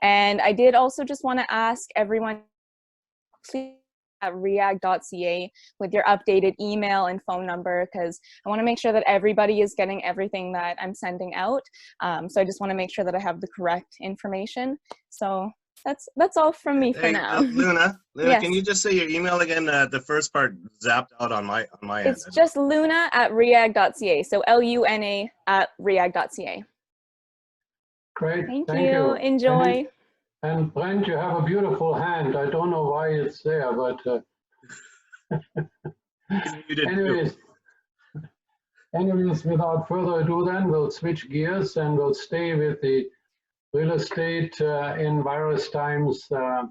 And I did also just want to ask everyone, please at reag.ca with your updated email and phone number, because I want to make sure that everybody is getting everything that I'm sending out. So I just want to make sure that I have the correct information. So that's all from me for now. Luna, yes. Can you just say your email again? The first part zapped out on my end. It's just Luna at reag.ca. So Luna at reag.ca. Great. Thank you. Enjoy. And Brent, you have a beautiful hand. I don't know why it's there, but anyways, without further ado then, we'll switch gears and we'll stay with the real estate in virus times world.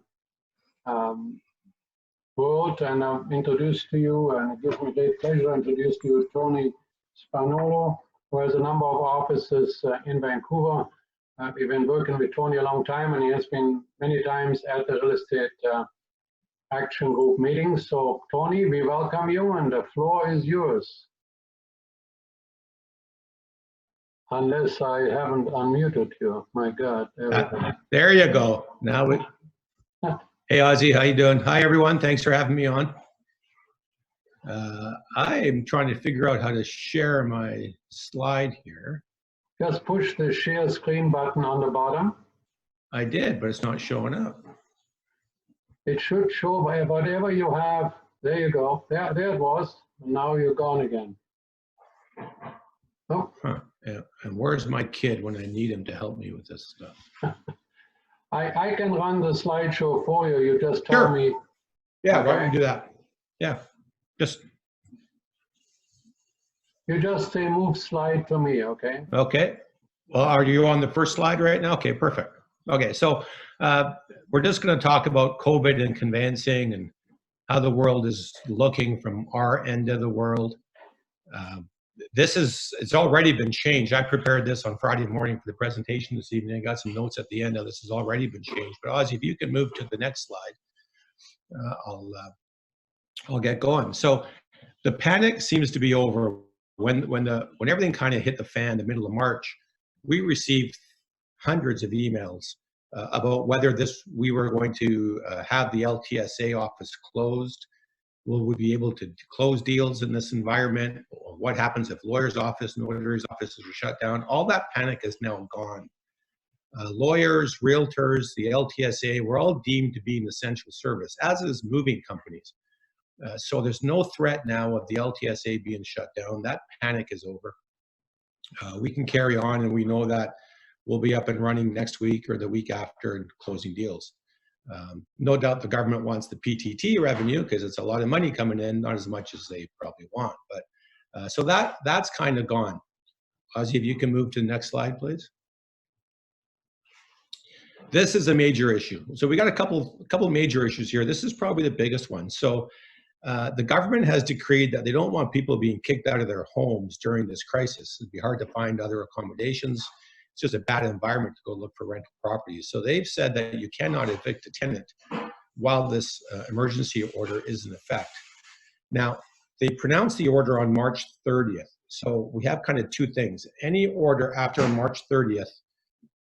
And I'll introduce to you, and it gives me great pleasure to introduce to you Tony Spagnolo, who has a number of offices in Vancouver. We've been working with Tony a long time, and he has been many times at the Real Estate Action Group meetings. So, Tony, we welcome you, and the floor is yours. Unless I haven't unmuted you. My God. There you go. Now we. Hey, Ozzie, how you doing? Hi, everyone. Thanks for having me on. I'm trying to figure out how to share my slide here. Just push the share screen button on the bottom. I did, but it's not showing up. It should show by whatever you have. There you go. There it was. Now you're gone again. Oh. Huh. Yeah. And where's my kid when I need him to help me with this stuff? I can run the slideshow for you. You just tell me. Yeah, okay. Why don't you do that? Yeah, You just say move slide to me, okay? Okay. Well, are you on the first slide right now? Okay, perfect. Okay, so we're just going to talk about COVID and conveyancing and how the world is looking from our end of the world. It's already been changed. I prepared this on Friday morning for the presentation this evening. I got some notes at the end of this. Has already been changed. But Ozzie, if you can move to the next slide, I'll get going. So the panic seems to be over. When everything kind of hit the fan in the middle of March, we received hundreds of emails about whether we were going to have the LTSA office closed. Will we be able to close deals in this environment? Or what happens if lawyers' office, notaries' offices are shut down? All that panic is now gone. Lawyers, realtors, the LTSA, we're all deemed to be an essential service, as is moving companies. So there's no threat now of the LTSA being shut down. That panic is over. We can carry on, and we know that we'll be up and running next week or the week after and closing deals. No doubt the government wants the PTT revenue because it's a lot of money coming in, not as much as they probably want. But so that's kind of gone. Ozzie, if you can move to the next slide, please. This is a major issue. So we got a couple major issues here. This is probably the biggest one. So the government has decreed that they don't want people being kicked out of their homes during this crisis. It'd be hard to find other accommodations. It's just a bad environment to go look for rental properties. So they've said that you cannot evict a tenant while this emergency order is in effect. Now, they pronounced the order on March 30th. So we have kind of two things. Any order after March 30th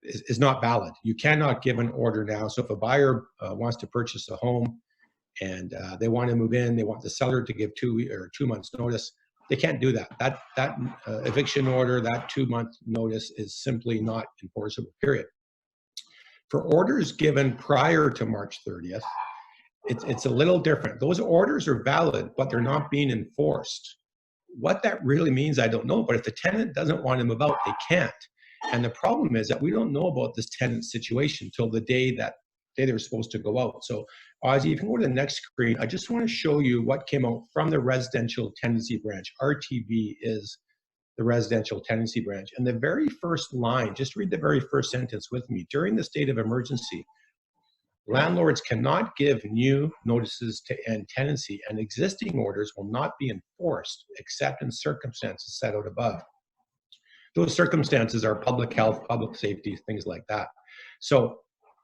is not valid. You cannot give an order now. So if a buyer wants to purchase a home and they want to move in, they want the seller to give 2 months notice, they can't do that. That eviction order, that 2-month notice is simply not enforceable, period. For orders given prior to March 30th, it's a little different. Those orders are valid, but they're not being enforced. What that really means, I don't know, but if the tenant doesn't want to move out, they can't. And the problem is that we don't know about this tenant situation till the day they're supposed to go out. So Ozzie, if you can go to the next screen, I just want to show you what came out from the residential tenancy branch. RTV is the residential tenancy branch. And the very first line, just read the very first sentence with me. During the state of emergency, landlords cannot give new notices to end tenancy, and existing orders will not be enforced except in circumstances set out above. Those circumstances are public health, public safety, things like that. So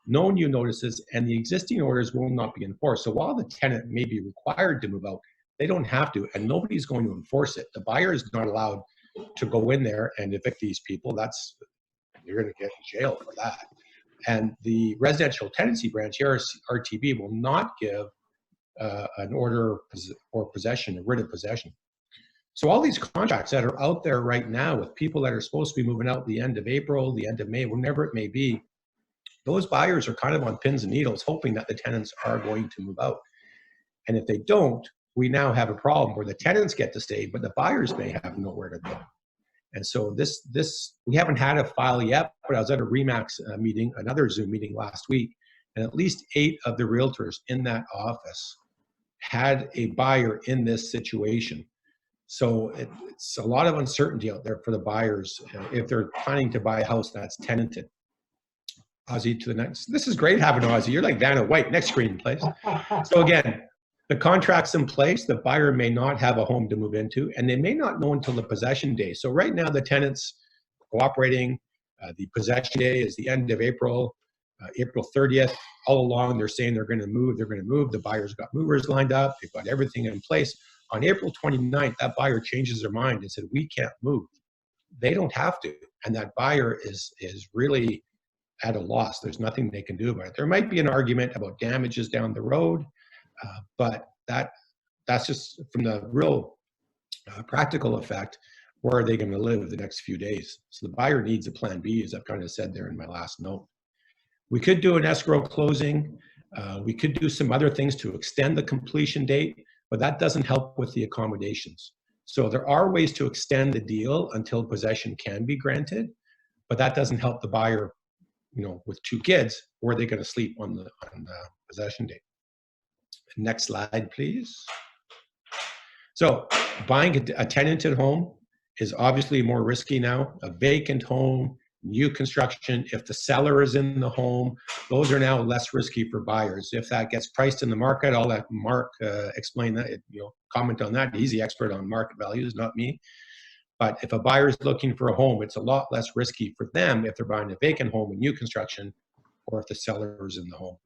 no new notices, and the existing orders will not be enforced. So while the tenant may be required to move out, they don't have to, and nobody's going to enforce it. The buyer is not allowed to go in there and evict these people. You're going to get in jail for that. And the residential tenancy branch, RTB, will not give an order or possession, a writ of possession. So all these contracts that are out there right now with people that are supposed to be moving out the end of April, the end of May, whenever it may be, those buyers are kind of on pins and needles, hoping that the tenants are going to move out. And if they don't, we now have a problem where the tenants get to stay, but the buyers may have nowhere to go. And so we haven't had a file yet, but I was at a REMAX meeting, another Zoom meeting last week, and at least 8 of the realtors in that office had a buyer in this situation. So it's a lot of uncertainty out there for the buyers if they're planning to buy a house that's tenanted. Ozzie, to the next. This is great having Ozzie. You're like Vanna White. Next screen, please. So again, the contract's in place. The buyer may not have a home to move into, and they may not know until the possession day. So right now, the tenant's cooperating. The possession day is the end of April, April 30th. All along, they're saying they're going to move. They're going to move. The buyer's got movers lined up. They've got everything in place. On April 29th, that buyer changes their mind and said, we can't move. They don't have to. And that buyer is really at a loss. There's nothing they can do about it. There might be an argument about damages down the road, but that's just from the real practical effect. Where are they going to live the next few days? So the buyer needs a plan B, as I've kind of said there in my last note. We could do an escrow closing. We could do some other things to extend the completion date, but that doesn't help with the accommodations. So there are ways to extend the deal until possession can be granted, but that doesn't help the buyer, with 2 kids. Where are they going to sleep on the possession date? Next slide, please. So buying a tenanted home is obviously more risky now. A vacant home, new construction, if the seller is in the home, those are now less risky for buyers. If that gets priced in the market, I'll let Mark explain that, comment on that. He's the expert on market values, not me. But if a buyer is looking for a home, it's a lot less risky for them if they're buying a vacant home in new construction or if the seller is in the home.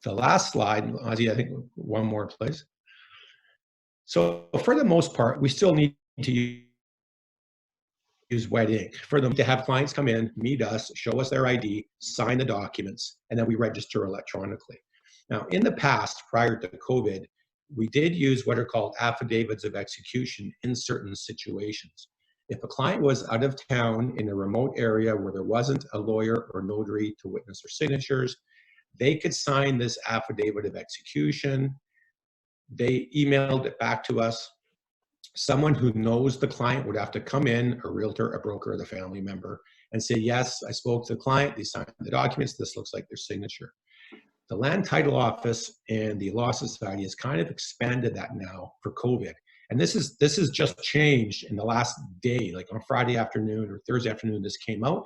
The last slide, Ozzie, I think one more, please. So for the most part, we still need to use wet ink for them to have clients come in, meet us, show us their ID, sign the documents, and then we register electronically. Now, in the past, prior to COVID, we did use what are called affidavits of execution in certain situations. If a client was out of town in a remote area where there wasn't a lawyer or notary to witness their signatures, they could sign this affidavit of execution. They emailed it back to us. Someone who knows the client would have to come in, a realtor, a broker, the family member, and say, yes, I spoke to the client, they signed the documents, this looks like their signature. The Land Title Office and the Law Society has kind of expanded that now for COVID. And this is just changed in the last day, like on Friday afternoon or Thursday afternoon, this came out.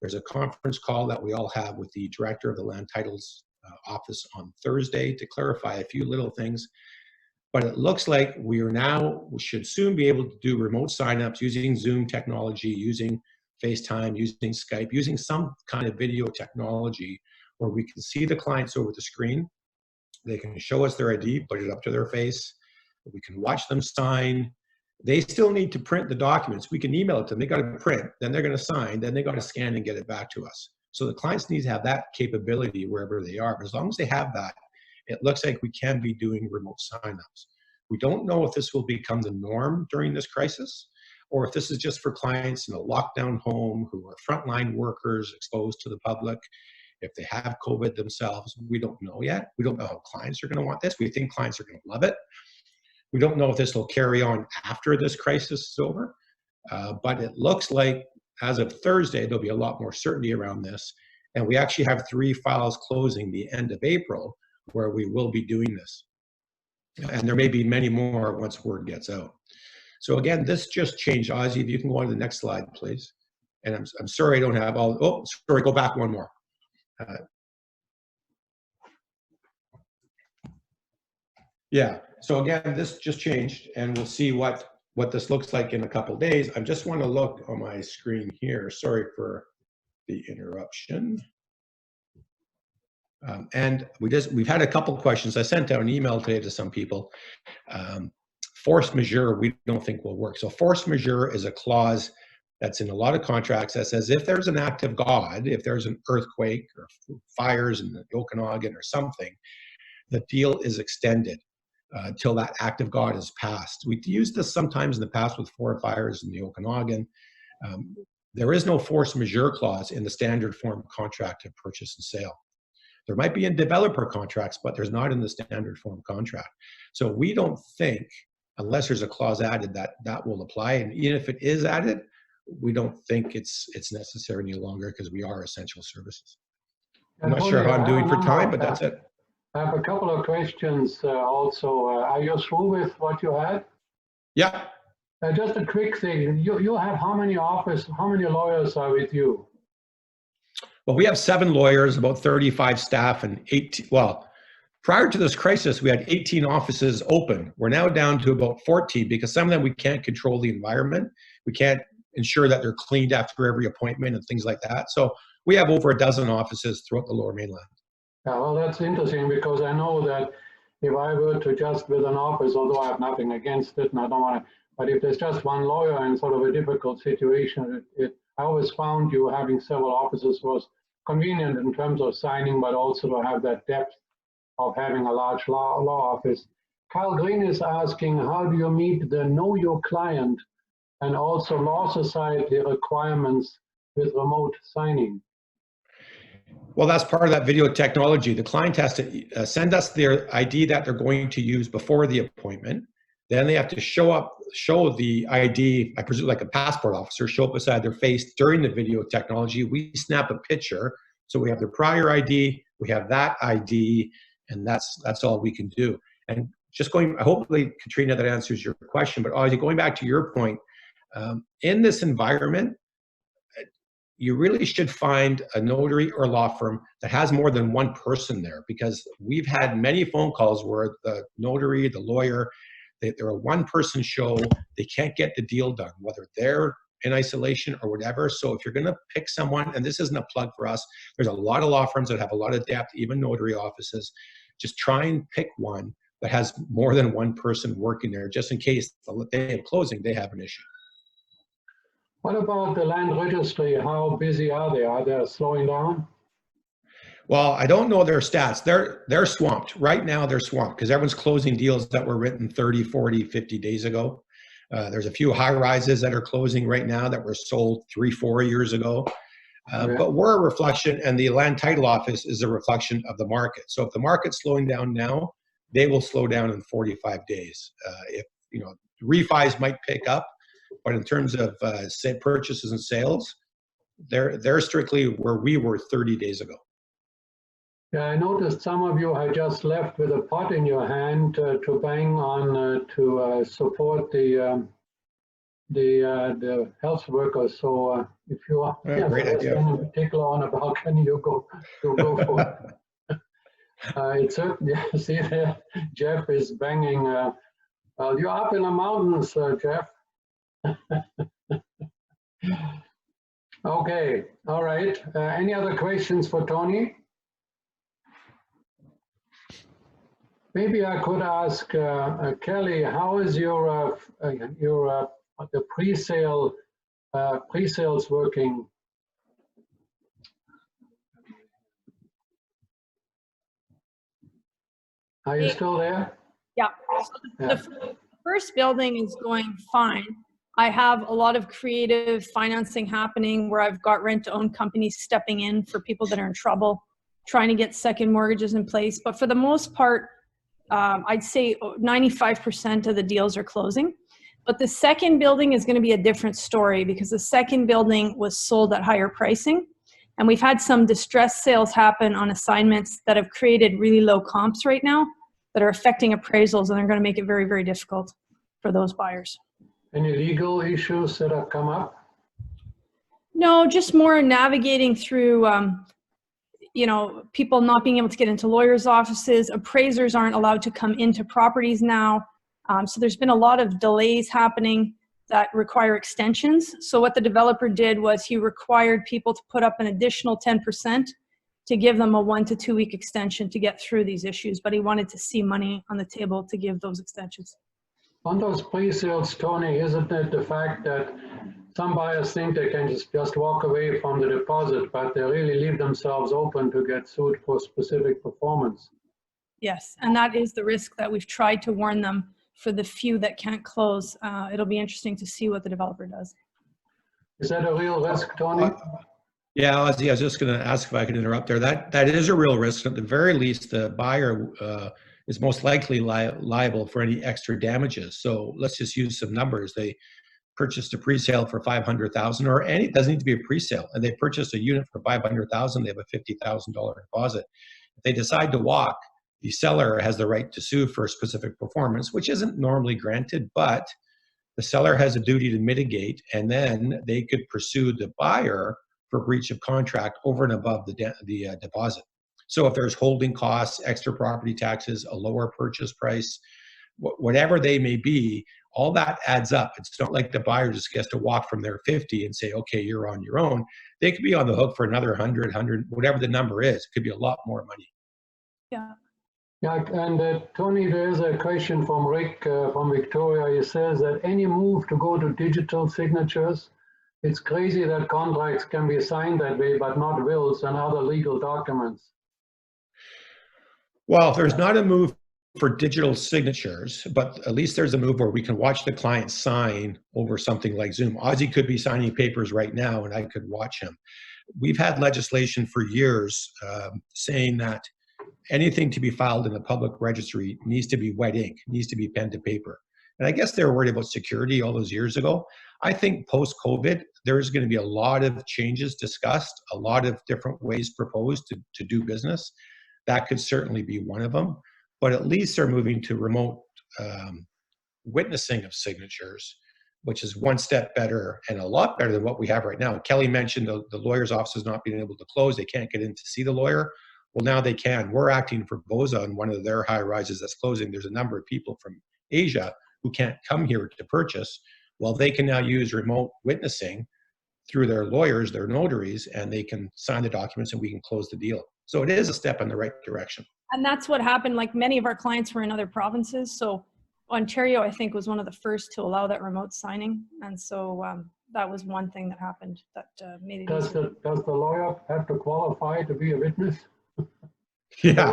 There's a conference call that we all have with the director of the Land Titles Office on Thursday to clarify a few little things. But it looks like we should soon be able to do remote signups using Zoom technology, using FaceTime, using Skype, using some kind of video technology where we can see the clients over the screen. They can show us their ID, put it up to their face. We can watch them sign. They still need to print the documents. We can email it to them. They got to print, then they're going to sign, then they got to scan and get it back to us. So the clients need to have that capability wherever they are. But as long as they have that, it looks like we can be doing remote signups. We don't know if this will become the norm during this crisis, or if this is just for clients in a lockdown home who are frontline workers exposed to the public. If they have COVID themselves, we don't know yet. We don't know how clients are going to want this. We think clients are going to love it. We don't know if this will carry on after this crisis is over, but it looks like as of Thursday, there'll be a lot more certainty around this. And we actually have 3 files closing the end of April where we will be doing this. And there may be many more once word gets out. So again, this just changed. Ozzie, if you can go on to the next slide, please. And I'm sorry I don't have all, oh, sorry, go back one more. Yeah, so again, this just changed, and we'll see what this looks like in a couple of days. I just want to look on my screen here. Sorry for the interruption. And we've had a couple questions. I sent out an email today to some people. Force majeure, we don't think will work. So force majeure is a clause that's in a lot of contracts that says if there's an act of God, if there's an earthquake or fires in the Okanagan or something, the deal is extended until that act of God is passed. We used this sometimes in the past with 4 fires in the Okanagan. There is no force majeure clause in the standard form contract of purchase and sale. There might be in developer contracts, but there's not in the standard form contract. So we don't think, unless there's a clause added, that that will apply. And even if it is added, we don't think it's necessary any longer because we are essential services. I'm not sure how I'm doing for time, but that's it. I have a couple of questions also. Are you through with what you had? Yeah. Just a quick thing. You have how many lawyers are with you? Well, we have 7 lawyers, about 35 staff, and 18. Well, prior to this crisis, we had 18 offices open. We're now down to about 14 because some of them we can't control the environment. We can't ensure that they're cleaned after every appointment and things like that. So we have over a dozen offices throughout the Lower Mainland. Yeah, well, that's interesting because I know that if I were to just with an office, although I have nothing against it and I don't want to, but if there's just one lawyer in sort of a difficult situation, I always found you having several offices was convenient in terms of signing, but also to have that depth of having a large law office. Kyle Green is asking, how do you meet the know your client and also law society requirements with remote signing? Well, that's part of that video technology. The client has to send us their ID that they're going to use before the appointment. Then they have to show the ID, I presume like a passport officer, show up beside their face during the video technology. We snap a picture. So we have their prior ID, we have that ID, and that's all we can do. And just hopefully, Katrina, that answers your question, but Ozzie, going back to your point, in this environment, you really should find a notary or law firm that has more than one person there, because we've had many phone calls where the notary, the lawyer, they're a one-person show. They can't get the deal done, whether they're in isolation or whatever. So if you're going to pick someone, and this isn't a plug for us, there's a lot of law firms that have a lot of depth, even notary offices. Just try and pick one that has more than one person working there, just in case the day of closing, they have an issue. What about the land registry? How busy are they? Are they slowing down? Well, I don't know their stats. They're swamped. Right now, they're swamped because everyone's closing deals that were written 30, 40, 50 days ago. There's a few high rises that are closing right now that were sold 3, 4 years ago. But we're a reflection, and the land title office is a reflection of the market. So if the market's slowing down now, they will slow down in 45 days. If refis might pick up, but in terms of say purchases and sales, they're strictly where we were 30 days ago. Yeah, I noticed some of you had just left with a pot in your hand to bang on to support the health workers. So if you are great idea. in particular on a balcony, you go for it. It's certainly, see there, Jeff is banging. Well, you're up in the mountains, Jeff. Okay, all right. Any other questions for Tony? Maybe I could ask Kelly, how is your the pre-sales working? Are you still there? Yeah. So the first building is going fine. I have a lot of creative financing happening where I've got rent-to-own companies stepping in for people that are in trouble, trying to get second mortgages in place. But for the most part, I'd say 95% of the deals are closing. But the second building is going to be a different story because the second building was sold at higher pricing. And we've had some distress sales happen on assignments that have created really low comps right now that are affecting appraisals, and they're going to make it very, very difficult for those buyers. Any legal issues that have come up? No, just more navigating through people not being able to get into lawyers' offices. Appraisers aren't allowed to come into properties now. So there's been a lot of delays happening that require extensions. So what the developer did was he required people to put up an additional 10% to give them a 1 to 2 week extension to get through these issues. But he wanted to see money on the table to give those extensions. On those pre-sales, Tony, isn't it the fact that some buyers think they can just walk away from the deposit, but they really leave themselves open to get sued for specific performance. Yes, and that is the risk that we've tried to warn them for the few that can't close. It'll be interesting to see what the developer does. Is that a real risk, Tony? Yeah, Ozzie, I was just going to ask if I could interrupt there. That is a real risk. At the very least, the buyer is most likely liable for any extra damages. So let's just use some numbers. They purchased a pre-sale for $500,000, or any, it doesn't need to be a pre-sale, and they purchased a unit for $500,000. They have a $50,000 deposit. If they decide to walk, the seller has the right to sue for a specific performance, which isn't normally granted, but the seller has a duty to mitigate, and then they could pursue the buyer for breach of contract over and above the deposit. So if there's holding costs, extra property taxes, a lower purchase price, whatever they may be, all that adds up. It's not like the buyer just gets to walk from their 50 and say, okay, you're on your own. They could be on the hook for another 100, whatever the number is. It could be a lot more money. Yeah. Yeah, and Tony, there is a question from Rick from Victoria. He says that any move to go to digital signatures, it's crazy that contracts can be signed that way, but not wills and other legal documents. Well, there's not a move for digital signatures, but at least there's a move where we can watch the client sign over something like Zoom. Ozzie could be signing papers right now and I could watch him. We've had legislation for years saying that anything to be filed in the public registry needs to be wet ink, needs to be pen to paper. And I guess they were worried about security all those years ago. I think post-COVID, there's going to be a lot of changes discussed, a lot of different ways proposed to do business. That could certainly be one of them. But at least they're moving to remote witnessing of signatures, which is one step better and a lot better than what we have right now. Kelly mentioned the lawyer's office is not being able to close. They can't get in to see the lawyer. Well, now they can. We're acting for Boza on one of their high rises that's closing. There's a number of people from Asia who can't come here to purchase. Well, they can now use remote witnessing through their lawyers, their notaries, and they can sign the documents and we can close the deal. So it is a step in the right direction. And that's what happened. Like many of our clients were in other provinces. So Ontario, I think, was one of the first to allow that remote signing. And so that was one thing that happened that made it easier. Does the lawyer have to qualify to be a witness? Yeah.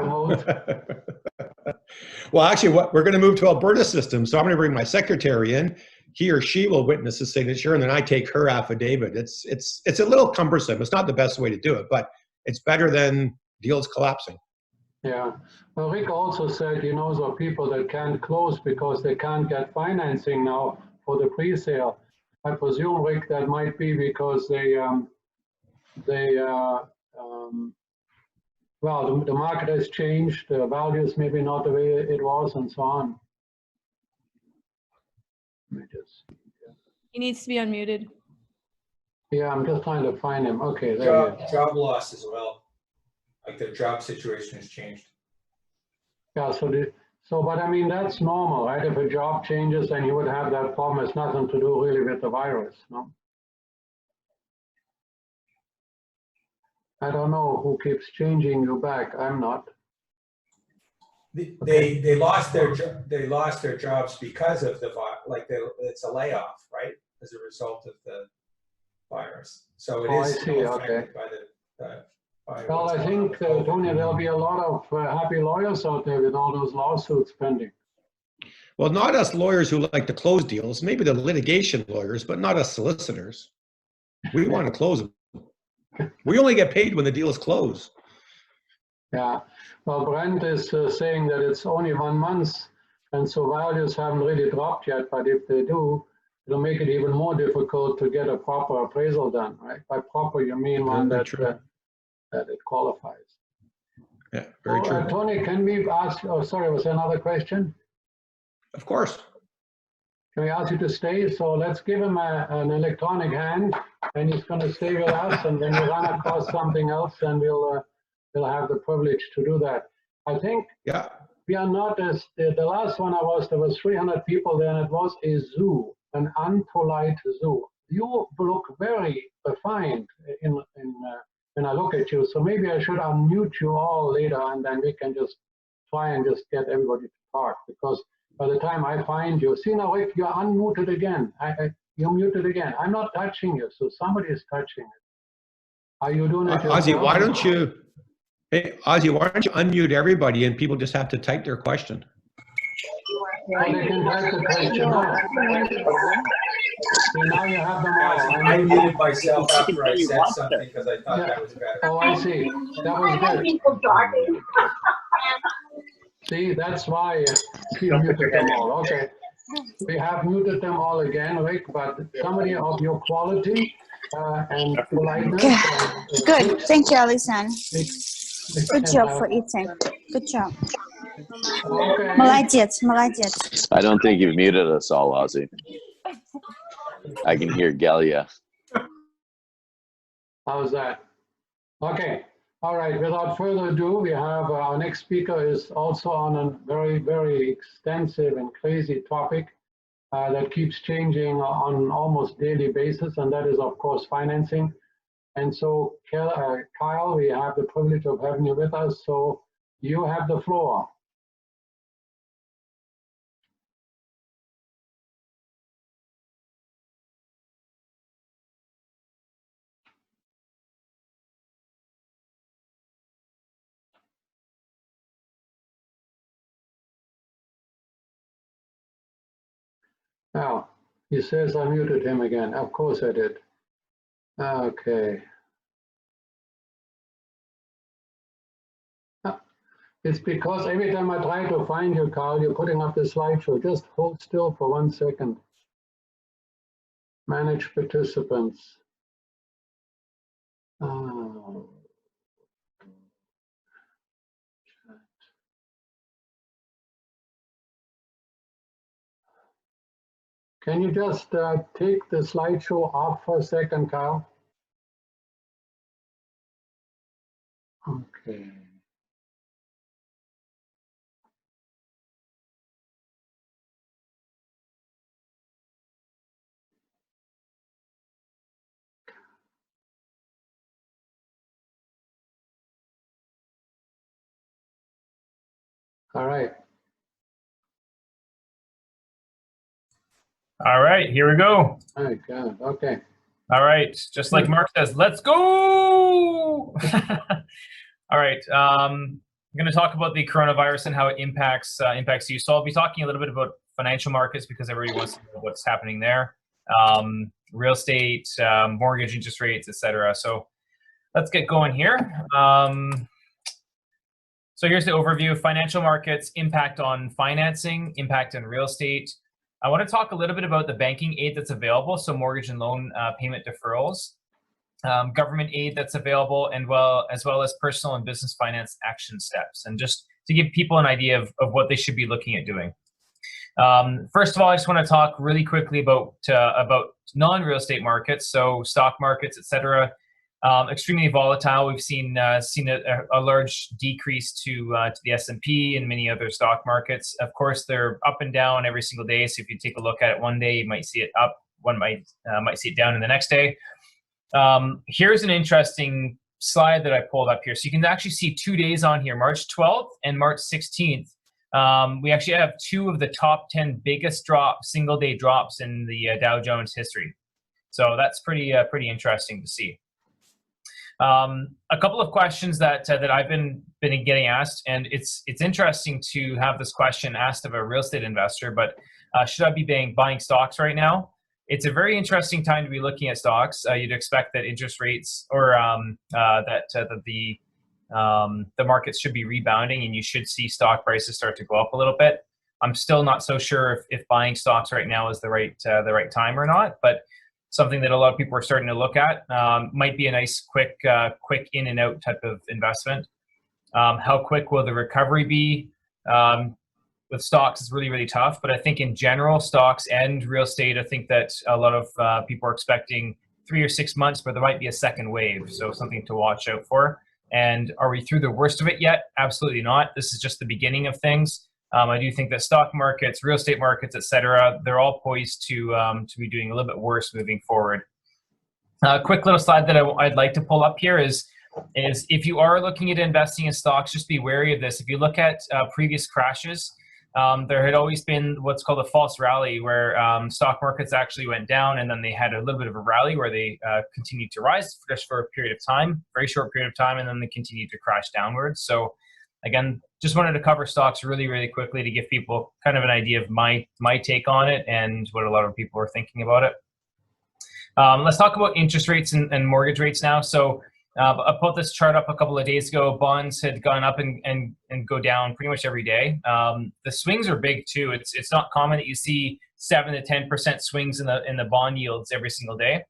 Well, actually, we're going to move to Alberta system. So I'm going to bring my secretary in. He or she will witness the signature, and then I take her affidavit. It's a little cumbersome. It's not the best way to do it, but it's better than deals collapsing. Yeah. Well, Rick also said he knows of people that can't close because they can't get financing now for the pre-sale. I presume, Rick, that might be because well, the market has changed, the values maybe not the way it was, and so on. Let me just, He needs to be unmuted. yeah, I'm just trying to find him. Okay, there he is. Job loss as well. Like the job situation has changed. Yeah, but I mean, that's normal, right? If a job changes, then you would have that problem. It's nothing to do really with the virus, no? I don't know who keeps changing you back. I'm not. They lost their jobs because of it's a layoff, right? As a result of the virus. So it is still affected by the well, I think, Tony, there'll be a lot of happy lawyers out there with all those lawsuits pending. Well, not us lawyers who like to close deals, maybe the litigation lawyers, but not us solicitors. We want to close them. We only get paid when the deal is closed. Yeah, well, BRENT is saying that it's only 1 month, and so values haven't really dropped yet, but if they do, it'll make it even more difficult to get a proper appraisal done, right? By proper, you mean one that it qualifies. Yeah, very true. Tony, can we ask, oh, sorry, was there another question? Of course. Can we ask you to stay? So let's give him an electronic hand, and he's going to stay with us, and then we'll run across something else, and we'll have the privilege to do that. I think we are not as, the last one there was 300 people there, and it was a zoo, an unpolite zoo. You look very refined when I look at you, so maybe I should unmute you all later, and then we can just try and just get everybody to talk, because by the time I find you, see now, Rick, you're unmuted again. You're muted again. I'm not touching you, so somebody is touching it. Are you doing it yourself? Ozzie, why don't you, hey, Ozzie, why don't you unmute everybody and people just have to type their question? Well, they can type the question now. So now you have them all. I muted myself after I said something because I thought that was better. Oh, I see. That was good. See, that's why you muted them all. Okay. We have muted them all again, Rick, but somebody of your quality and politeness. Good. Thank you, Alison. Good job for eating. Good job. Okay. Молодец, молодец. I don't think you've muted us all, Ozzie. I can hear Galia. How's that? Okay. All right. Without further ado, we have our next speaker is also on a very, very extensive and crazy topic that keeps changing on almost daily basis, and that is, of course, financing. And so, Kyle, we have the privilege of having you with us. So you have the floor. Now, he says I muted him again. Of course I did. Okay. It's because every time I try to find you, Carl, you're putting up the slideshow. Just hold still for 1 second. Manage participants. Oh. Can you just take the slideshow off for a second, Kyle? Okay. All right. All right, here we go. My God. Okay. All right, just like Mark says, let's go. All right, I'm going to talk about the coronavirus and how it impacts you. So I'll be talking a little bit about financial markets because everybody wants to know what's happening there, real estate, mortgage interest rates, etc. So let's get going here. So here's the overview of financial markets, impact on financing, impact on real estate. I want to talk a little bit about the banking aid that's available, so mortgage and loan payment deferrals, government aid that's available, and as well as personal and business finance action steps, and just to give people an idea of what they should be looking at doing. First of all, I just want to talk really quickly about non-real estate markets, so stock markets, etc. Extremely volatile. We've seen a large decrease to the S&P and many other stock markets. Of course, they're up and down every single day. So if you take a look at it one day, you might see it up. One might see it down in the next day. Here's an interesting slide that I pulled up here. So you can actually see 2 days on here, March 12th and March 16th. We actually have 2 of the top 10 biggest single-day drops in the Dow Jones history. So that's pretty interesting to see. A couple of questions that I've been getting asked, and it's interesting to have this question asked of a real estate investor, but should I be buying stocks right now? It's a very interesting time to be looking at stocks. You'd expect that interest rates or that the markets should be rebounding, and you should see stock prices start to go up a little bit. I'm still not so sure if buying stocks right now is the right time or not, but something that a lot of people are starting to look at. Might be a nice quick in and out type of investment. How quick will the recovery be? With stocks, it's really, really tough. But I think in general, stocks and real estate, I think that a lot of people are expecting 3 or 6 months, but there might be a second wave. So something to watch out for. And are we through the worst of it yet? Absolutely not. This is just the beginning of things. I do think that stock markets, real estate markets, etc., they're all poised to be doing a little bit worse moving forward. A quick little slide that I'd like to pull up here is if you are looking at investing in stocks, just be wary of this. If you look at previous crashes, there had always been what's called a false rally, where stock markets actually went down, and then they had a little bit of a rally where they continued to rise just for a period of time, very short period of time, and then they continued to crash downwards. So again, just wanted to cover stocks really, really quickly to give people kind of an idea of my take on it and what a lot of people are thinking about it. Let's talk about interest rates and mortgage rates now. So I put this chart up a couple of days ago. Bonds had gone up and go down pretty much every day. The swings are big too. It's not common that you see 7 to 10% swings in the bond yields every single day.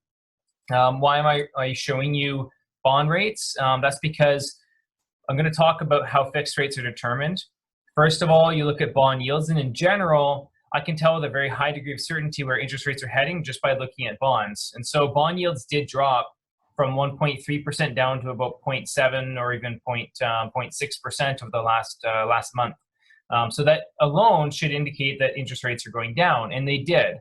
Why am I showing you bond rates? That's because I'm going to talk about how fixed rates are determined. First of all, you look at bond yields, and in general, I can tell with a very high degree of certainty where interest rates are heading just by looking at bonds. And so bond yields did drop from 1.3% down to about 0.7 or even 0.6% over the last month. So that alone should indicate that interest rates are going down, and they did.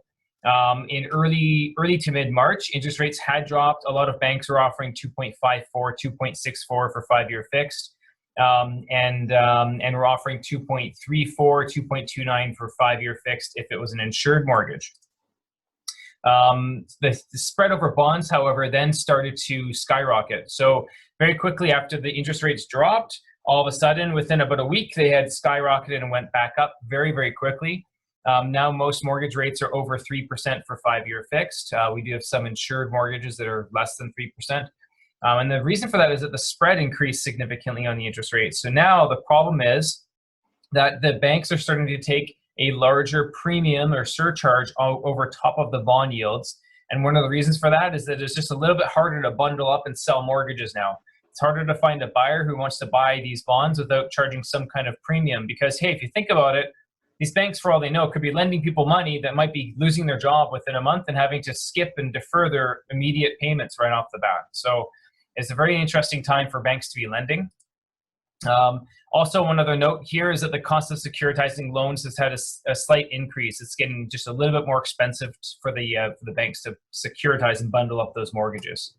In early to mid-March, interest rates had dropped. A lot of banks were offering 2.54, 2.64 for 5-year fixed, and we're offering 2.34, 2.29 for 5-year fixed if it was an insured mortgage. The spread over bonds, however, then started to skyrocket. So very quickly after the interest rates dropped, all of a sudden, within about a week, they had skyrocketed and went back up very, very quickly. Now most mortgage rates are over 3% for 5-year fixed. We do have some insured mortgages that are less than 3%. And the reason for that is that the spread increased significantly on the interest rate. So now the problem is that the banks are starting to take a larger premium or surcharge over top of the bond yields. And one of the reasons for that is that it's just a little bit harder to bundle up and sell mortgages now. It's harder to find a buyer who wants to buy these bonds without charging some kind of premium, because, hey, if you think about it, these banks, for all they know, could be lending people money that might be losing their job within a month and having to skip and defer their immediate payments right off the bat. So it's a very interesting time for banks to be lending. Also, one other note here is that the cost of securitizing loans has had a slight increase. It's getting just a little bit more expensive for the banks to securitize and bundle up those mortgages.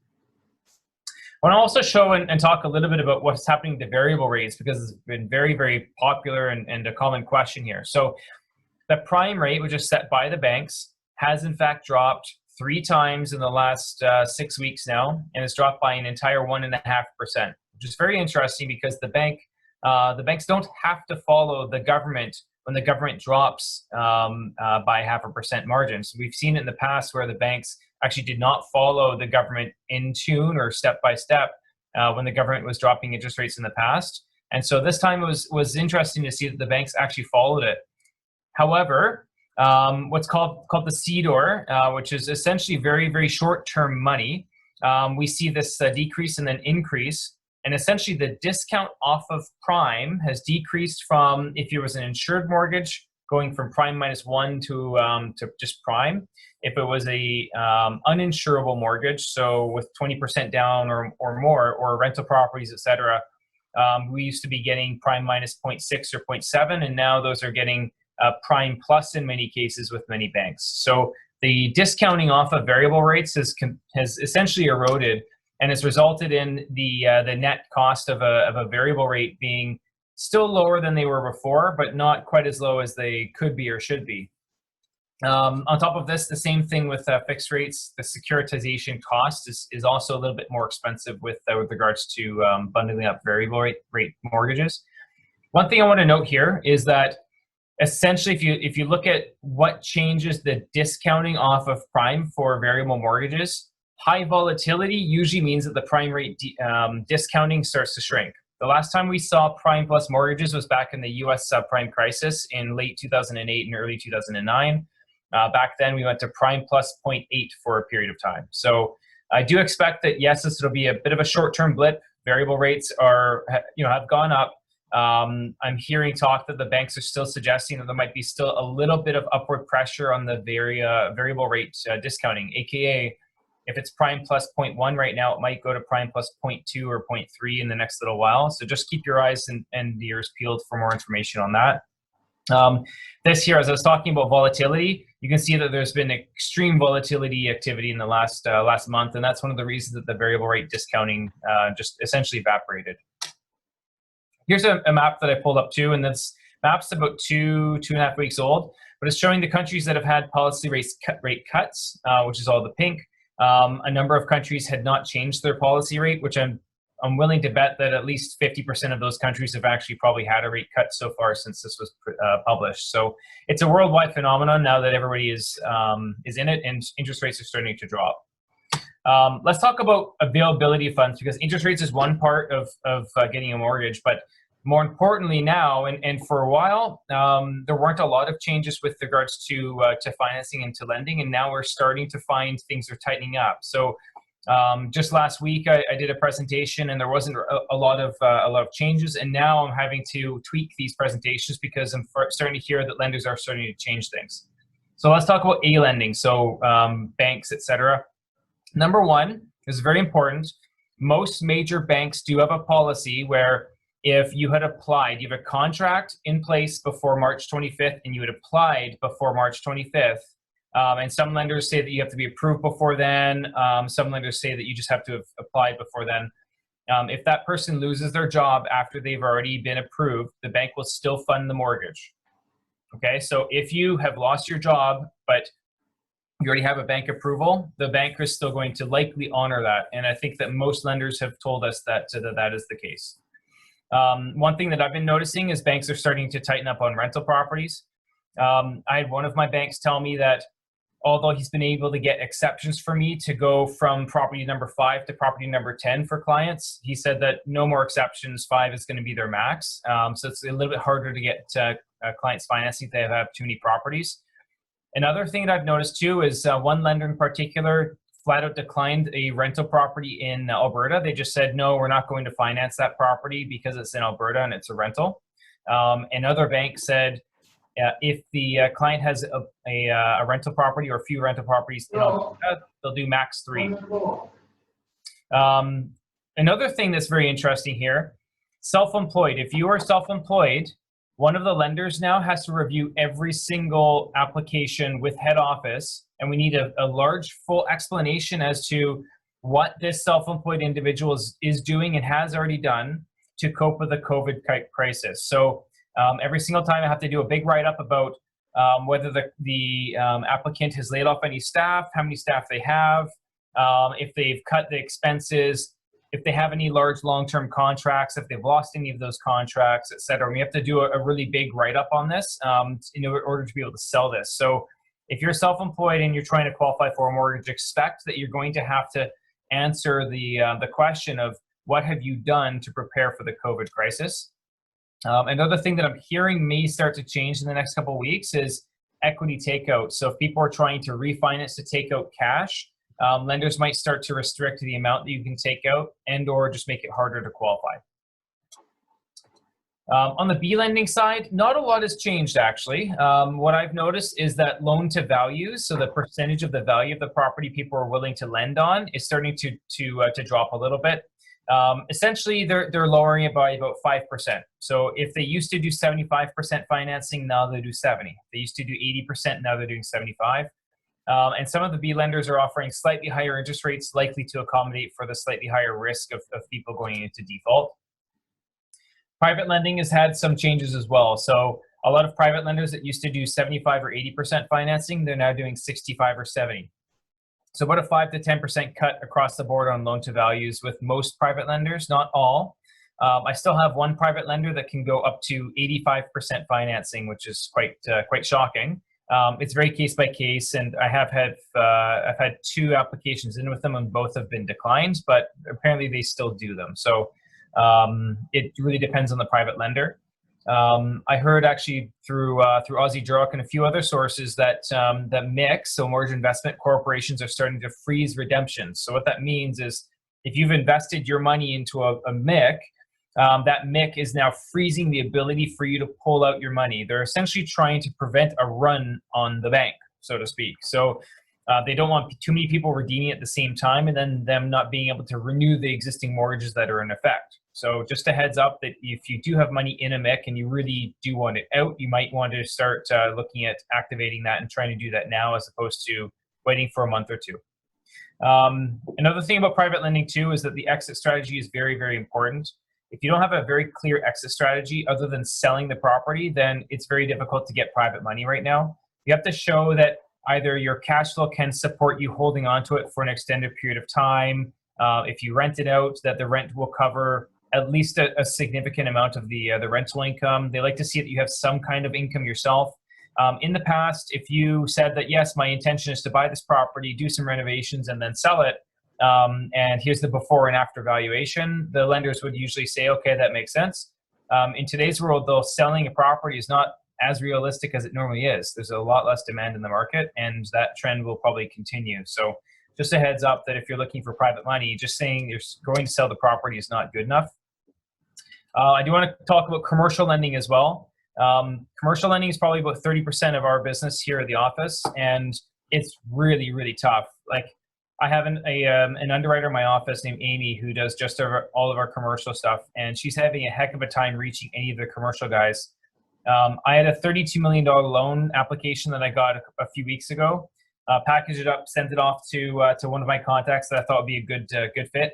I want to also show and talk a little bit about what's happening to variable rates, because it's been very, very popular and a common question here. So the prime rate, which is set by the banks, has in fact dropped 3 times in the last 6 weeks now, and it's dropped by an entire 1.5%, which is very interesting because the banks don't have to follow the government when the government drops by 0.5% margin. So we've seen it in the past where the banks actually did not follow the government in tune or step by step when the government was dropping interest rates in the past. And so this time it was interesting to see that the banks actually followed it. However, what's called the CDOR, which is essentially very, very short-term money, we see this decrease and then increase. And essentially the discount off of prime has decreased from, if it was an insured mortgage, going from prime -1 to just prime. If it was a uninsurable mortgage, so with 20% down or more, or rental properties, etc., we used to be getting prime -0.6 or 0.7, and now those are getting prime plus in many cases with many banks. So the discounting off of variable rates has essentially eroded, and has resulted in the net cost of a variable rate being still lower than they were before, but not quite as low as they could be or should be. On top of this, the same thing with fixed rates. The securitization cost is also a little bit more expensive with regards to bundling up variable rate mortgages. One thing I want to note here is that essentially, if you look at what changes the discounting off of prime for variable mortgages, high volatility usually means that the prime rate discounting starts to shrink. The last time we saw prime plus mortgages was back in the US subprime crisis in late 2008 and early 2009. Back then we went to prime plus 0.8 for a period of time. So I do expect that, yes, this will be a bit of a short-term blip. Variable rates have gone up. I'm hearing talk that the banks are still suggesting that there might be still a little bit of upward pressure on the variable rate discounting, aka if it's prime plus 0.1 right now, it might go to prime plus 0.2 or 0.3 in the next little while. So just keep your eyes and ears peeled for more information on that. This here, as I was talking about volatility, you can see that there's been extreme volatility activity in the last month, and that's one of the reasons that the variable rate discounting just essentially evaporated. Here's a map that I pulled up too, and that's map's about 2.5 weeks old, but it's showing the countries that have had policy rate cuts, which is all the pink. A number of countries had not changed their policy rate, which I'm willing to bet that at least 50% of those countries have actually probably had a rate cut so far since this was published. So it's a worldwide phenomenon now that everybody is in it, and interest rates are starting to drop. Let's talk about availability of funds, because interest rates is one part of getting a mortgage, but more importantly now, and for a while, there weren't a lot of changes with regards to financing and to lending, and now we're starting to find things are tightening up. So just last week, I did a presentation, and there wasn't a lot of changes, and now I'm having to tweak these presentations because I'm starting to hear that lenders are starting to change things. So let's talk about A-lending, so banks, etc. Number one is very important. Most major banks do have a policy where if you had applied, you have a contract in place before March 25th and you had applied before March 25th, and some lenders say that you have to be approved before then. Some lenders say that you just have to have applied before then. If that person loses their job after they've already been approved, the bank will still fund the mortgage. Okay, so if you have lost your job, but you already have a bank approval, the bank is still going to likely honor that. And I think that most lenders have told us that that is the case. One thing that I've been noticing is banks are starting to tighten up on rental properties. I had one of my banks tell me that although he's been able to get exceptions for me to go from property number 5 to property number 10 for clients, he said that no more exceptions, 5 is going to be their max. So it's a little bit harder to get clients financing if they have too many properties. Another thing that I've noticed too is one lender in particular flat out declined a rental property in Alberta. They just said, no, we're not going to finance that property because it's in Alberta and it's a rental. Another bank said, if the client has a rental property or a few rental properties in Alberta, they'll do max 3. Another thing that's very interesting here, self-employed. If you are self-employed, one of the lenders now has to review every single application with head office, and we need a large full explanation as to what this self-employed individual is doing and has already done to cope with the COVID crisis. So every single time I have to do a big write-up about whether the applicant has laid off any staff, how many staff they have, if they've cut the expenses, if they have any large long-term contracts, if they've lost any of those contracts, et cetera. We have to do a really big write-up on this in order to be able to sell this. So if you're self-employed and you're trying to qualify for a mortgage, expect that you're going to have to answer the question of what have you done to prepare for the COVID crisis. Another thing that I'm hearing may start to change in the next couple of weeks is equity takeout. So if people are trying to refinance to take out cash, lenders might start to restrict the amount that you can take out and or just make it harder to qualify. On the B lending side, not a lot has changed actually. What I've noticed is that loan to values, so the percentage of the value of the property people are willing to lend on, is starting to drop a little bit. Essentially, they're lowering it by about 5%. So if they used to do 75% financing, now they do 70. They used to do 80%, now they're doing 75. And some of the B lenders are offering slightly higher interest rates, likely to accommodate for the slightly higher risk of people going into default. Private lending has had some changes as well. So a lot of private lenders that used to do 75 or 80% financing, they're now doing 65 or 70. So about a 5 to 10% cut across the board on loan to values with most private lenders, not all. I still have one private lender that can go up to 85% financing, which is quite shocking. It's very case by case, and I've had 2 applications in with them, and both have been declined, but apparently they still do them. So it really depends on the private lender. I heard actually through Ozzie Jurock and a few other sources that the MIC, so mortgage investment corporations, are starting to freeze redemptions. So what that means is if you've invested your money into a MIC, that MIC is now freezing the ability for you to pull out your money. They're essentially trying to prevent a run on the bank, so to speak. So they don't want too many people redeeming at the same time and then them not being able to renew the existing mortgages that are in effect. So just a heads up that if you do have money in a MIC and you really do want it out, you might want to start looking at activating that and trying to do that now as opposed to waiting for a month or 2. Another thing about private lending too is that the exit strategy is very, very important. if you don't have a very clear exit strategy other than selling the property, then it's very difficult to get private money right now. You have to show that either your cash flow can support you holding on to it for an extended period of time. If you rent it out, that the rent will cover at least a significant amount of the rental income. They like to see that you have some kind of income yourself. In the past, if you said that, yes, my intention is to buy this property, do some renovations, and then sell it, and here's the before and after valuation, the lenders would usually say, okay, that makes sense. In today's world, though, selling a property is not as realistic as it normally is. There's a lot less demand in the market, and that trend will probably continue. So just a heads up that if you're looking for private money, just saying you're going to sell the property is not good enough. I do want to talk about commercial lending as well. Commercial lending is probably about 30% of our business here at the office, and it's really, really tough. Like, I have an underwriter in my office named Amy who does just all of our commercial stuff, and she's having a heck of a time reaching any of the commercial guys. I had a $32 million loan application that I got a few weeks ago. Packaged it up, sent it off to one of my contacts that I thought would be a good fit.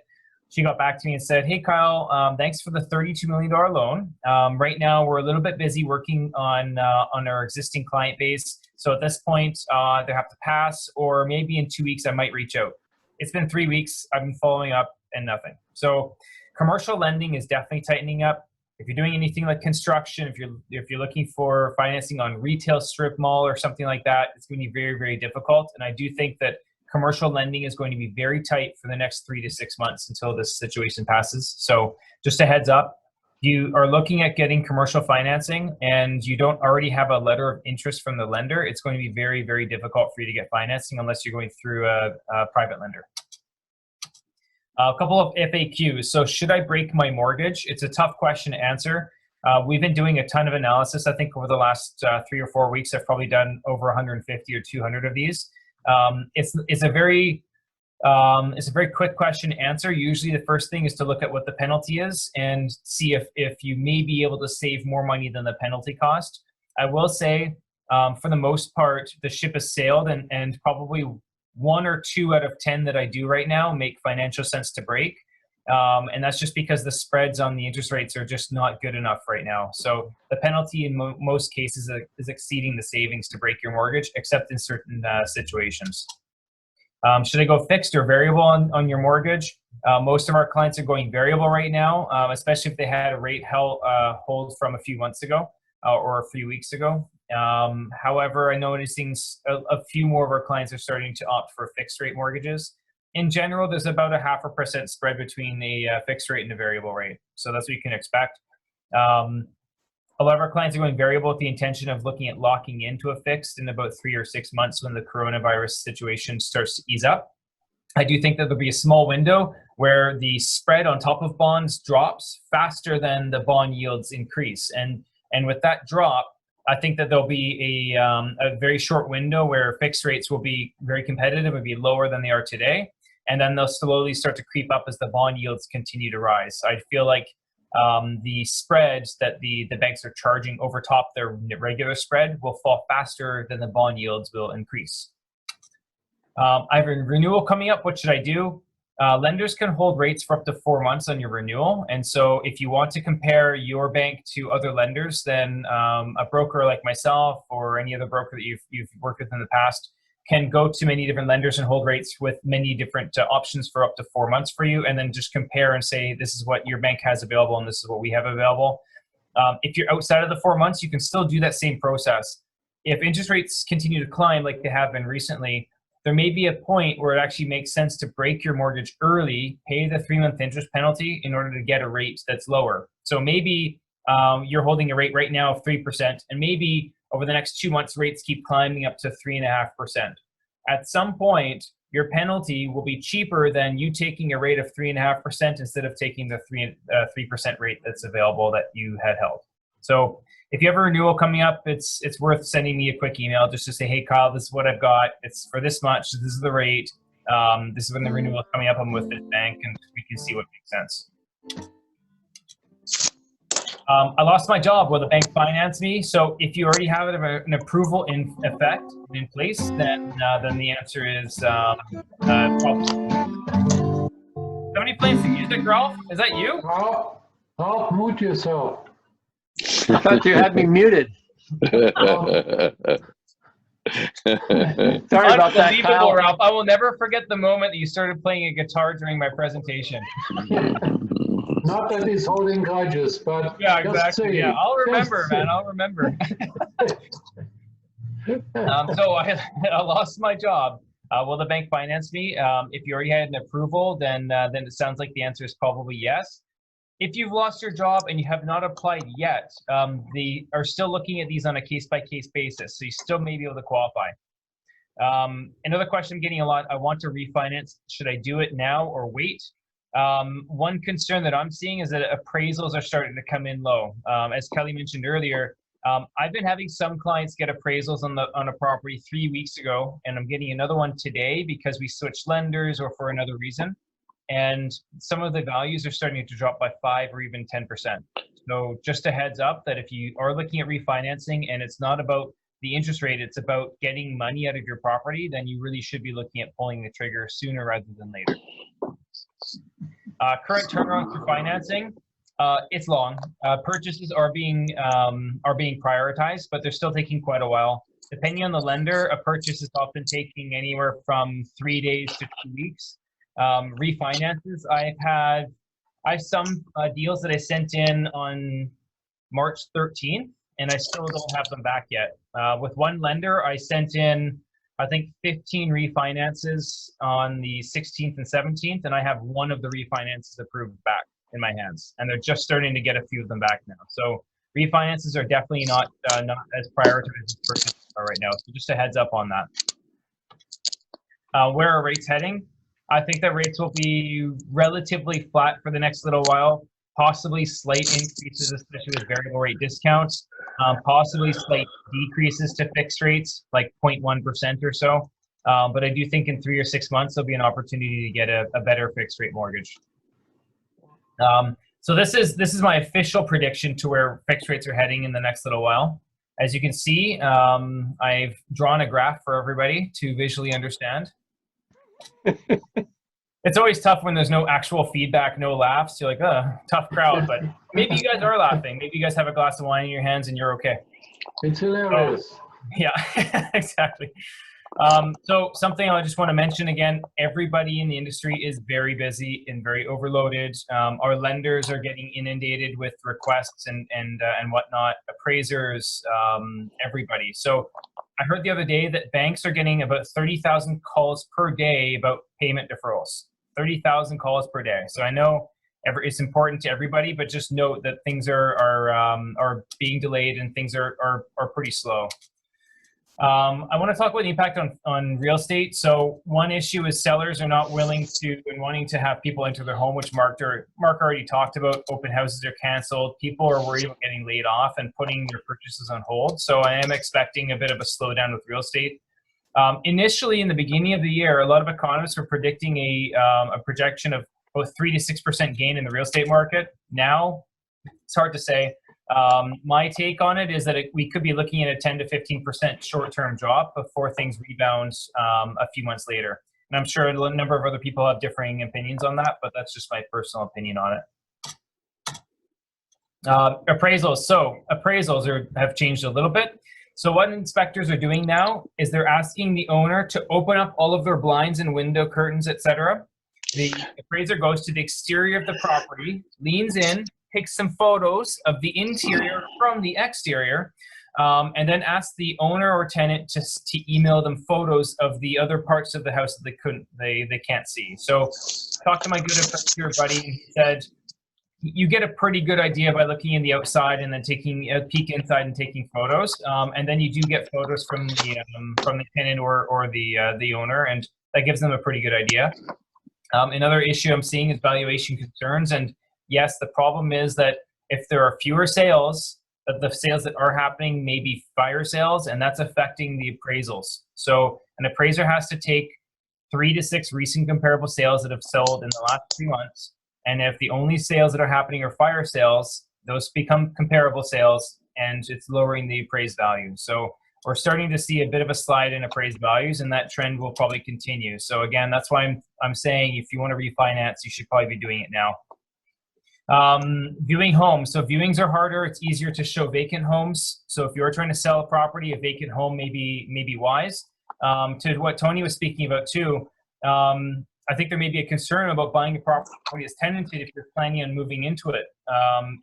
She got back to me and said, hey, Kyle, thanks for the $32 million loan. Right now, we're a little bit busy working on our existing client base. So at this point, they have to pass, or maybe in 2 weeks, I might reach out. It's been 3 weeks. I've been following up and nothing. So commercial lending is definitely tightening up. If you're doing anything like construction, if you're looking for financing on retail strip mall or something like that, it's going to be very, very difficult. And I do think that commercial lending is going to be very tight for the next 3 to 6 months until this situation passes. So just a heads up, you are looking at getting commercial financing and you don't already have a letter of interest from the lender, it's going to be very, very difficult for you to get financing unless you're going through a private lender. A couple of FAQs. So should I break my mortgage? It's a tough question to answer. We've been doing a ton of analysis. I think over the last 3 or 4 weeks, I've probably done over 150 or 200 of these. It's a very quick question to answer. Usually the first thing is to look at what the penalty is and see if you may be able to save more money than the penalty cost. I will say, for the most part, the ship has sailed, and probably 1 or 2 out of 10 that I do right now make financial sense to break. And that's just because the spreads on the interest rates are just not good enough right now. So the penalty in most cases is exceeding the savings to break your mortgage, except in certain situations. Should I go fixed or variable on your mortgage? Most of our clients are going variable right now, especially if they had a rate hold from a few months ago or a few weeks ago. However, I'm noticing a few more of our clients are starting to opt for fixed rate mortgages. In general, there's about a 0.5% spread between a fixed rate and a variable rate. So that's what you can expect. A lot of our clients are going variable with the intention of looking at locking into a fixed in about 3 or 6 months when the coronavirus situation starts to ease up. I do think that there'll be a small window where the spread on top of bonds drops faster than the bond yields increase. And with that drop, I think that there'll be a very short window where fixed rates will be very competitive and be lower than they are today. And then they'll slowly start to creep up as the bond yields continue to rise. I feel like the spreads that the banks are charging over top their regular spread will fall faster than the bond yields will increase. I have a renewal coming up. What should I do? Lenders can hold rates for up to 4 months on your renewal. And so if you want to compare your bank to other lenders, then a broker like myself or any other broker that you've worked with in the past can go to many different lenders and hold rates with many different options for up to 4 months for you, and then just compare and say, this is what your bank has available and this is what we have available. If you're outside of the 4 months, you can still do that same process. If interest rates continue to climb like they have been recently, there may be a point where it actually makes sense to break your mortgage early, pay the 3-month interest penalty in order to get a rate that's lower. So maybe you're holding a rate right now of 3%, and maybe over the next 2 months, rates keep climbing up to 3.5%. At some point, your penalty will be cheaper than you taking a rate of 3.5% instead of taking the 3% rate that's available that you had held. So if you have a renewal coming up, it's worth sending me a quick email just to say, hey, Kyle, this is what I've got. It's for this much. This is the rate. This is when the renewal is coming up. I'm with this bank, and we can see what makes sense. I lost my job. Will the bank finance me? So if you already have an approval in effect, in place, then the answer is probably. Somebody playing some music, Ralph? Is that you? Oh, Ralph, mute yourself. I thought you had me muted. Sorry about that, Unbelievable, Kyle. Ralph. I will never forget the moment that you started playing a guitar during my presentation. Not that he's holding grudges, but Yeah, just exactly. saying, Yeah, I'll remember, just man. I'll remember. So I lost my job. Will the bank finance me? If you already had an approval, then it sounds like the answer is probably yes. If you've lost your job and you have not applied yet, they are still looking at these on a case-by-case basis, so you still may be able to qualify. Another question I'm getting a lot, I want to refinance. Should I do it now or wait? One concern that I'm seeing is that appraisals are starting to come in low. As Kelly mentioned earlier, I've been having some clients get appraisals on a property 3 weeks ago, and I'm getting another one today because we switched lenders or for another reason. And some of the values are starting to drop by 5 or even 10%. So just a heads up that if you are looking at refinancing and it's not about the interest rate, it's about getting money out of your property, then you really should be looking at pulling the trigger sooner rather than later. Current turnaround for financing, it's long. Purchases are being prioritized, but they're still taking quite a while. Depending on the lender, a purchase is often taking anywhere from 3 days to 2 weeks. Refinances, I have some deals that I sent in on March 13th, and I still don't have them back yet. With one lender, I sent in, I think, 15 refinances on the 16th and 17th, and I have one of the refinances approved back in my hands, and they're just starting to get a few of them back now. So refinances are definitely not as prioritized as purchases are right now. So just a heads up on that. Where are rates heading? I think that rates will be relatively flat for the next little while, possibly slight increases, especially with variable rate discounts, possibly slight decreases to fixed rates, like 0.1% or so. But I do think in 3 or 6 months, there'll be an opportunity to get a better fixed rate mortgage. So this is my official prediction to where fixed rates are heading in the next little while. As you can see, I've drawn a graph for everybody to visually understand. It's always tough when there's no actual feedback, no laughs. You're like, tough crowd, but maybe you guys are laughing. Maybe you guys have a glass of wine in your hands and you're okay. it's hilarious. Yeah, exactly. So something I just want to mention again, everybody in the industry is very busy and very overloaded. Our lenders are getting inundated with requests and whatnot, appraisers, everybody. So I heard the other day that banks are getting about 30,000 calls per day about payment deferrals. 30,000 calls per day. So I know it's important to everybody, but just note that things are being delayed and things are pretty slow. I want to talk about the impact on real estate. So one issue is sellers are not willing to and wanting to have people enter their home, which Mark already talked about. Open houses are canceled. People are worried about getting laid off and putting their purchases on hold. So I am expecting a bit of a slowdown with real estate. Initially, in the beginning of the year, a lot of economists were predicting a projection of about 3 to 6% gain in the real estate market. Now, it's hard to say. My take on it is that we could be looking at a 10 to 15% short-term drop before things rebound a few months later. And I'm sure a number of other people have differing opinions on that, but that's just my personal opinion on it. Appraisals. So appraisals have changed a little bit. So what inspectors are doing now is they're asking the owner to open up all of their blinds and window curtains, etc. The appraiser goes to the exterior of the property, leans in, takes some photos of the interior from the exterior, and then asks the owner or tenant to email them photos of the other parts of the house that they can't see. So talked to my good appraiser buddy, and he said, you get a pretty good idea by looking in the outside and then taking a peek inside and taking photos, and then you do get photos from the tenant or the owner, and that gives them a pretty good idea. Another issue I'm seeing is valuation concerns, and yes, the problem is that if there are fewer sales, that the sales that are happening may be fire sales, and that's affecting the appraisals. So an appraiser has to take 3 to 6 recent comparable sales that have sold in the last 3 months. And if the only sales that are happening are fire sales, those become comparable sales, and it's lowering the appraised value. So we're starting to see a bit of a slide in appraised values, and that trend will probably continue. So again, that's why I'm saying if you want to refinance, you should probably be doing it now. Viewing homes. So viewings are harder. It's easier to show vacant homes. So if you're trying to sell a property, a vacant home may be wise. To what Tony was speaking about too, I think there may be a concern about buying a property as tenanted if you're planning on moving into it.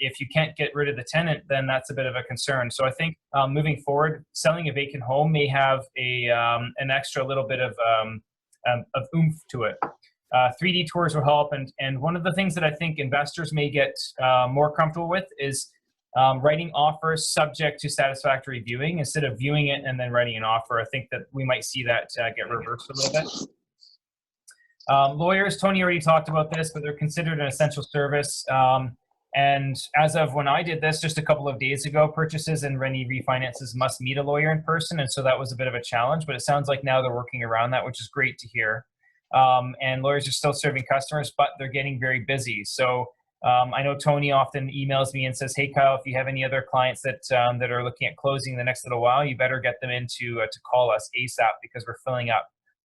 If you can't get rid of the tenant, then that's a bit of a concern. So I think moving forward, selling a vacant home may have an extra little bit of oomph to it. 3D tours will help, and one of the things that I think investors may get more comfortable with is writing offers subject to satisfactory viewing instead of viewing it and then writing an offer. I think that we might see that get reversed a little bit. Lawyers, Tony already talked about this, but they're considered an essential service. And as of when I did this just a couple of days ago, purchases and any refinances must meet a lawyer in person. And so that was a bit of a challenge, but it sounds like now they're working around that, which is great to hear. And lawyers are still serving customers, but they're getting very busy. So I know Tony often emails me and says, hey, Kyle, if you have any other clients that that are looking at closing in the next little while, you better get them in to call us ASAP because we're filling up.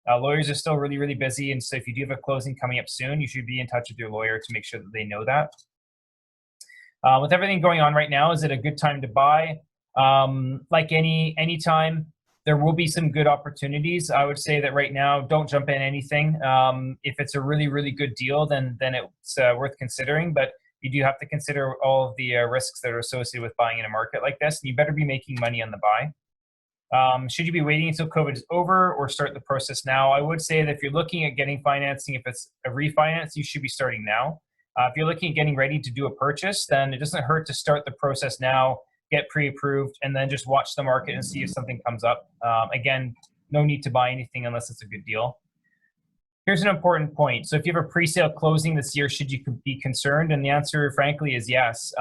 Lawyers are still really, really busy. And so if you do have a closing coming up soon, you should be in touch with your lawyer to make sure that they know that. With everything going on right now, is it a good time to buy? Like any time, there will be some good opportunities. I would say that right now, don't jump in anything. If it's a really, really good deal, then it's worth considering. But you do have to consider all of the risks that are associated with buying in a market like this. And you better be making money on the buy. Should you be waiting until COVID is over or start the process now? I would say that if you're looking at getting financing, if it's a refinance, you should be starting now. If you're looking at getting ready to do a purchase, then it doesn't hurt to start the process now, get pre-approved, and then just watch the market and see if something comes up. Again, no need to buy anything unless it's a good deal. Here's an important point. So if you have a pre-sale closing this year, should you be concerned? And the answer, frankly, is yes.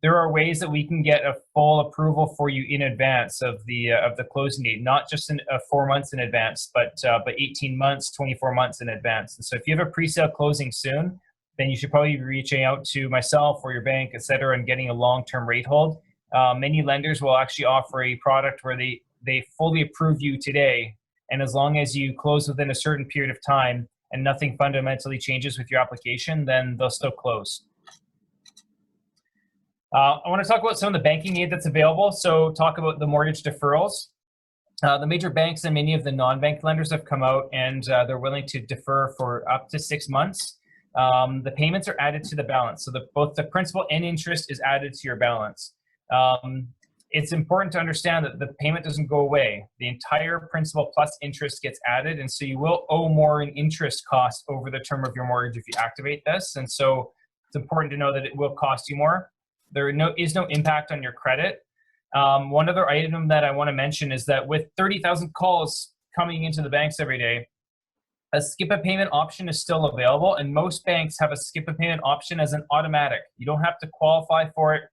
There are ways that we can get a full approval for you in advance of the closing date, not just 4 months in advance, but 18 months, 24 months in advance. And so if you have a pre-sale closing soon, then you should probably be reaching out to myself or your bank, et cetera, and getting a long-term rate hold. Many lenders will actually offer a product where they fully approve you today, and as long as you close within a certain period of time and nothing fundamentally changes with your application, then they'll still close. I want to talk about some of the banking aid that's available. So talk about the mortgage deferrals. The major banks and many of the non-bank lenders have come out and they're willing to defer for up to 6 months. The payments are added to the balance. So both the principal and interest is added to your balance. It's important to understand that the payment doesn't go away. The entire principal plus interest gets added. And so you will owe more in interest costs over the term of your mortgage if you activate this. And so it's important to know that it will cost you more. There is no impact on your credit. One other item that I want to mention is that with 30,000 calls coming into the banks every day, a skip a payment option is still available, and most banks have a skip a payment option as an automatic. You don't have to qualify for it.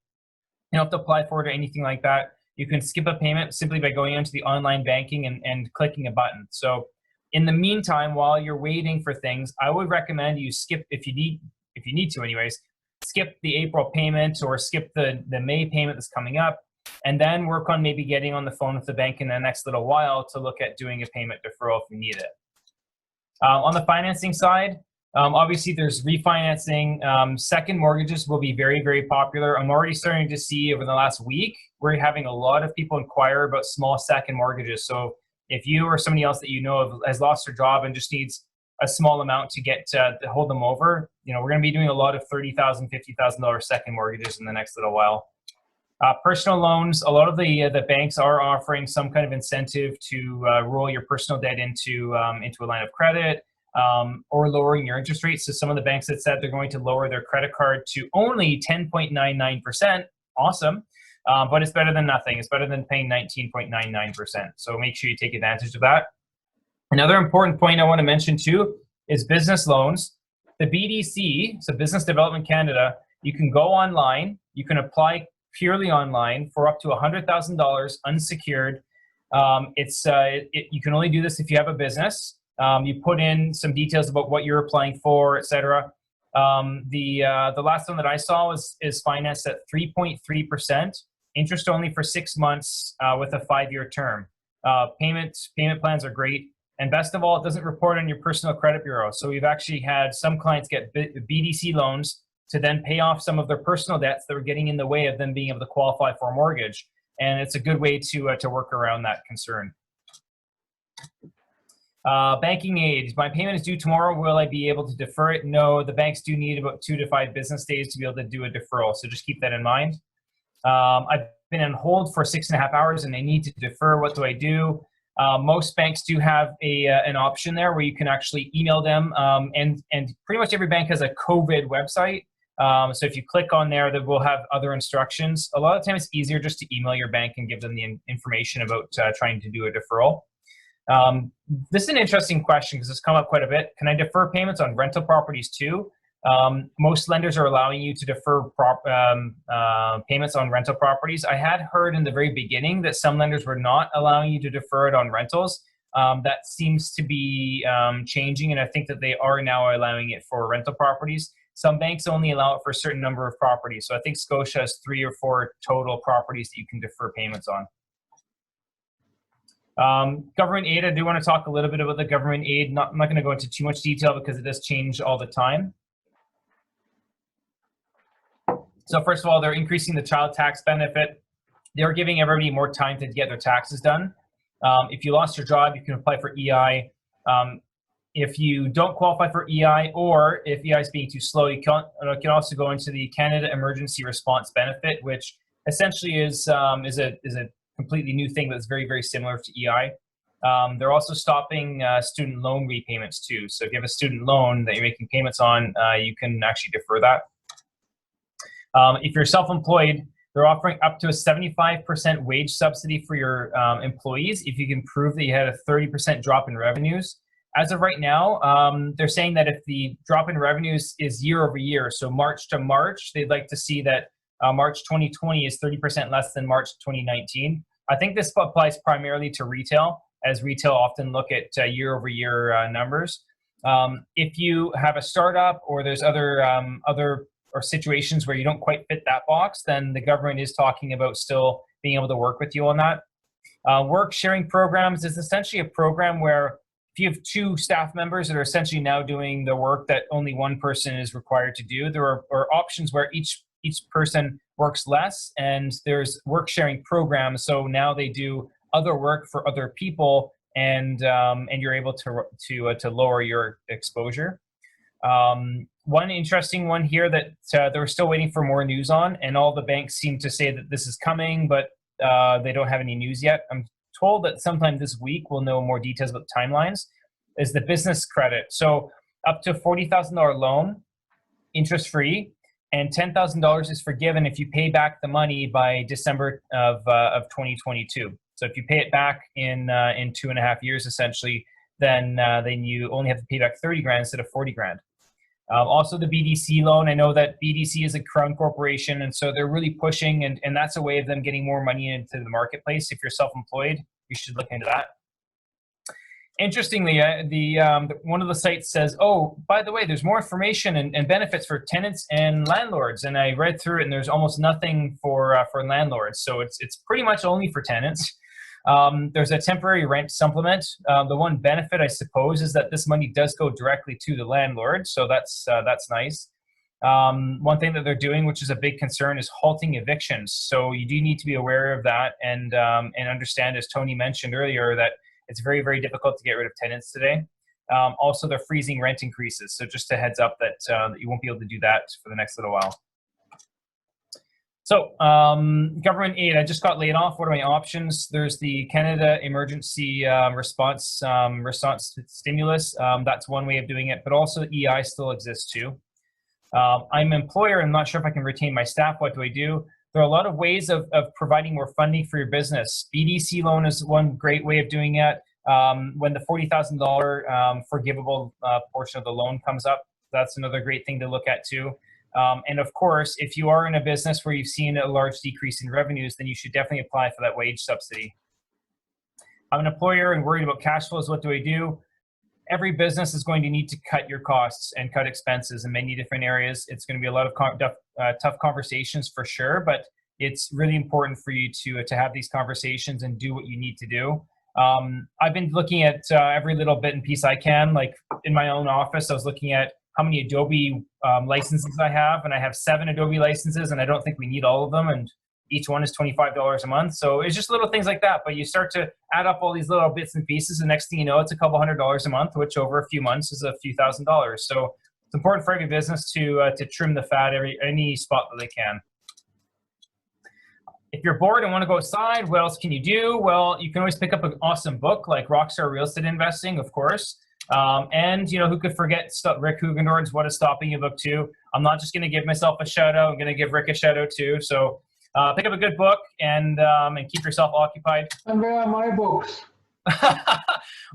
You don't have to apply for it or anything like that. You can skip a payment simply by going into the online banking and clicking a button. So in the meantime, while you're waiting for things, I would recommend you skip, if you need to anyways, skip the April payment or skip the May payment that's coming up, and then work on maybe getting on the phone with the bank in the next little while to look at doing a payment deferral if you need it. On the financing side, obviously there's refinancing. Second mortgages will be very, very popular. I'm already starting to see over the last week, we're having a lot of people inquire about small second mortgages. So if you or somebody else that you know of has lost their job and just needs a small amount to get to hold them over, we're going to be doing a lot of $30,000, $50,000 second mortgages in the next little while. Personal loans, a lot of the banks are offering some kind of incentive to roll your personal debt into a line of credit or lowering your interest rates. So some of the banks that said they're going to lower their credit card to only 10.99%. Awesome. But it's better than nothing. It's better than paying 19.99%. So make sure you take advantage of that. Another important point I want to mention too is business loans. The BDC, so Business Development Canada, you can go online, you can apply purely online for up to $100,000 unsecured. You can only do this if you have a business. You put in some details about what you're applying for, etc. The last one that I saw is financed at 3.3%, interest only for 6 months with a 5-year term. Payment plans are great. And best of all, it doesn't report on your personal credit bureau. So we've actually had some clients get BDC loans to then pay off some of their personal debts that were getting in the way of them being able to qualify for a mortgage. And it's a good way to work around that concern. Banking aid. My payment is due tomorrow. Will I be able to defer it? No, the banks do need about 2 to 5 business days to be able to do a deferral. So just keep that in mind. I've been on hold for 6.5 hours and I need to defer. What do I do? Most banks do have an option there where you can actually email them, and pretty much every bank has a COVID website. So if you click on there, that will have other instructions. A lot of times it's easier just to email your bank and give them the information about trying to do a deferral. This is an interesting question because it's come up quite a bit. Can I defer payments on rental properties too? Most lenders are allowing you to defer payments on rental properties. I had heard in the very beginning that some lenders were not allowing you to defer it on rentals. That seems to be changing, and I think that they are now allowing it for rental properties. Some banks only allow it for a certain number of properties. So I think Scotia has 3 or 4 total properties that you can defer payments on. Government aid, I do want to talk a little bit about the government aid. I'm not going to go into too much detail because it does change all the time. So first of all, they're increasing the child tax benefit. They're giving everybody more time to get their taxes done. If you lost your job, you can apply for EI. If you don't qualify for EI, or if EI is being too slow, you can also go into the Canada Emergency Response Benefit, which essentially is a completely new thing that's very, very similar to EI. They're also stopping student loan repayments too. So if you have a student loan that you're making payments on, you can actually defer that. If you're self-employed, they're offering up to a 75% wage subsidy for your employees if you can prove that you had a 30% drop in revenues. As of right now, they're saying that if the drop in revenues is year over year, so March to March, they'd like to see that March 2020 is 30% less than March 2019. I think this applies primarily to retail, as retail often look at year over year numbers. If you have a startup or there's other situations where you don't quite fit that box, then the government is talking about still being able to work with you on that. Work sharing programs is essentially a program where if you have 2 staff members that are essentially now doing the work that only one person is required to do, there are options where each person works less, and there's work sharing programs. So now they do other work for other people, and you're able to lower your exposure. One interesting one here that they're still waiting for more news on, and all the banks seem to say that this is coming, but they don't have any news yet. I'm told that sometime this week we'll know more details about timelines, is the business credit. So up to $40,000 loan, interest-free, and $10,000 is forgiven if you pay back the money by December of 2022. So if you pay it back in 2.5 years, essentially, then you only have to pay back 30 grand instead of 40 grand. Also the BDC loan, I know that BDC is a Crown corporation, and so they're really pushing, and that's a way of them getting more money into the marketplace. If you're self-employed, you should look into that. Interestingly, one of the sites says, oh, by the way, there's more information and benefits for tenants and landlords, and I read through it, and there's almost nothing for landlords, so it's pretty much only for tenants. There's a temporary rent supplement. The one benefit, I suppose, is that this money does go directly to the landlord, so that's nice. One thing that they're doing, which is a big concern, is halting evictions. So you do need to be aware of that, and understand, as Tony mentioned earlier, that it's very, very difficult to get rid of tenants today. Also, they're freezing rent increases, so just a heads up that you won't be able to do that for the next little while. So government aid, I just got laid off. What are my options? There's the Canada Emergency Response Stimulus. That's one way of doing it, but also EI still exists too. I'm an employer. I'm not sure if I can retain my staff. What do I do? There are a lot of ways of providing more funding for your business. BDC loan is one great way of doing it. When the $40,000 forgivable portion of the loan comes up, that's another great thing to look at too. And of course, if you are in a business where you've seen a large decrease in revenues, then you should definitely apply for that wage subsidy. I'm an employer and worried about cash flows. What do I do? Every business is going to need to cut your costs and cut expenses in many different areas. It's going to be a lot of tough conversations for sure, but it's really important for you to have these conversations and do what you need to do. I've been looking at every little bit and piece I can. Like in my own office, I was looking at how many Adobe licenses I have, and I have 7 Adobe licenses, and I don't think we need all of them, and each one is $25 a month. So it's just little things like that, but you start to add up all these little bits and pieces, and next thing you know, it's a couple $100s a month, which over a few months is a few $1,000s. So it's important for every business to trim the fat any spot that they can. If you're bored and want to go outside, what else can you do? Well, you can always pick up an awesome book like Rockstar Real Estate Investing, of course. And, you know, who could forget Rick Hugendorf's What is Stopping You book too. I'm not just going to give myself a shout out. I'm going to give Rick a shout out too. So pick up a good book and keep yourself occupied. And where are my books?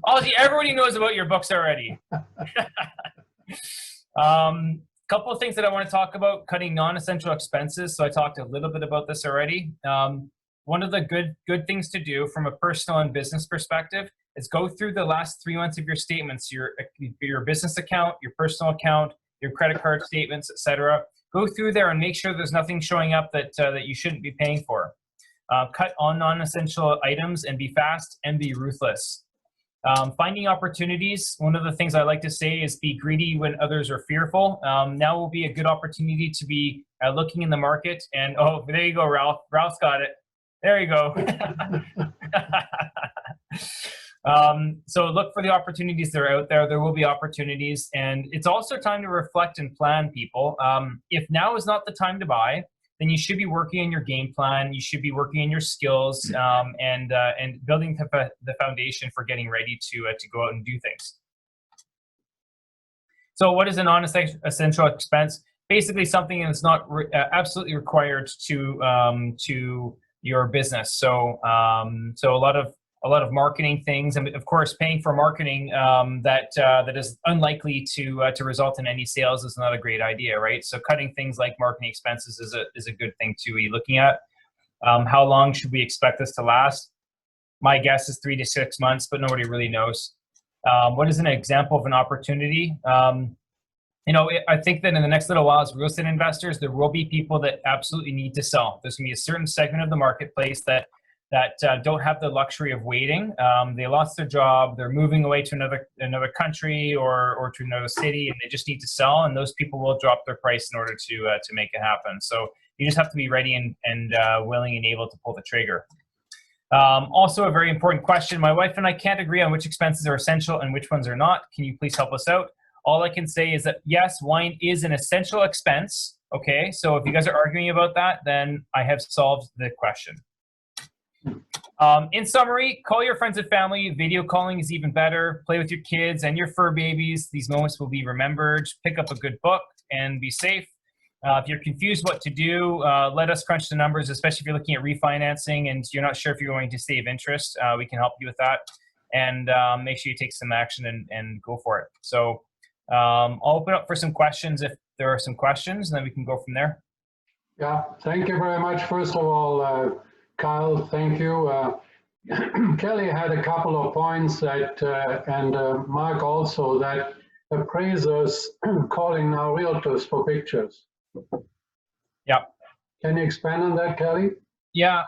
Ozzie, everybody knows about your books already. Couple of things that I want to talk about: cutting non-essential expenses. So I talked a little bit about this already. One of the good things to do from a personal and business perspective is go through the last 3 months of your statements, your business account, your personal account, your credit card statements, etc. Go through there and make sure there's nothing showing up that you shouldn't be paying for. Cut on non-essential items and be fast and be ruthless. Finding opportunities. One of the things I like to say is be greedy when others are fearful. Now will be a good opportunity to be looking in the market. And oh, there you go, Ralph. Ralph's got it. There you go. So look for the opportunities that are out there. There will be opportunities. And it's also time to reflect and plan, people. If now is not the time to buy, then you should be working on your game plan. You should be working on your skills and building the foundation for getting ready to go out and do things. So what is a non-essential expense? Basically something that's not absolutely required to your business. So so a lot of marketing things, and of course, paying for marketing that is unlikely to result in any sales is not a great idea, right? So cutting things like marketing expenses is a good thing to be looking at. How long should we expect this to last? My guess is 3 to 6 months, but nobody really knows. What is an example of an opportunity? You know, I think that in the next little while, as real estate investors, there will be people that absolutely need to sell. There's going to be a certain segment of the marketplace that don't have the luxury of waiting. They lost their job, they're moving away to another country or to another city, and they just need to sell, and those people will drop their price in order to make it happen. So you just have to be ready and willing and able to pull the trigger. Also a very important question. My wife and I can't agree on which expenses are essential and which ones are not. Can you please help us out? All I can say is that yes, wine is an essential expense. Okay, so if you guys are arguing about that, then I have solved the question. In summary, call your friends and family. Video calling is even better. Play with your kids and your fur babies. These moments will be remembered. Pick up a good book and be safe. If you're confused what to do, let us crunch the numbers, especially if you're looking at refinancing and you're not sure if you're going to save interest. We can help you with that. And make sure you take some action and go for it. So I'll open up for some questions if there are some questions, and then we can go from there. Yeah, thank you very much. First of all, Kyle, thank you. Kelly had a couple of points that, and Mark also, that appraisers calling now realtors for pictures. Yeah. Can you expand on that, Kelly? Yeah.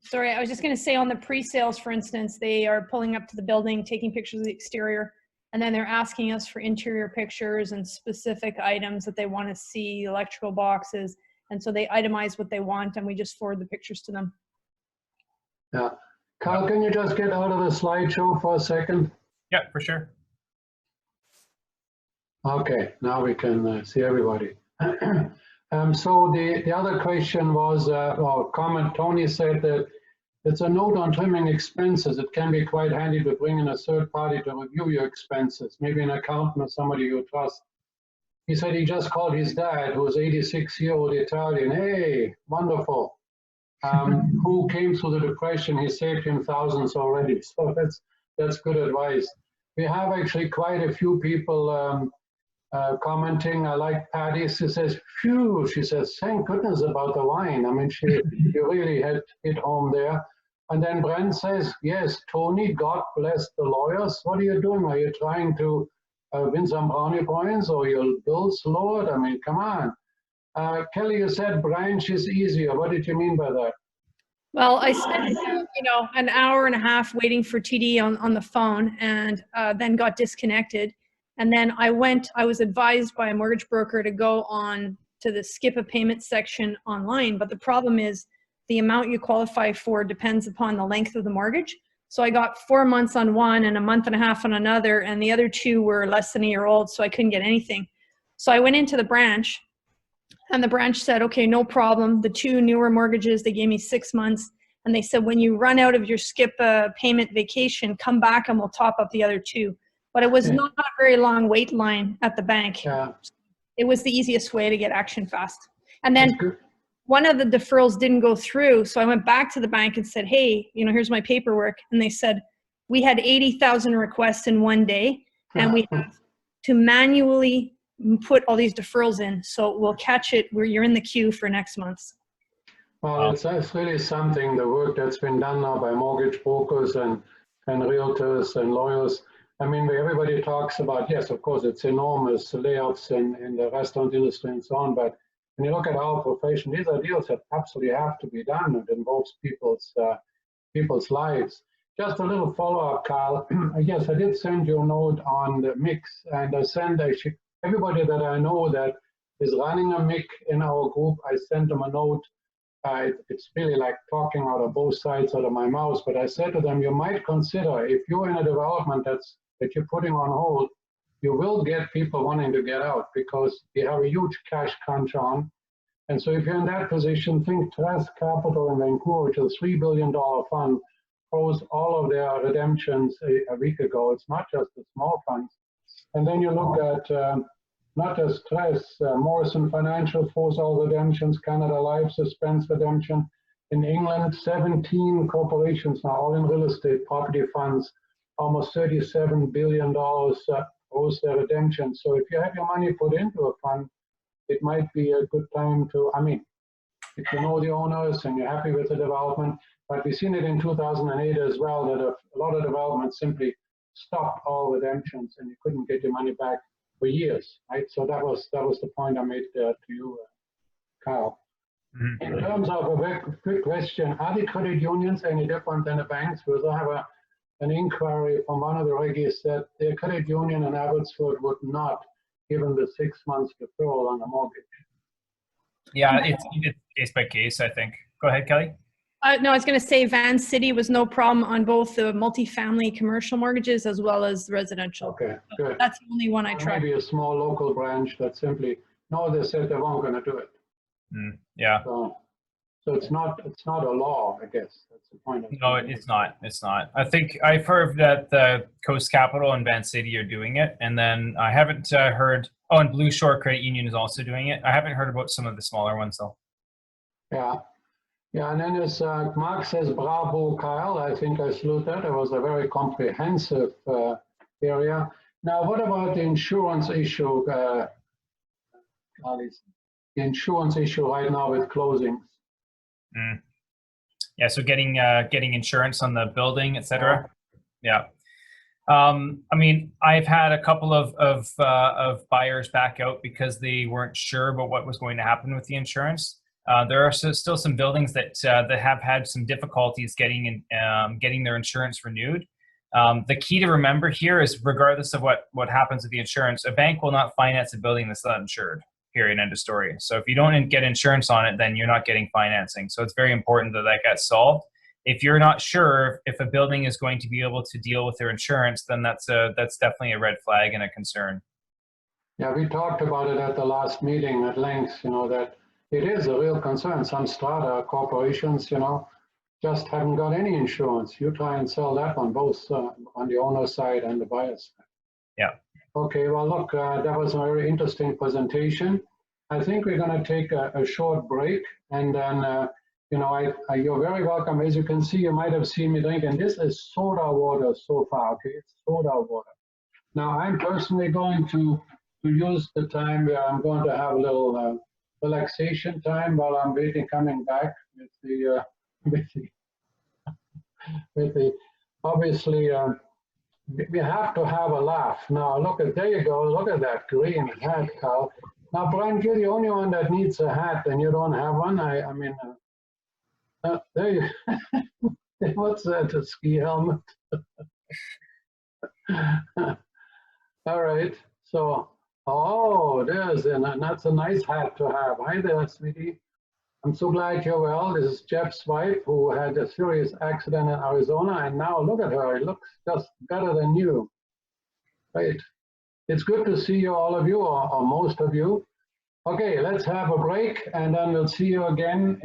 Sorry, I was just going to say on the pre-sales, for instance, they are pulling up to the building, taking pictures of the exterior, and then they're asking us for interior pictures and specific items that they want to see, electrical boxes. And so they itemize what they want, and we just forward the pictures to them. Yeah. Kyle, can you just get out of the slideshow for a second? Yeah, for sure. Okay, now we can see everybody. So the other question was, or comment, Tony said that it's a note on trimming expenses. It can be quite handy to bring in a third party to review your expenses, maybe an accountant or somebody you trust. He said he just called his dad, who was 86-year-old Italian. Hey, wonderful. Who came through the Depression. He saved him thousands already. So that's good advice. We have actually quite a few people commenting. I like Patty. She says, phew, she says, thank goodness about the wine. I mean, you really had hit home there. And then Brent says, yes, Tony, God bless the lawyers. What are you doing? Are you trying to win some brownie points or your bills lowered? I mean, come on. Kelly, you said branch is easier. What did you mean by that? Well, I spent, an hour and a half waiting for TD on the phone, and then got disconnected. And then I was advised by a mortgage broker to go on to the skip a payment section online. But the problem is the amount you qualify for depends upon the length of the mortgage. So I got 4 months on one and a month and a half on another, and the other two were less than a year old, so I couldn't get anything. So I went into the branch, and the branch said, okay, no problem. The two newer mortgages, they gave me 6 months, and they said, when you run out of your skip payment vacation, come back and we'll top up the other two. But it was not a very long wait line at the bank. Yeah. It was the easiest way to get action fast. And then one of the deferrals didn't go through. So I went back to the bank and said, hey, you know, here's my paperwork. And they said, we had 80,000 requests in one day, and we have to manually put all these deferrals in. So we'll catch it where you're in the queue for next month's. Well, it's really something, the work that's been done now by mortgage brokers and realtors and lawyers. I mean, everybody talks about, yes, of course, it's enormous layoffs in the restaurant industry and so on, but when you look at our profession, these are deals that absolutely have to be done. It involves people's lives. Just a little follow-up, Kyle. Yes, I did send you a note on the mix, and I sent everybody that I know that is running a MIC in our group, I sent them a note. It's really like talking out of both sides out of my mouth, but I said to them, you might consider, if you're in a development that you're putting on hold, you will get people wanting to get out because you have a huge cash crunch on. And so if you're in that position, think Trust Capital in Vancouver, which is a $3 billion fund, closed all of their redemptions a week ago. It's not just the small funds. And then you look at not just Trust, Morrison Financial forced all redemptions, Canada Life suspends redemption. In England, 17 corporations now, all in real estate, property funds, almost $37 billion owes their redemption. So if you have your money put into a fund, it might be a good time to, I mean, if you know the owners and you're happy with the development, but we've seen it in 2008 as well, that a lot of developments simply stopped all redemptions and you couldn't get your money back for years, right? So that was the point I made to you, Kyle. In terms of a very quick question, are the credit unions any different than the banks? Because I have an inquiry from one of the reggies that the credit union in Abbotsford would not give them the 6 months deferral on the mortgage. Yeah, it's case by case, I think. Go ahead, Kelly. No, I was going to say Van City was no problem on both the multifamily commercial mortgages as well as the residential. Okay, good. That's the only one I tried. Maybe a small local branch that simply, no, they said they weren't going to do it. Yeah. So it's not a law, I guess. That's the point. No, it's not. It's not. I think I've heard that the Coast Capital and Van City are doing it, and then I haven't heard. Oh, and Blue Shore Credit Union is also doing it. I haven't heard about some of the smaller ones though. Yeah. Yeah, and then as Mark says, bravo, Kyle. I think I salute that. It was a very comprehensive area. Now, what about the insurance issue, the insurance issue right now with closings? Yeah, so getting insurance on the building, etc. Yeah. I mean, I've had a couple of buyers back out because they weren't sure about what was going to happen with the insurance. There are still some buildings that have had some difficulties getting their insurance renewed. The key to remember here is, regardless of what happens with the insurance, a bank will not finance a building that's not insured. Period. End of story. So if you don't get insurance on it, then you're not getting financing. So it's very important that gets solved. If you're not sure if a building is going to be able to deal with their insurance, then that's definitely a red flag and a concern. Yeah, we talked about it at the last meeting at length. You know that it is a real concern. Some strata corporations, you know, just haven't got any insurance. You try and sell that on both on the owner side and the buyer side. Yeah. Okay, well, look, that was a very interesting presentation. I think we're going to take a short break, and then, you know, you're very welcome. As you can see, you might have seen me drinking. This is soda water so far, okay? It's soda water. Now, I'm personally going to use the time where I'm going to have a little relaxation time while I'm waiting, coming back with the obviously, we have to have a laugh. Now, there you go. Look at that green hat, Carl. Now, Brent, you're the only one that needs a hat and you don't have one. I mean, there you what's that, a ski helmet? All right. So, oh, that's a nice hat to have. Hi there, sweetie. I'm so glad you're well. This is Jeff's wife who had a serious accident in Arizona, and now look at her. It looks just better than you. Right. It's good to see you, all of you, or most of you. Okay, let's have a break, and then we'll see you again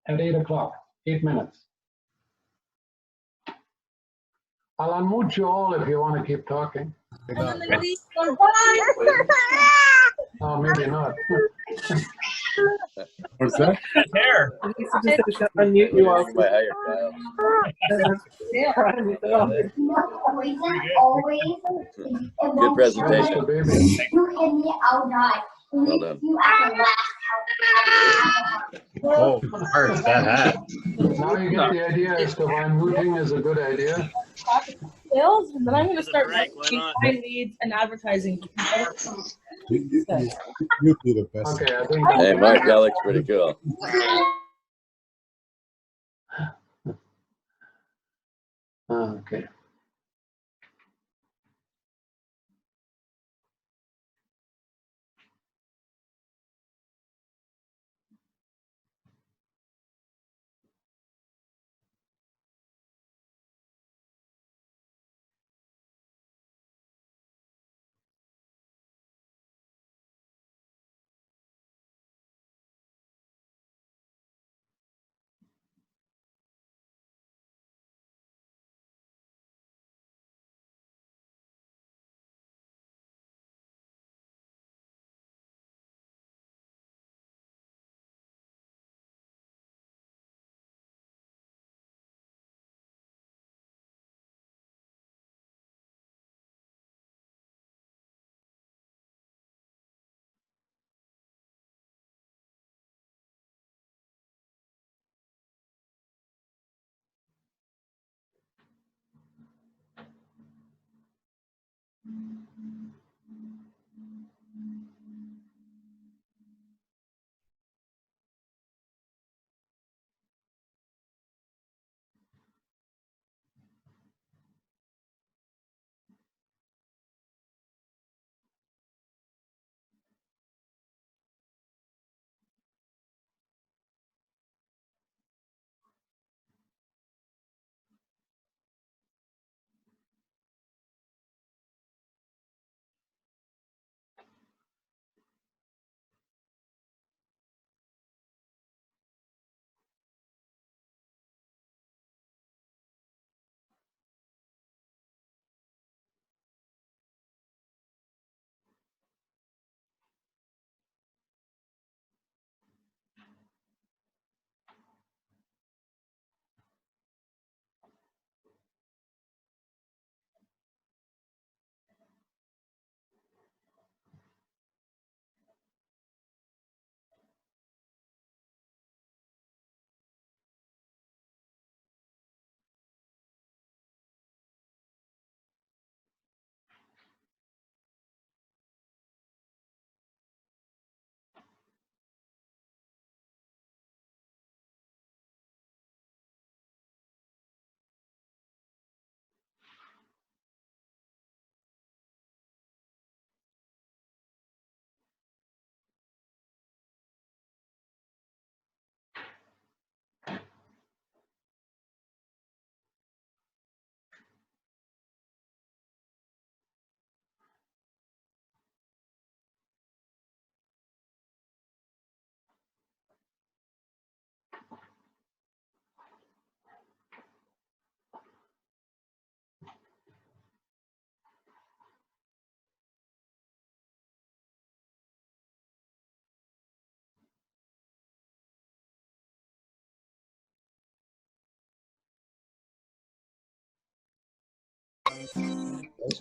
at 8 o'clock, 8 minutes. I'll unmute you all if you want to keep talking. Oh, maybe not. What's that? Hair. Unmute you all. My hair, Kyle. Good presentation. Well done. Oh, Art, that hat. Now you get the idea as to why muting is a good idea. Sales, and then I'm going to start Break, why not? buying leads and advertising. You'd be the best. Okay, I think. Hey, Mark, that looks pretty cool. Okay.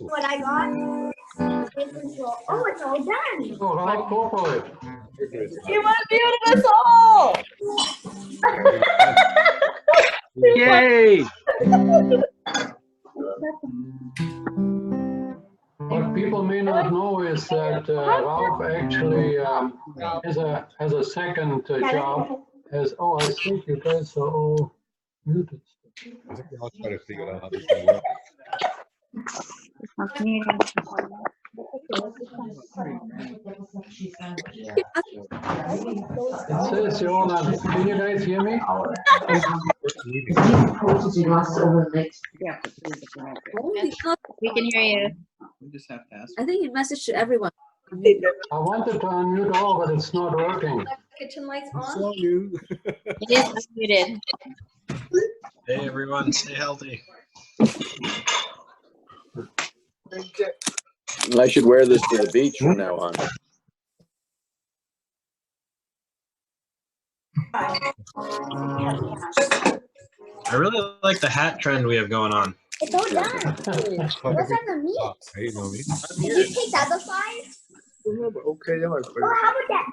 What I got? Oh, it's all done. Oh, how cool for it. You want to be with us all! Yay! What people may not know is that Ralph actually has a second job. Oh, I think you guys are all muted. I think we're all trying to figure out how this is going to work. It says you're on. Can you guys hear me? We can hear you. We just have to ask. I think you messaged to everyone. I wanted to unmute all, but it's not working. Kitchen lights I on. saw you. It is unmuted. Hey, everyone, stay healthy. I should wear this to the beach from now on. I really like the hat trend we have going on. It's all done. What's on the meat? Hey, no meat. Did you take the other side? Okay, yeah, my friend. Or how about that?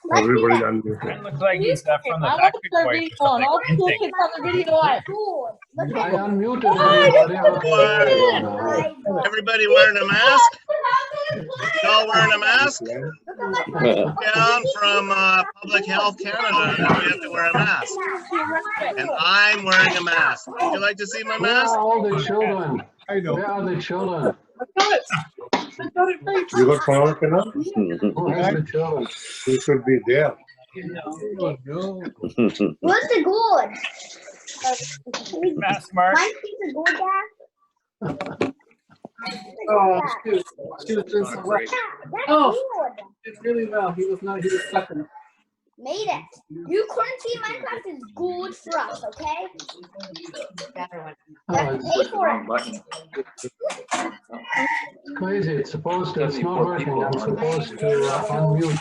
Let's do Everybody that. on me. It looks like he's from the I want factory to voice video or on. All the cool something. kids on the video on. Cool. Look I at it. unmuted everybody. Everybody wearing a mask? Y'all wearing a mask? Down from Public Health Canada, we have to wear a mask. And I'm wearing a mask. Would you like to see my Where mask? are all the children? I know. Where are the children? You got homework enough? Who has the children? You should be there. Oh, no. What's the gourd? Mask mark. One piece of gourd there. Oh, shoot. She was doing some work. That's Oh. good. Did really well. He was sucking. Made it. You couldn't see Minecraft is good for us, okay? Let's pay for it. Crazy, it's supposed to, it's not working, I'm supposed to unmute.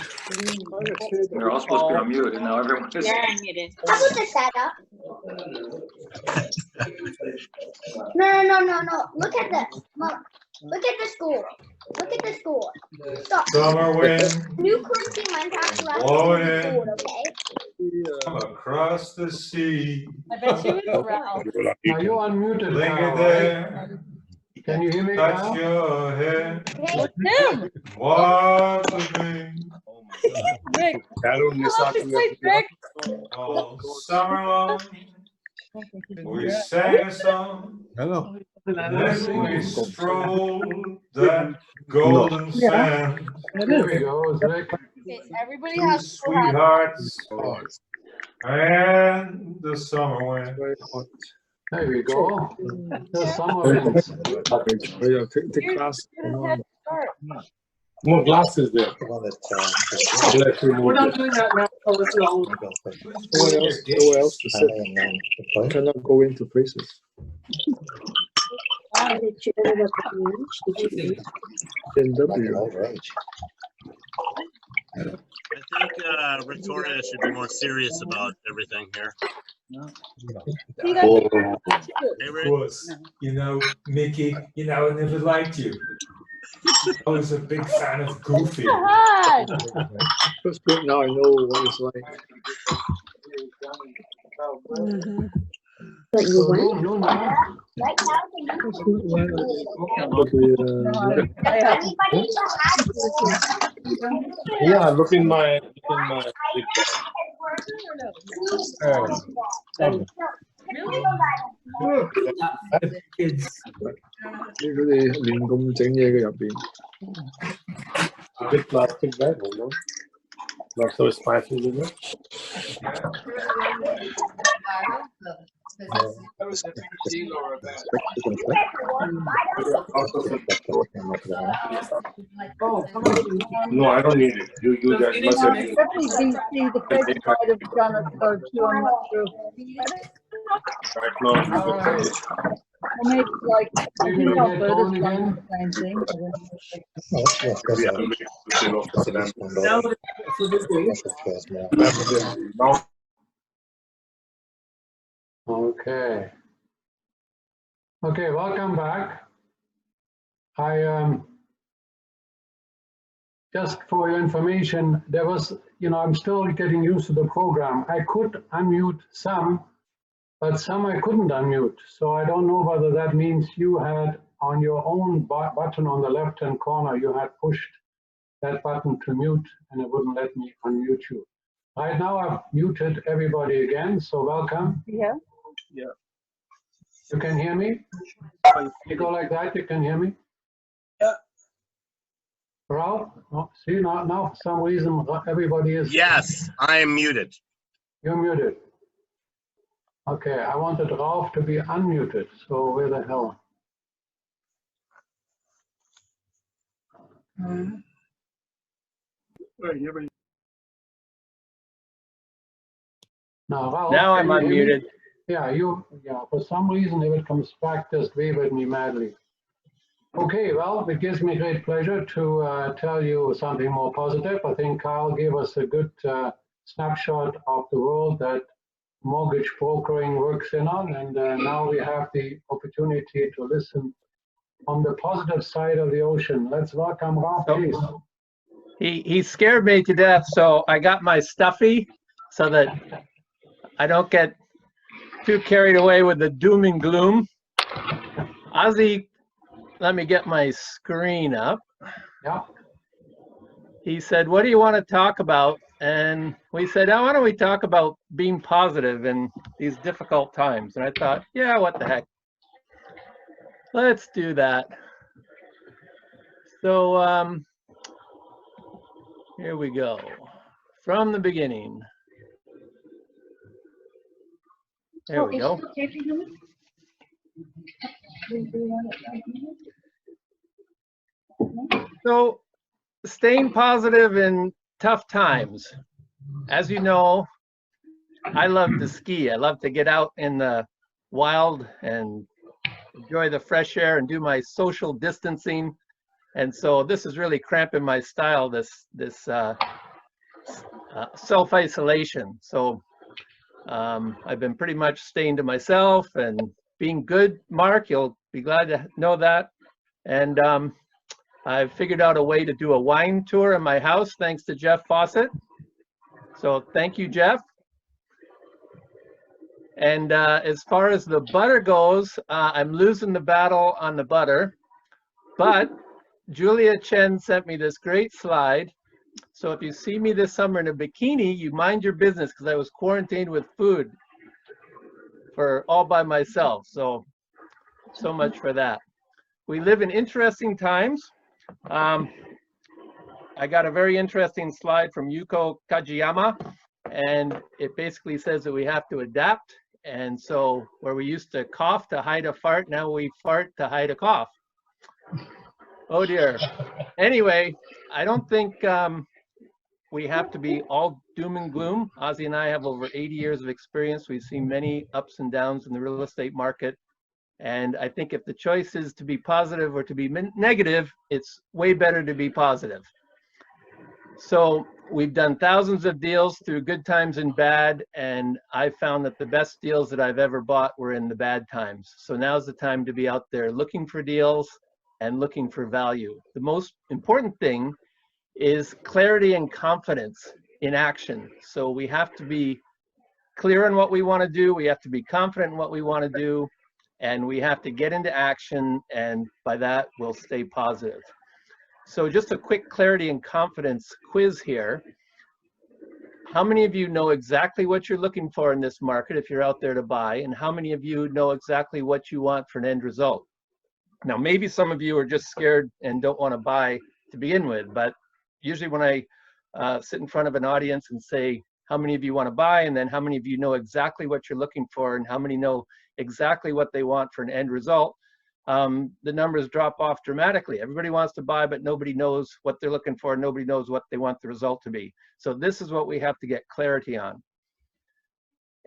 They're all supposed to be unmuted, and now everyone is. You're unmuted. How about the setup? No. Look at this. Mom, look at the school. Look at the school. Stop. Summer wind You couldn't see Minecraft for us. blowing It's in good, okay? across the sea. I bet you it's around. Are you unmuted, Linger Kyle, right? there, Can you hear me, touch Kyle? your head. Hey, Him. Watch me Rick. Carol, you start to Wait, Rick. all summer long. We sang a song. Hello. Then we strolled that golden sand. There we go, Rick. Okay, everybody has Sweethearts and the summer wind. There we go. The summer winds. Take class. head start. More glasses there. We're not doing that now. Oh, let's go. Nowhere else to sit. I cannot go into places. I think Victoria should be more serious about everything here. See that? Hey, Rick. Was, you know, Mickey, you know, I never liked you. I was a big fan of Goofy. That's good. Now I know what it's like. Yeah, look in my啲亂咁整嘢嘅入邊，啲 plastic bag 好咯 ，not so spicy is it? No, I don't need it. You use that much. The first part of Jonathan too. I'm not sure. Right now. We'll make like I think Alberta's done the same thing. Okay. Okay, welcome back. Just for your information, there was, I'm still getting used to the program. I could unmute some, but some I couldn't unmute. So I don't know whether that means you had on your own button on the left-hand corner, you had pushed that button to mute and it wouldn't let me unmute you. Right now I've muted everybody again, so welcome. Yeah. You can hear me? You go like that, you can hear me? Ralph? Oh, see, now for some reason everybody is. Yes, I am muted. You're muted. Okay, I wanted Ralph to be unmuted, so where the hell? Now, Ralph, Now I'm can you hear me? unmuted. Yeah, for some reason, if it comes back, just wave at me madly. Okay, well, it gives me great pleasure to tell you something more positive. I think Kyle gave us a good snapshot of the world that mortgage brokering works in on, and now we have the opportunity to listen on the positive side of the ocean. Let's welcome Ralph, please. He scared me to death, so I got my stuffy so that I don't get too carried away with the doom and gloom. Ozzie, let me get my screen up. Yeah. He said, what do you want to talk about? And we said, oh, why don't we talk about being positive in these difficult times? And I thought, yeah, what the heck? Let's do that. So here we go. From the beginning. There we go. So staying positive in tough times. As you know, I love to ski. I love to get out in the wild and enjoy the fresh air and do my social distancing. And so this is really cramping my style, this self-isolation. So I've been pretty much staying to myself and being good. Mark, you'll be glad to know that. And I've figured out a way to do a wine tour in my house thanks to Jeff Fawcett. So thank you, Jeff. And as far as the butter goes, I'm losing the battle on the butter, but Julia Chen sent me this great slide. So if you see me this summer in a bikini, you mind your business, because I was quarantined with food for all by myself. So much for that. We live in interesting times. I got a very interesting slide from Yuko Kajiyama, and it basically says that we have to adapt. And so where we used to cough to hide a fart, now we fart to hide a cough. Oh dear. Anyway, I don't think we have to be all doom and gloom. Ozzie and I have over 80 years of experience. We've seen many ups and downs in the real estate market. And I think if the choice is to be positive or to be negative, it's way better to be positive. So we've done thousands of deals through good times and bad, and I found that the best deals that I've ever bought were in the bad times. So now's the time to be out there looking for deals and looking for value. The most important thing is clarity and confidence in action. So we have to be clear on what we want to do. We have to be confident in what we want to do, and we have to get into action, and by that we'll stay positive. So just a quick clarity and confidence quiz here. How many of you know exactly what you're looking for in this market if you're out there to buy? And how many of you know exactly what you want for an end result? Now, maybe some of you are just scared and don't want to buy to begin with, but usually when I sit in front of an audience and say, how many of you want to buy? And then how many of you know exactly what you're looking for? And how many know exactly what they want for an end result? The numbers drop off dramatically. Everybody wants to buy, but nobody knows what they're looking for. Nobody knows what they want the result to be. So this is what we have to get clarity on.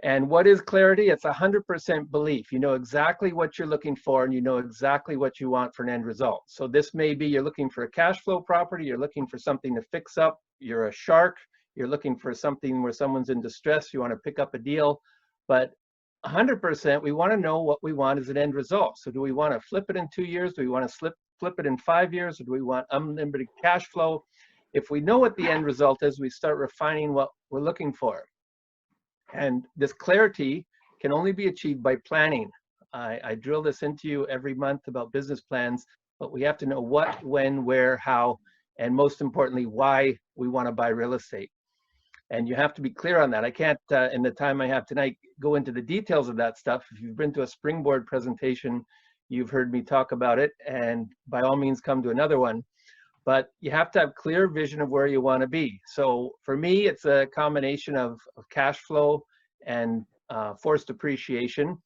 And what is clarity? It's 100% belief. You know exactly what you're looking for, and you know exactly what you want for an end result. So this may be you're looking for a cash flow property, you're looking for something to fix up, you're a shark, you're looking for something where someone's in distress, you want to pick up a deal. But 100%, we want to know what we want as an end result. So do we want to flip it in 2 years? Do we want to flip it in 5 years? Or do we want unlimited cash flow? If we know what the end result is, we start refining what we're looking for. And this clarity can only be achieved by planning. I drill this into you every month about business plans, but we have to know what, when, where, how, and most importantly, why we want to buy real estate. And you have to be clear on that. I can't, in the time I have tonight, go into the details of that stuff. If you've been to a Springboard presentation, you've heard me talk about it, and by all means come to another one. but you have to have clear vision of where you want to be. So for me, it's a combination of cash flow and forced appreciation.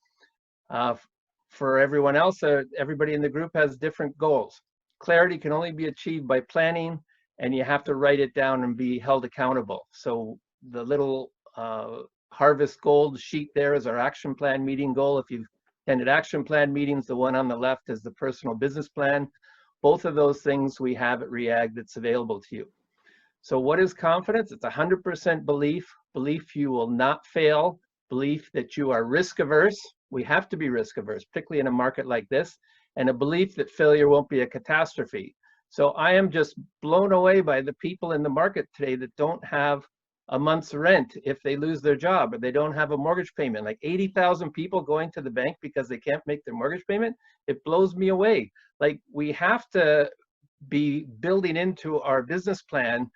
For everyone else, everybody in the group has different goals. Clarity can only be achieved by planning, and you have to write it down and be held accountable. So the little Harvest Gold sheet there is our action plan meeting goal. If you've attended action plan meetings, the one on the left is the personal business plan. Both of those things we have at REAG that's available to you. So what is confidence? It's 100% belief you will not fail, belief that you are risk averse. We have to be risk averse, particularly in a market like this, and a belief that failure won't be a catastrophe. So I am just blown away by the people in the market today that don't have a month's rent if they lose their job, or they don't have a mortgage payment. Like 80,000 people going to the bank because they can't make their mortgage payment. It blows me away. Like, we have to be building into our business plan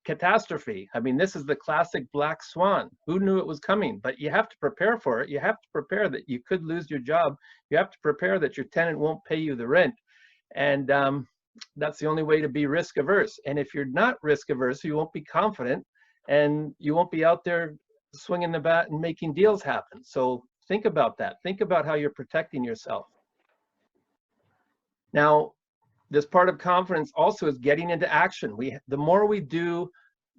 catastrophe. I mean, this is the classic black swan. Who knew it was coming? But you have to prepare for it. You have to prepare that you could lose your job. You have to prepare that your tenant won't pay you the rent. And that's the only way to be risk averse. And if you're not risk averse, you won't be confident, and you won't be out there swinging the bat and making deals happen. So think about that. Think about how you're protecting yourself. Now, this part of confidence also is getting into action. The more we do,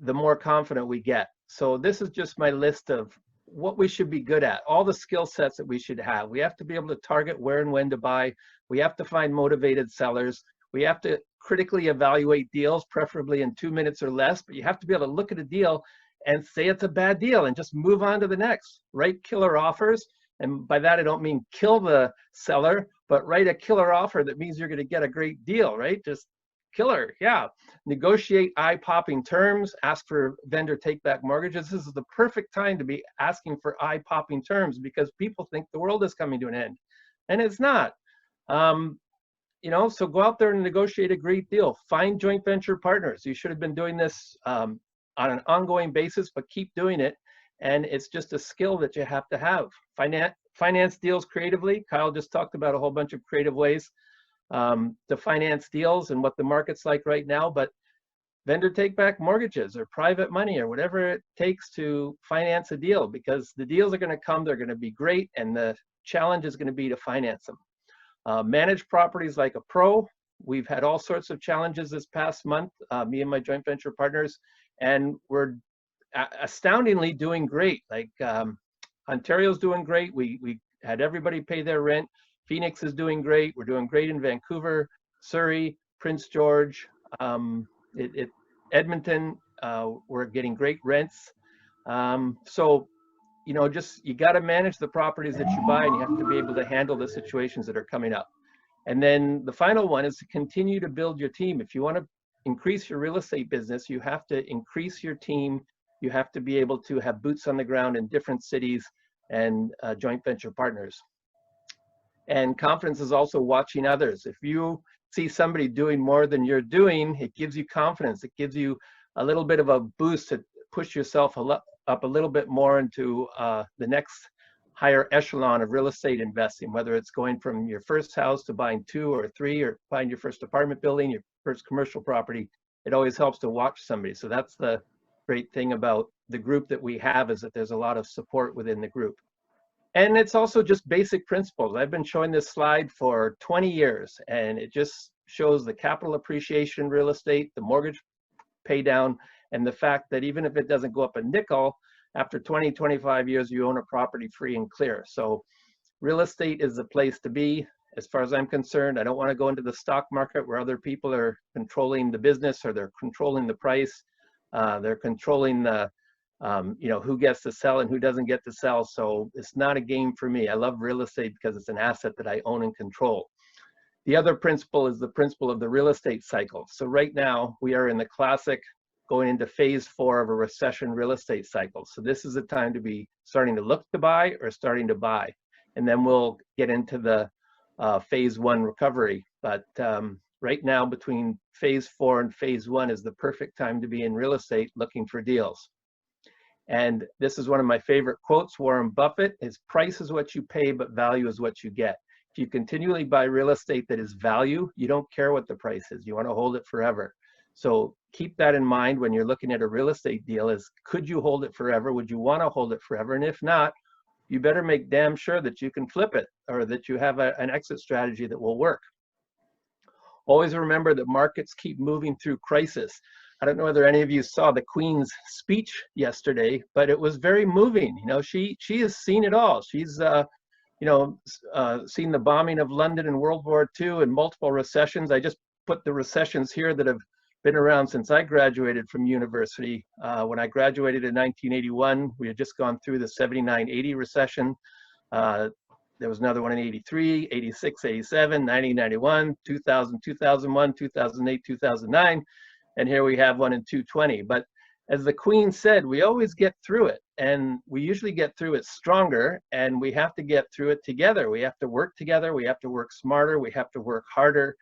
the more confident we get. So this is just my list of what we should be good at, all the skill sets that we should have. We have to be able to target where and when to buy. We have to find motivated sellers. We have to critically evaluate deals, preferably in 2 minutes or less, but you have to be able to look at a deal and say it's a bad deal and just move on to the next. Write killer offers. And by that, I don't mean kill the seller, but write a killer offer that means you're going to get a great deal, right? Just killer, yeah. Negotiate eye-popping terms, ask for vendor take-back mortgages. This is the perfect time to be asking for eye-popping terms because people think the world is coming to an end, and it's not. You know, so go out there and negotiate a great deal. Find joint venture partners. You should have been doing this on an ongoing basis, but keep doing it. And it's just a skill that you have to have. Finance deals creatively. Kyle just talked about a whole bunch of creative ways to finance deals and what the market's like right now, but vendor take back mortgages or private money or whatever it takes to finance a deal, because the deals are going to come, they're going to be great, and the challenge is going to be to finance them. Manage properties like a pro. We've had all sorts of challenges this past month, me and my joint venture partners, and we're astoundingly doing great. Like Ontario's doing great. We had everybody pay their rent. Phoenix is doing great. We're doing great in Vancouver, Surrey, Prince George, Edmonton. We're getting great rents. So, you know, just you got to manage the properties that you buy, and you have to be able to handle the situations that are coming up. And then the final one is to continue to build your team. If you want to increase your real estate business, you have to increase your team. You have to be able to have boots on the ground in different cities and joint venture partners. And confidence is also watching others. If you see somebody doing more than you're doing, it gives you confidence. It gives you a little bit of a boost to push yourself up a little bit more into the next higher echelon of real estate investing, whether it's going from your first house to buying 2 or 3, or buying your first apartment building, your first commercial property. It always helps to watch somebody. So that's the great thing about the group that we have, is that there's a lot of support within the group. And it's also just basic principles. I've been showing this slide for 20 years, and it just shows the capital appreciation in real estate, the mortgage pay down, and the fact that even if it doesn't go up a nickel, after 20, 25 years, you own a property free and clear. So real estate is the place to be. As far as I'm concerned, I don't want to go into the stock market where other people are controlling the business, or they're controlling the price. They're controlling the, you know, who gets to sell and who doesn't get to sell. So it's not a game for me. I love real estate because it's an asset that I own and control. The other principle is the principle of the real estate cycle. So right now we are in the classic going into phase 4 of a recession real estate cycle. So this is the time to be starting to look to buy or starting to buy. And then we'll get into the phase 1 recovery. But right now, between phase 4 and phase 1 is the perfect time to be in real estate looking for deals. And this is one of my favorite quotes, Warren Buffett: "Is price is what you pay, but value is what you get." If you continually buy real estate that is value, you don't care what the price is. You want to hold it forever. So keep that in mind when you're looking at a real estate deal is, could you hold it forever? Would you want to hold it forever? And if not, you better make damn sure that you can flip it or that you have an exit strategy that will work. Always remember that markets keep moving through crisis. I don't know whether any of you saw the Queen's speech yesterday, but it was very moving. You know, she has seen it all. She's seen the bombing of London in World War II and multiple recessions. I just put the recessions here that have been around since I graduated from university. When I graduated in 1981, we had just gone through the 79-80 recession. There was another one in 83, 86, 87, 1991, 2000, 2001, 2008, 2009, and here we have one in 2020. But as the Queen said, we always get through it, and we usually get through it stronger, and we have to get through it together. We have to work together, we have to work smarter, we have to work harder.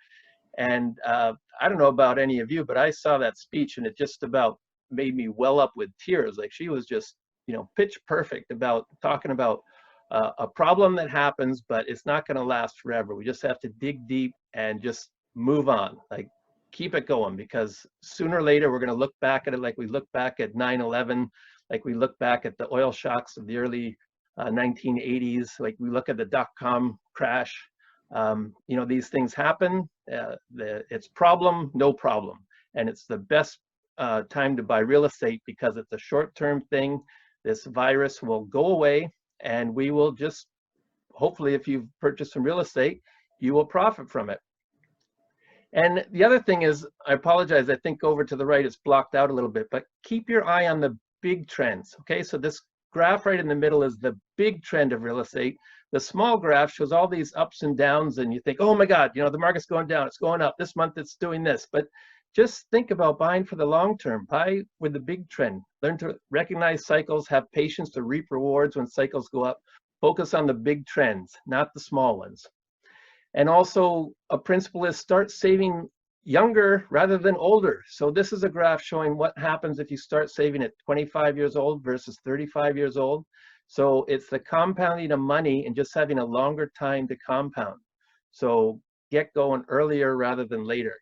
And I don't know about any of you, but I saw that speech and it just about made me well up with tears. Like, she was just, you know, pitch perfect about talking about a problem that happens, but it's not going to last forever. We just have to dig deep and just move on, like keep it going, because sooner or later we're going to look back at it like we look back at 9/11, like we look back at the oil shocks of the early 1980s, like we look at the dot-com crash. You know, these things happen. It's problem, no problem. And it's the best time to buy real estate because it's a short-term thing. This virus will go away and we will just, hopefully if you've purchased some real estate, you will profit from it. And the other thing is, I apologize, I think over to the right it's blocked out a little bit, but keep your eye on the big trends, okay? So this graph right in the middle is the big trend of real estate. The small graph shows all these ups and downs and you think, oh my God, you know, the market's going down, it's going up, this month it's doing this. But just think about buying for the long term. Buy with the big trend. Learn to recognize cycles, have patience to reap rewards when cycles go up. Focus on the big trends, not the small ones. And also a principle is start saving younger rather than older. So this is a graph showing what happens if you start saving at 25 years old versus 35 years old. So it's the compounding of money and just having a longer time to compound. So get going earlier rather than later.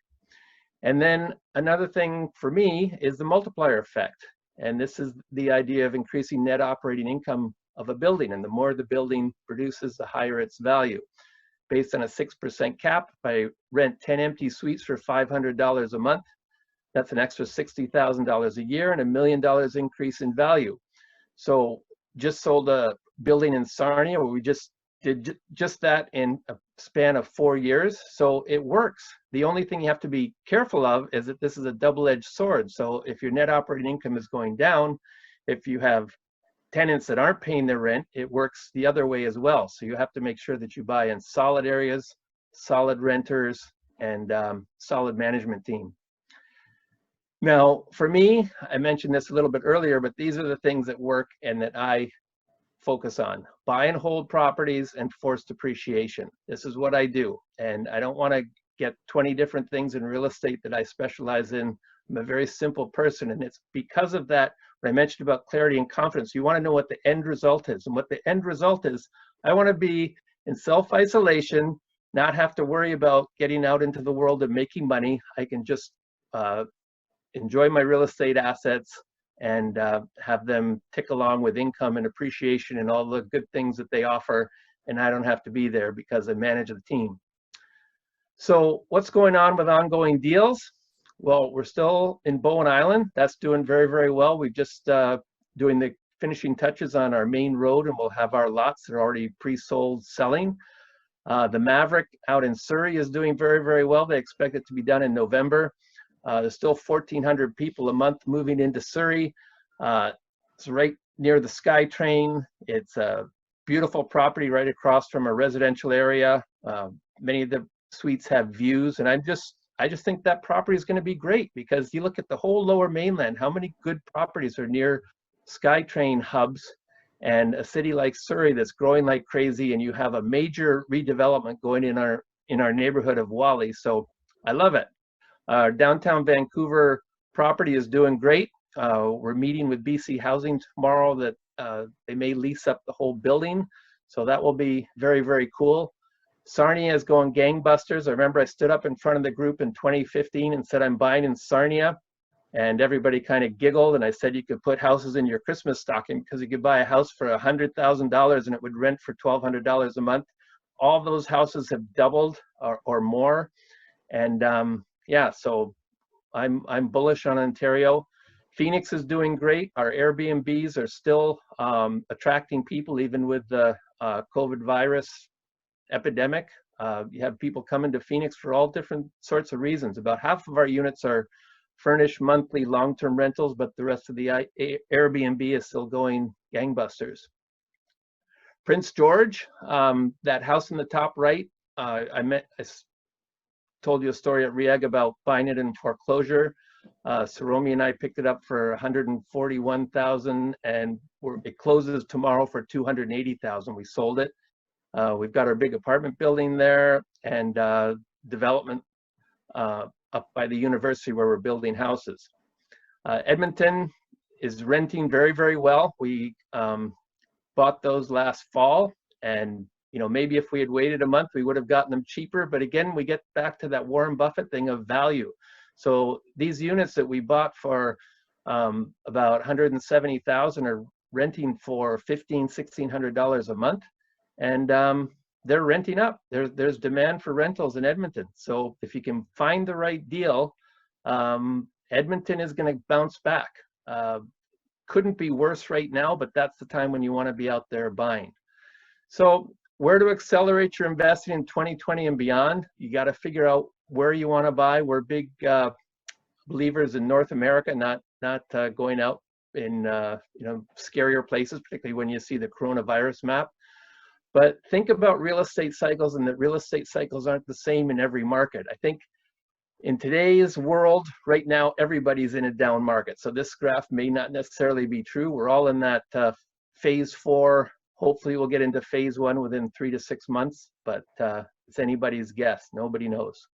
And then another thing for me is the multiplier effect. And this is the idea of increasing net operating income of a building. And the more the building produces, the higher its value. Based on a 6% cap, if I rent 10 empty suites for $500 a month, that's an extra $60,000 a year and $1 million increase in value. So just sold a building in Sarnia where we just did just that in a span of 4 years. So it works. The only thing you have to be careful of is that this is a double-edged sword. So if your net operating income is going down, if you have tenants that aren't paying their rent, it works the other way as well. So you have to make sure that you buy in solid areas, solid renters, and solid management team. Now, for me, I mentioned this a little bit earlier, but these are the things that work and that I focus on. Buy and hold properties and forced appreciation. This is what I do. And I don't want to get 20 different things in real estate that I specialize in. I'm a very simple person. And it's because of that, when I mentioned about clarity and confidence, you want to know what the end result is. And what the end result is, I want to be in self-isolation, not have to worry about getting out into the world and making money. I can just enjoy my real estate assets and have them tick along with income and appreciation and all the good things that they offer. And I don't have to be there because I manage the team. So what's going on with ongoing deals? Well, we're still in Bowen Island. That's doing very, very well. We're just doing the finishing touches on our main road, and we'll have our lots that are already pre-sold selling. The Maverick out in Surrey is doing very, very well. They expect it to be done in November. There's still 1,400 people a month moving into Surrey. It's right near the SkyTrain. It's a beautiful property right across from a residential area. Many of the suites have views, and I just think that property is going to be great because you look at the whole lower mainland, how many good properties are near SkyTrain hubs, and a city like Surrey that's growing like crazy, and you have a major redevelopment going in our neighborhood of Whalley. So I love it. Our downtown Vancouver property is doing great. We're meeting with BC Housing tomorrow that they may lease up the whole building. So that will be very, very cool. Sarnia is going gangbusters. I remember I stood up in front of the group in 2015 and said I'm buying in Sarnia, and everybody kind of giggled, and I said you could put houses in your Christmas stocking because you could buy a house for $100,000 and it would rent for $1,200 a month. All those houses have doubled or more, and yeah, so I'm bullish on Ontario. Phoenix is doing great. Our Airbnbs are still attracting people even with the COVID virus epidemic. You have people coming to Phoenix for all different sorts of reasons. About half of our units are furnished monthly long-term rentals, but the rest of the Airbnb is still going gangbusters. Prince George, that house in the top right, I told you a story at RIAG about buying it in foreclosure. Saromi and I picked it up for $141,000, and it closes tomorrow for $280,000. We sold it. We've got our big apartment building there, and development up by the university where we're building houses. Edmonton is renting very, very well. We bought those last fall, and maybe if we had waited a month, we would have gotten them cheaper. But again, we get back to that Warren Buffett thing of value. So these units that we bought for about $170,000 are renting for $1,500–1,600 a month, and they're renting up. There's demand for rentals in Edmonton. So if you can find the right deal, Edmonton is going to bounce back. Couldn't be worse right now, but that's the time when you want to be out there buying. So where to accelerate your investing in 2020 and beyond? You got to figure out where you want to buy. We're big believers in North America, not going out in scarier places, particularly when you see the coronavirus map. But think about real estate cycles, and that real estate cycles aren't the same in every market. I think in today's world, right now, everybody's in a down market. So this graph may not necessarily be true. We're all in that phase 4. Hopefully we'll get into phase 1 within 3 to 6 months, but it's anybody's guess. Nobody knows.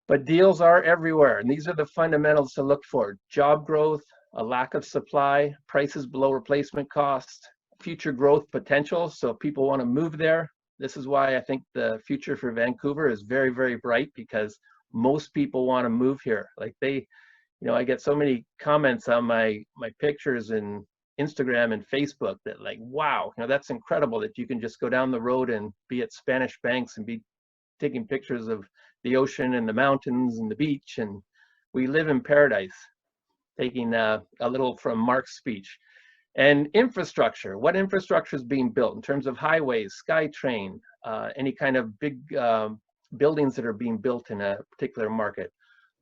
But deals are everywhere, and these are the fundamentals to look for. Job growth, a lack of supply, prices below replacement cost, future growth potential, so people want to move there. This is why I think the future for Vancouver is very, very bright, because most people want to move here. Like I get so many comments on my pictures in Instagram and Facebook that like, wow, that's incredible that you can just go down the road and be at Spanish Banks and be taking pictures of the ocean and the mountains and the beach, and we live in paradise. Taking a little from Mark's speech. And infrastructure, what infrastructure is being built in terms of highways, SkyTrain, any kind of big buildings that are being built in a particular market.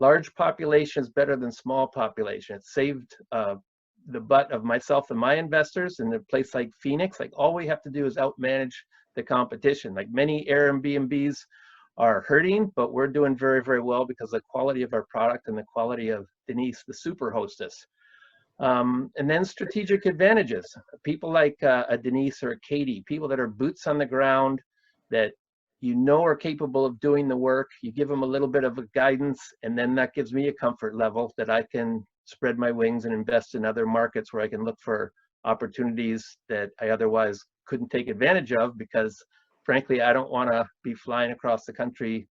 Large population is better than small population. It saved the butt of myself and my investors in a place like Phoenix. Like, all we have to do is outmanage the competition. Like, many Airbnbs are hurting, but we're doing very, very well because of the quality of our product and the quality of Denise, the super hostess. And then strategic advantages. People like a Denise or a Katie, people that are boots on the ground, that are capable of doing the work. You give them a little bit of a guidance, and then that gives me a comfort level that I can spread my wings and invest in other markets where I can look for opportunities that I otherwise couldn't take advantage of, because frankly, I don't want to be flying across the country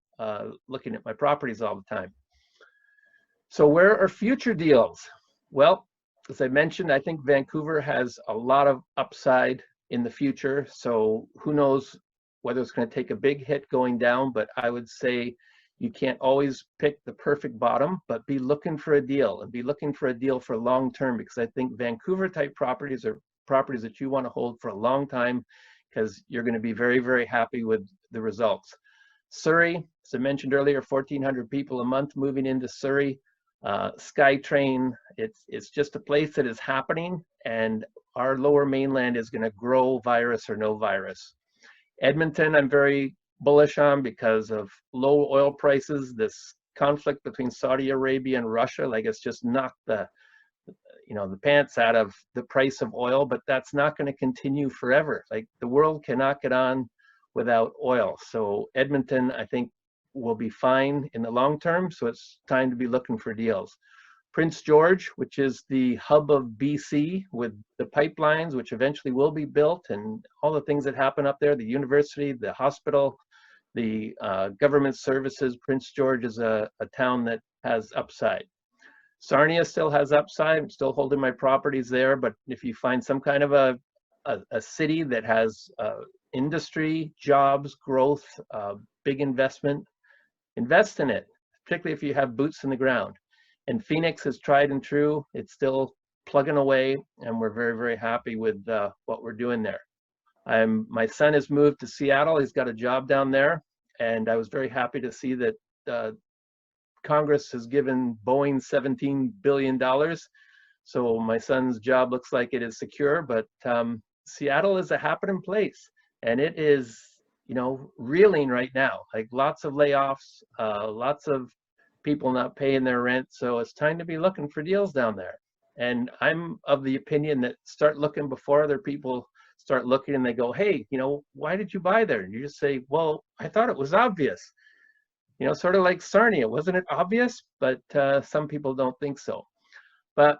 looking at my properties all the time. So where are future deals? Well, as I mentioned, I think Vancouver has a lot of upside in the future. So who knows whether it's going to take a big hit going down, but I would say you can't always pick the perfect bottom, but be looking for a deal, and be looking for a deal for long term, because I think Vancouver type properties are properties that you want to hold for a long time, because you're going to be very, very happy with the results. Surrey, as I mentioned earlier, 1,400 people a month moving into Surrey. SkyTrain, it's just a place that is happening, and our lower mainland is going to grow, virus or no virus. Edmonton, I'm very bullish on because of low oil prices. This conflict between Saudi Arabia and Russia, like, it's just knocked the pants out of the price of oil, but that's not going to continue forever. Like, the world cannot get on without oil. So Edmonton, I think, will be fine in the long term. So it's time to be looking for deals. Prince George, which is the hub of BC with the pipelines, which eventually will be built, and all the things that happen up there, the university, the hospital, the government services. Prince George is a town that has upside. Sarnia still has upside. I'm still holding my properties there, but if you find some kind of a city that has industry, jobs, growth, big investment, invest in it, particularly if you have boots in the ground. And Phoenix is tried and true. It's still plugging away, and we're very, very happy with what we're doing there. My son has moved to Seattle. He's got a job down there, and I was very happy to see that Congress has given Boeing $17 billion. So my son's job looks like it is secure, but Seattle is a happening place, and it is, you know, reeling right now. Like lots of layoffs, lots of people not paying their rent. So it's time to be looking for deals down there. And I'm of the opinion that start looking before other people start looking, and they go, hey, you know, why did you buy there? And you just say, well, I thought it was obvious. You know, sort of like Sarnia, wasn't it obvious? But some people don't think so. But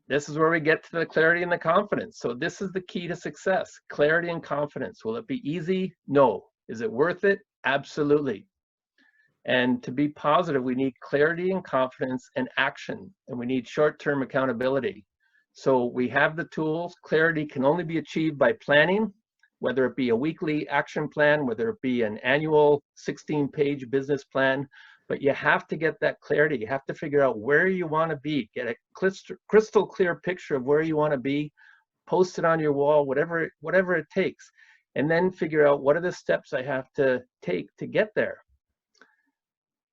this is where we get to the clarity and the confidence. So this is the key to success, clarity and confidence. Will it be easy? No. Is it worth it? Absolutely. And to be positive, we need clarity and confidence and action, and we need short-term accountability. So we have the tools. Clarity can only be achieved by planning, whether it be a weekly action plan, whether it be an annual 16-page business plan, but you have to get that clarity. You have to figure out where you want to be, get a crystal clear picture of where you want to be, post it on your wall, whatever it takes, and then figure out what are the steps I have to take to get there.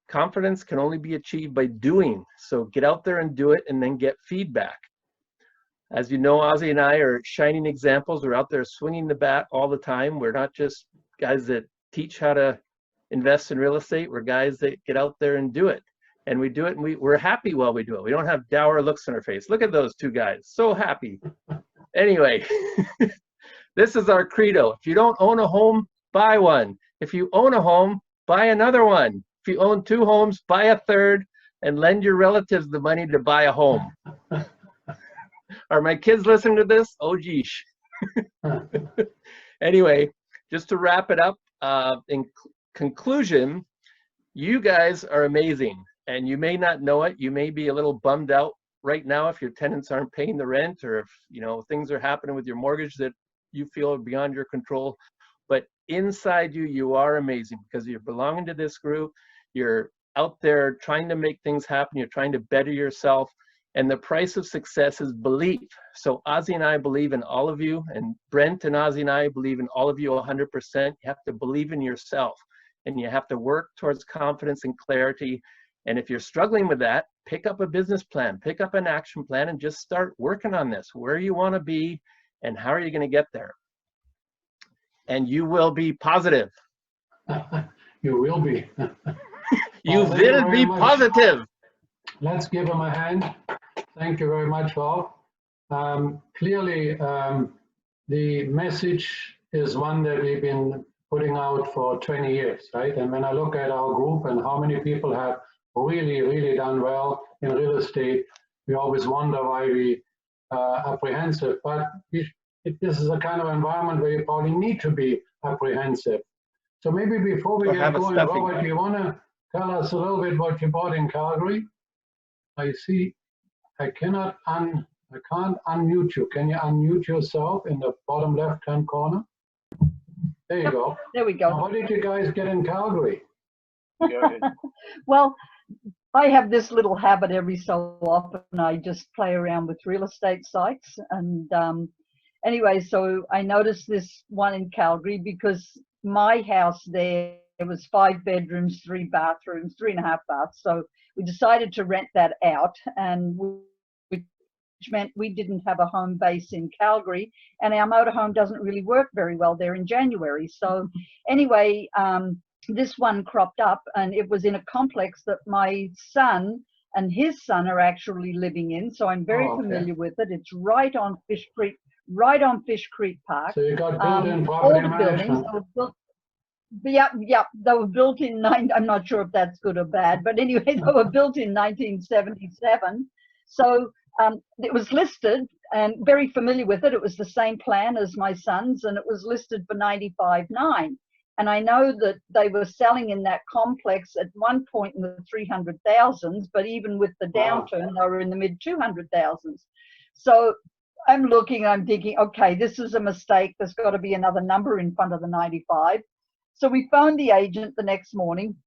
Confidence can only be achieved by doing. So get out there and do it, and then get feedback. As you know, Ozzie and I are shining examples. We're out there swinging the bat all the time. We're not just guys that teach how to invest in real estate. We're guys that get out there and do it. And we do it, and we're happy while we do it. We don't have dour looks on our face. Look at those two guys, so happy. Anyway, this is our credo. If you don't own a home, buy one. If you own a home, buy another one. If you own 2 homes, buy a third, and lend your relatives the money to buy a home. Are my kids listening to this? Oh, geesh. Anyway, just to wrap it up, in conclusion, you guys are amazing, and you may not know it. You may be a little bummed out right now if your tenants aren't paying the rent, or if, you know, things are happening with your mortgage that you feel are beyond your control. But inside you, you are amazing, because you're belonging to this group. You're out there trying to make things happen. You're trying to better yourself. And the price of success is belief. So Ozzie and I believe in all of you, and Brent and Ozzie and I believe in all of you 100%. You have to believe in yourself, and you have to work towards confidence and clarity. And if you're struggling with that, pick up a business plan, pick up an action plan, and just start working on this. Where you want to be, and how are you going to get there? And you will be positive. You will be. You will be positive. Let's give them a hand. Thank you very much, Bob. Clearly, the message is one that we've been putting out for 20 years, right? And when I look at our group and how many people have really, really done well in real estate, we always wonder why we are apprehensive. But this is a kind of environment where you probably need to be apprehensive. So maybe before we get going, Robert, do you want to tell us a little bit what you bought in Calgary? I see, I can't unmute you. Can you unmute yourself in the bottom left-hand corner? There you go. There we go. Now, what did you guys get in Calgary? Well, I have this little habit every so often. I just play around with real estate sites. And anyway, so I noticed this one in Calgary because my house there was 5 bedrooms, 3 bathrooms, 3.5 baths. So we decided to rent that out, and which meant we didn't have a home base in Calgary, and our motorhome doesn't really work very well there in January. So anyway, this one cropped up, and it was in a complex that my son and his son are actually living in. So I'm very familiar with it. It's right on Fish Creek, right on Fish Creek Park. So you got built-in property management. Yeah, they were built in I'm not sure if that's good or bad, but anyway, they were built in 1977. So it was listed, and very familiar with it. It was the same plan as my son's, and it was listed for 95.9. And I know that they were selling in that complex at one point in the 300,000s, but even with the downturn, they were in the mid 200,000s. So I'm looking, I'm thinking, okay, this is a mistake. There's got to be another number in front of the 95. So we phoned the agent the next morning.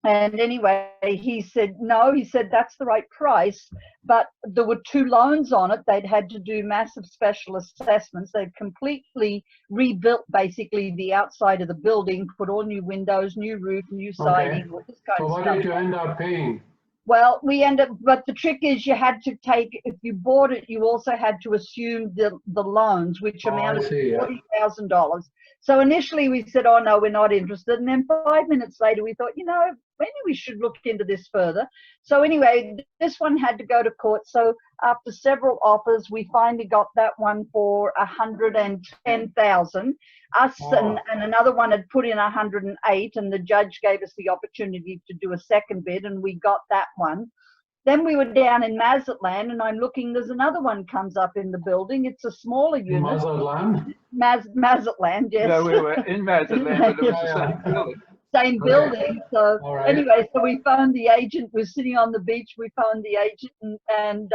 And anyway, he said, no, he said, that's the right price. But there were 2 loans on it. They'd had to do massive special assessments. They'd completely rebuilt basically the outside of the building, put all new windows, new roof, new siding, all this kind So of what stuff. did you end up paying? Well, we end up, but the trick is you had to take, if you bought it, you also had to assume the loans, which amounted to $40,000. So initially we said, oh no, we're not interested. And then 5 minutes later we thought, you know, maybe we should look into this further. So anyway, this one had to go to court. So after several offers, we finally got that one for 110,000. Us and another one had put in 108, and the judge gave us the opportunity to do a second bid, and we got that one. Then we were down in Mazatlan, and I'm looking, there's another one comes up in the building. It's a smaller unit. Mazatlan? Mazatlan, yes. No, we were in Mazatlan, but it was the same building. Same building. So anyway, so we phoned the agent. We're sitting on the beach. We phoned the agent, and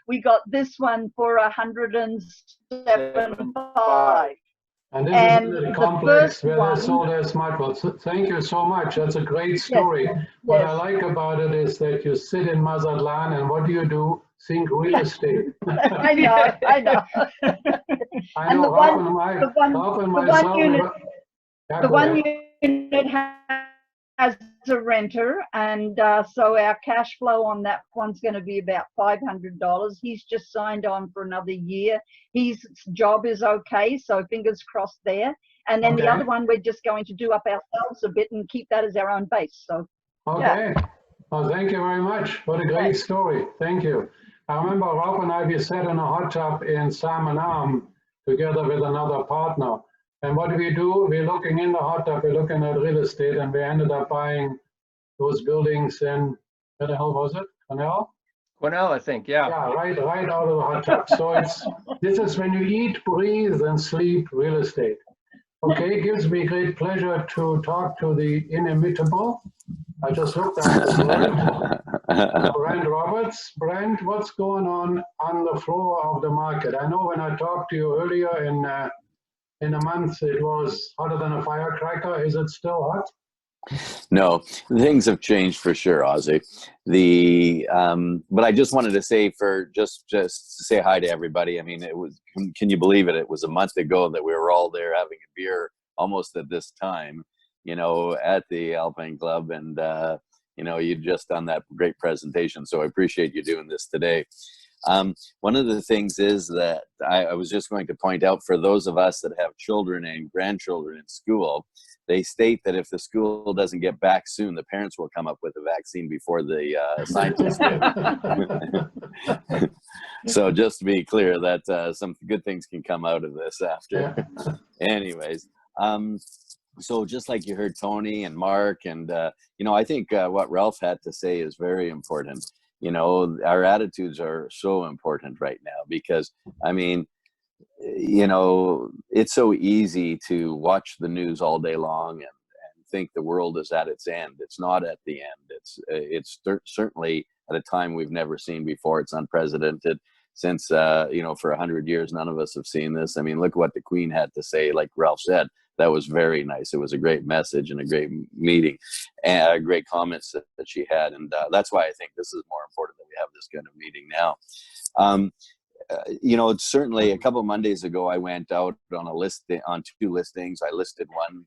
we got this one for 107.5. And this is the complex where they sold their smartphones. Thank you so much. That's a great story. Yes. What I like about it is that you sit in Mazatlan, and what do? Think real estate. I know. I know. And the one unit has a renter, and so our cash flow on that one's going to be about $500. He's just signed on for another year. His job is okay, so fingers crossed there. And then the other one, we're just going to do up ourselves a bit and keep that as our own base. So okay. Well, thank you very much. What a great story. Thank you. I remember Ralph and I, we sat in a hot tub in Salmon Arm together with another partner. And what do? We're looking in the hot tub, we're looking at real estate, and we ended up buying those buildings in, where the hell was it? Cornell? Cornell, I think, yeah. Yeah, right out of the hot tub. So this is when you eat, breathe, and sleep real estate. Okay, it gives me great pleasure to talk to the inimitable. I just looked at this word. Brent Roberts. Brent, what's going on the floor of the market? I know when I talked to you earlier in a month, it was hotter than a firecracker. Is it still hot? No, things have changed for sure, Ozzie. But I just wanted to say just to say hi to everybody. I mean, it was, can you believe it? It was a month ago that we were all there having a beer almost at this time, you know, at the Alpine Club, and you know, you just done that great presentation. So I appreciate you doing this today. One of the things is that I was just going to point out, for those of us that have children and grandchildren in school, they state that if the school doesn't get back soon, the parents will come up with a vaccine before the scientists do. So just to be clear, that some good things can come out of this after. Anyways, so just like you heard Tony and Mark, and you know, I think what Ralph had to say is very important. You know, our attitudes are so important right now, because, I mean, you know, it's so easy to watch the news all day long and think the world is at its end. It's not at the end. It's certainly at a time we've never seen before. It's unprecedented. Since, you know, for 100 years, none of us have seen this. I mean, look what the Queen had to say. Like Ralph said, that was very nice. It was a great message and a great meeting, and great comments that she had. And that's why I think this is more important that we have this kind of meeting now. You know, it's certainly a couple of Mondays ago, I went out on on 2 listings. I listed one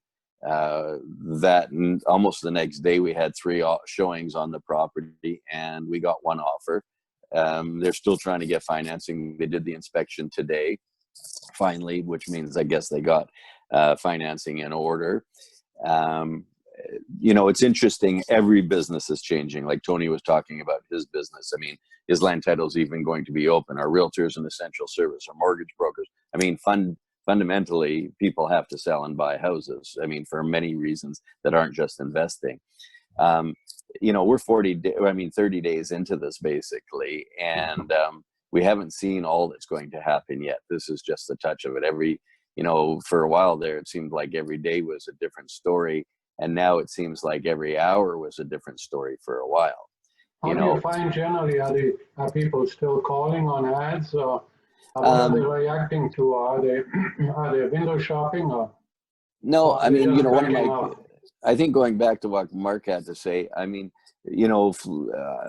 that almost the next day we had 3 showings on the property, and we got 1 offer. They're still trying to get financing. They did the inspection today, finally, which means I guess they got financing in order. You know, it's interesting. Every business is changing. Like Tony was talking about his business. I mean, his land title is even going to be open. Our realtors an essential service, our mortgage brokers. I mean, fundamentally, people have to sell and buy houses. I mean, for many reasons that aren't just investing. You know, we're 30 days into this basically, and we haven't seen all that's going to happen yet. This is just a touch of it. You know, for a while there, it seemed like every day was a different story, and now it seems like every hour was a different story for a while. How do you find generally, are people still calling on ads, or what are they reacting to? Are they window shopping, or? No, I mean, you know, up? I think going back to what Mark had to say, I mean, you know,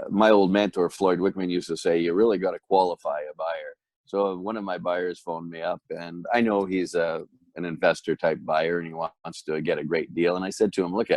my old mentor, Floyd Wickman, used to say, you really got to qualify a buyer. So one of my buyers phoned me up, and I know he's an investor type buyer and he wants to get a great deal. And I said to him, look,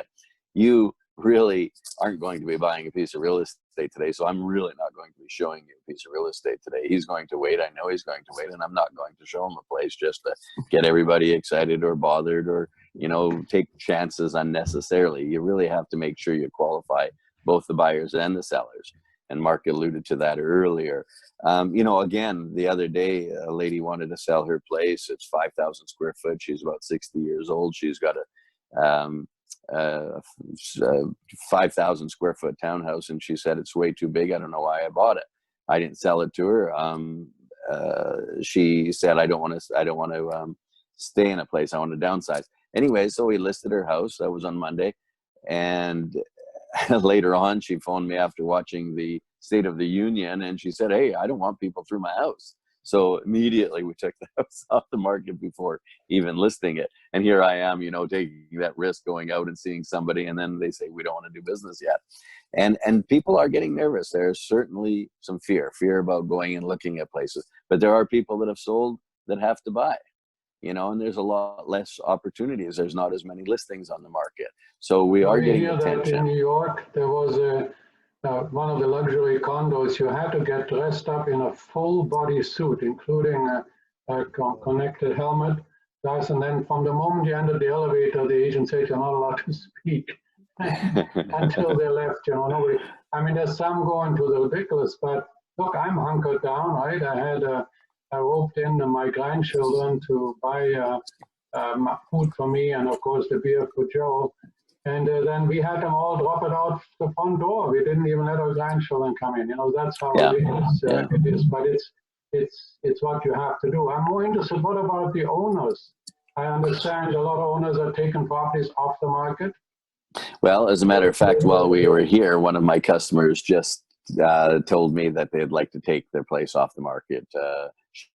you really aren't going to be buying a piece of real estate today. So I'm really not going to be showing you a piece of real estate today. He's going to wait. I know he's going to wait, and I'm not going to show him a place just to get everybody excited or bothered or, you know, take chances unnecessarily. You really have to make sure you qualify both the buyers and the sellers. And Mark alluded to that earlier. You know, again, the other day, a lady wanted to sell her place. It's 5,000 square foot. She's about 60 years old. She's got a 5,000 square foot townhouse, and she said it's way too big. I don't know why I bought it. I didn't sell it to her. She said, I don't want to stay in a place. I want to downsize. Anyway, so we listed her house. That was on Monday. And later on, she phoned me after watching the State of the Union, and she said, hey, I don't want people through my house. So immediately we took the house off the market before even listing it. And here I am, you know, taking that risk, going out and seeing somebody, and then they say, we don't want to do business yet. And people are getting nervous. There's certainly some fear about going and looking at places. But there are people that have sold that have to buy. You know, and there's a lot less opportunities. There's not as many listings on the market. So we are getting attention. In New York, there was one of the luxury condos. You had to get dressed up in a full body suit, including a connected helmet. And then from the moment you entered the elevator, the agent said you're not allowed to speak until they left. You know, nobody. I mean, there's some going to the ridiculous, but look, I'm hunkered down, right? I roped in my grandchildren to buy food for me and, of course, the beer for Joe. And then we had them all drop it out the front door. We didn't even let our grandchildren come in. You know, that's how ridiculous it is. But it's what you have to do. I'm more interested, what about the owners? I understand a lot of owners are taking properties off the market. Well, as a matter of fact, while we were here, one of my customers just told me that they'd like to take their place off the market.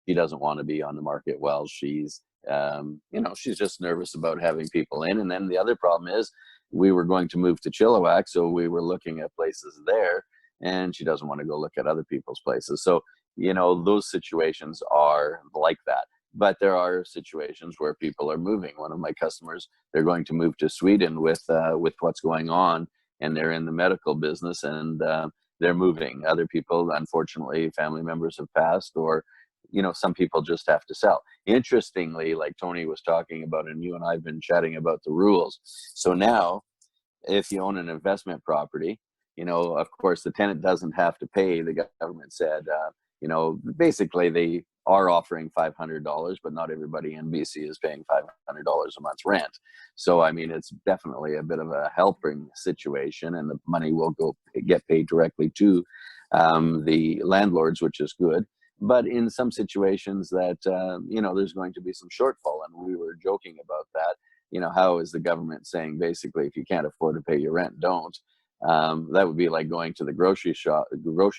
She doesn't want to be on the market. Well, she's, you know, she's just nervous about having people in. And then the other problem is we were going to move to Chilliwack, so we were looking at places there, and she doesn't want to go look at other people's places. So, you know, those situations are like that. But there are situations where people are moving. One of my customers, they're going to move to Sweden with what's going on, and they're in the medical business, and they're moving. Other people, unfortunately, family members have passed, or, you know, some people just have to sell. Interestingly, like Tony was talking about, and you and I have been chatting about the rules. So now, if you own an investment property, you know, of course, the tenant doesn't have to pay. The government said, you know, basically they are offering $500, but not everybody in BC is paying $500 a month's rent. So, I mean, it's definitely a bit of a helping situation, and the money will get paid directly to the landlords, which is good. But in some situations that, you know, there's going to be some shortfall, and we were joking about that. You know, how is the government saying basically, if you can't afford to pay your rent, don't? That would be like going to the grocery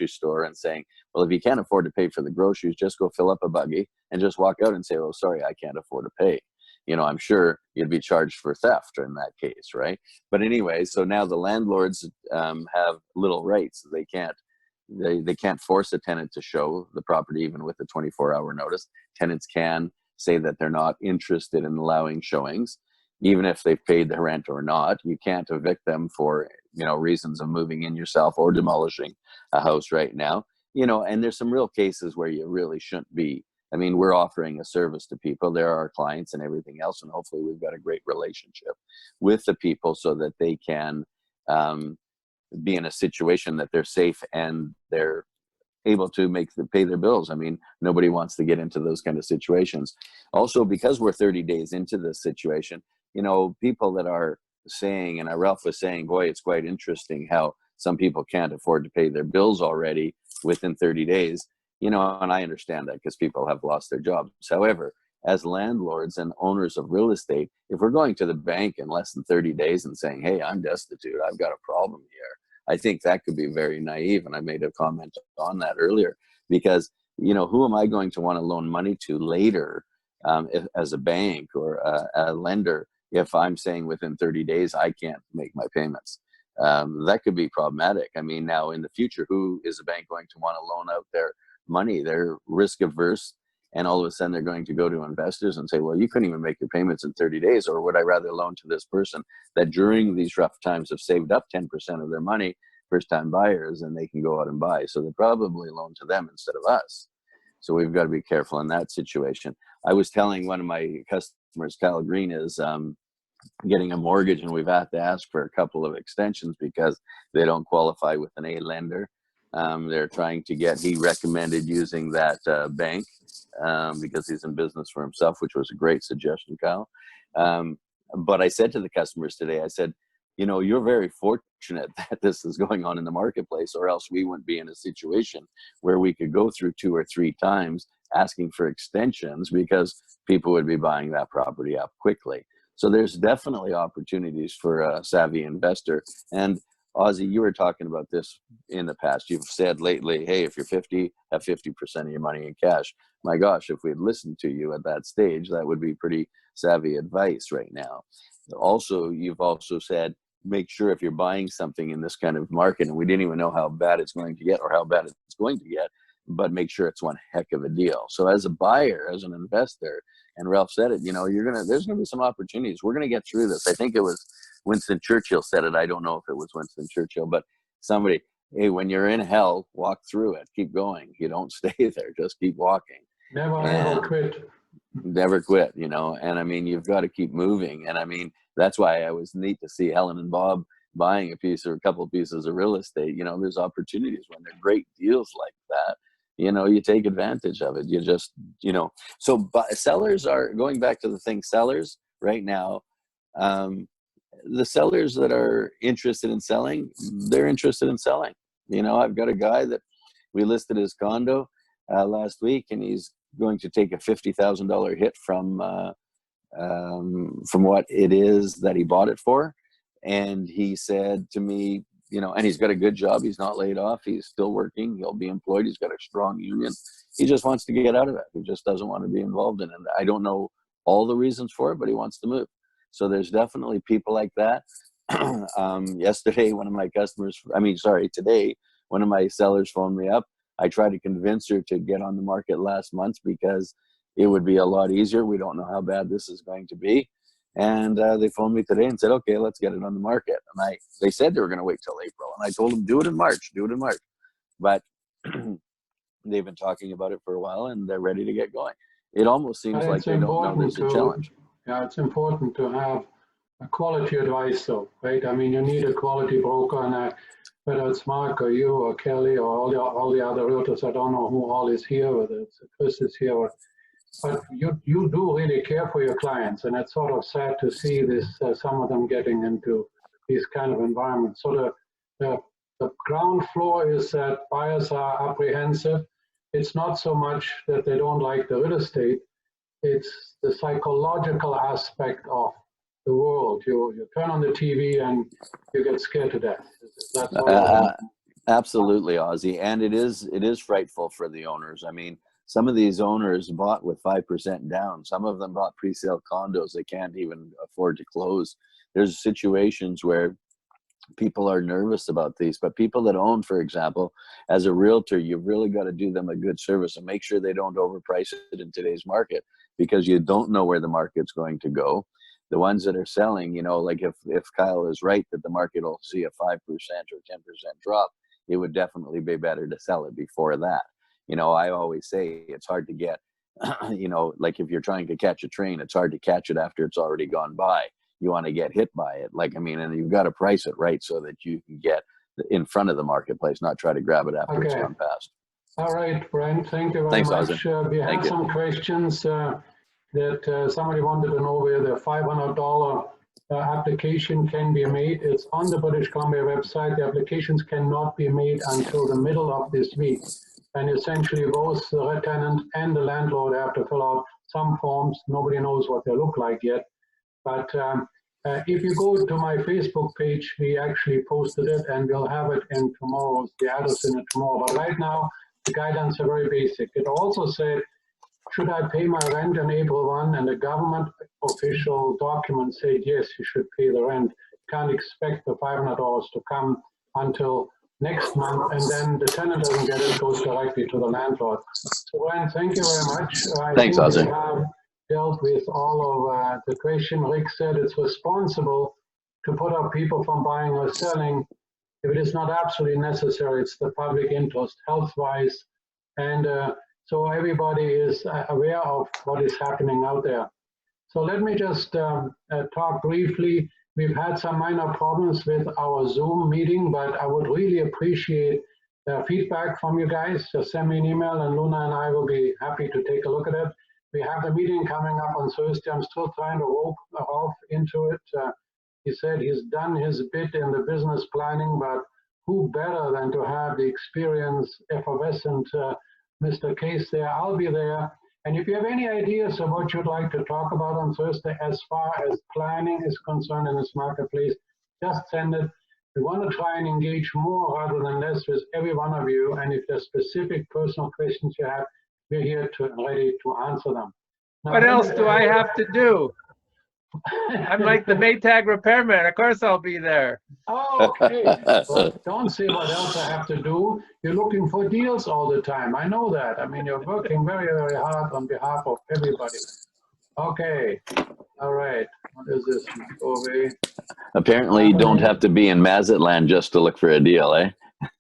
store and saying, well, if you can't afford to pay for the groceries, just go fill up a buggy and just walk out and say, oh, sorry, I can't afford to pay. You know, I'm sure you'd be charged for theft in that case, right? But anyway, so now the landlords have little rights. They can't force a tenant to show the property even with a 24-hour notice. Tenants can say that they're not interested in allowing showings, even if they've paid the rent or not. You can't evict them for, you know, reasons of moving in yourself or demolishing a house right now. You know, and there's some real cases where you really shouldn't be. I mean, we're offering a service to people. They're our clients and everything else, and hopefully we've got a great relationship with the people so that they can be in a situation that they're safe and they're able to pay their bills. I mean, nobody wants to get into those kind of situations. Also, because we're 30 days into this situation, you know, people that are saying, and Ralph was saying, boy, it's quite interesting how some people can't afford to pay their bills already within 30 days, you know, and I understand that because people have lost their jobs. However, as landlords and owners of real estate, if we're going to the bank in less than 30 days and saying, hey, I'm destitute, I've got a problem here, I think that could be very naive. And I made a comment on that earlier, because, you know, who am I going to want to loan money to later as a bank or a lender if I'm saying within 30 days I can't make my payments? That could be problematic. I mean, now in the future, who is a bank going to want to loan out their money? They're risk averse, and all of a sudden they're going to go to investors and say, well, you couldn't even make your payments in 30 days, or would I rather loan to this person that during these rough times have saved up 10% of their money, first-time buyers, and they can go out and buy. So they probably loan to them instead of us. So we've got to be careful in that situation. I was telling one of my customers, Kyle Green, is getting a mortgage, and we've had to ask for a couple of extensions because they don't qualify with an A lender. They're trying to get, he recommended using that bank because he's in business for himself, which was a great suggestion, Kyle. But I said to the customers today, I said, you know, you're very fortunate that this is going on in the marketplace, or else we wouldn't be in a situation where we could go through 2 or 3 times asking for extensions because people would be buying that property up quickly. So there's definitely opportunities for a savvy investor. And Ozzie, you were talking about this in the past. You've said lately, hey, if you're 50, have 50% of your money in cash. My gosh, if we'd listened to you at that stage, that would be pretty savvy advice right now. Also, you've also said, make sure if you're buying something in this kind of market, and we didn't even know how bad it's going to get or how bad it's going to get, but make sure it's one heck of a deal. So as a buyer, as an investor, and Ralph said it, you know, there's gonna be some opportunities. We're gonna get through this. I think it was Winston Churchill said it. I don't know if it was Winston Churchill, but somebody, hey, when you're in hell, walk through it. Keep going. You don't stay there. Just keep walking. Never ever quit. Never quit, you know. And I mean, you've got to keep moving. And I mean, that's why it was neat to see Helen and Bob buying a piece or a couple of pieces of real estate. You know, there's opportunities when they're great deals like that. You know, you take advantage of it. You just, you know, so sellers are going back to the thing, sellers right now, the sellers that are interested in selling, they're interested in selling. You know, I've got a guy that we listed his condo last week, and he's going to take a $50,000 hit from what it is that he bought it for. And he said to me, you know, and he's got a good job. He's not laid off. He's still working. He'll be employed. He's got a strong union. He just wants to get out of it. He just doesn't want to be involved in it. I don't know all the reasons for it, but he wants to move. So there's definitely people like that. Yesterday, today, one of my sellers phoned me up. I tried to convince her to get on the market last month because it would be a lot easier. We don't know how bad this is going to be. And they phoned me today and said, okay, let's get it on the market. And they said they were going to wait till April. And I told them, do it in March. But they've been talking about it for a while, and they're ready to get going. It almost seems like they don't know there's a challenge. Yeah, it's important to have a quality advice, though, right? I mean, you need a quality broker, and whether it's Mark or you or Kelly or all the other realtors, I don't know who all is here, whether it's Chris is here, but you do really care for your clients, and it's sort of sad to see this, some of them getting into these kind of environments. So the ground floor is that buyers are apprehensive. It's not so much that they don't like the real estate, it's the psychological aspect of the world. You turn on the TV and you get scared to death. That's absolutely, Ozzie, and it is frightful for the owners. I mean, some of these owners bought with 5% down. Some of them bought pre-sale condos they can't even afford to close. There's situations where people are nervous about these, but people that own, for example, as a realtor, you've really got to do them a good service and make sure they don't overprice it in today's market, because you don't know where the market's going to go. The ones that are selling, you know, like if Kyle is right that the market will see a 5% or 10% drop, it would definitely be better to sell it before that. You know, I always say it's hard to get, you know, like if you're trying to catch a train, it's hard to catch it after it's already gone by. You want to get hit by it. Like, I mean, and you've got to price it right so that you can get in front of the marketplace, not try to grab it after it's gone past. All right, Brent, thank you very much. We had some questions that somebody wanted to know where the $500 application can be made. It's on the British Columbia website. The applications cannot be made until the middle of this week. And essentially both the tenant and the landlord have to fill out some forms. Nobody knows what they look like yet. But if you go to my Facebook page, we actually posted it and we'll have it in tomorrow's, the address in it tomorrow. But right now, the guidelines are very basic. It also said, should I pay my rent on April 1? And the government official document said, yes, you should pay the rent. Can't expect the $500 to come until next month, and then the tenant doesn't get it, goes directly to the landlord. So, Ryan, thank you very much. Thanks, Ozzie. We have dealt with all of the question. Rick said it's responsible to put up people from buying or selling if it is not absolutely necessary. It's the public interest, health-wise, and so everybody is aware of what is happening out there. So let me just talk briefly. We've had some minor problems with our Zoom meeting, but I would really appreciate feedback from you guys. Just send me an email and Luna and I will be happy to take a look at it. We have the meeting coming up on Thursday. I'm still trying to rope Rolf into it. He said he's done his bit in the business planning, but who better than to have the experience, effervescent Mr. Case there. I'll be there. And if you have any ideas of what you'd like to talk about on Thursday as far as planning is concerned in this marketplace, just send it. We want to try and engage more rather than less with every one of you. And if there's specific personal questions you have, we're here to ready to answer them. Now, what else do I have to do? I'm like the Maytag repairman. Of course I'll be there. Oh, okay. Well, don't say what else I have to do. You're looking for deals all the time. I know that. I mean, you're working very, very hard on behalf of everybody. Okay. All right. What is this? Go away. Apparently, you don't have to be in Mazatlan just to look for a deal, eh?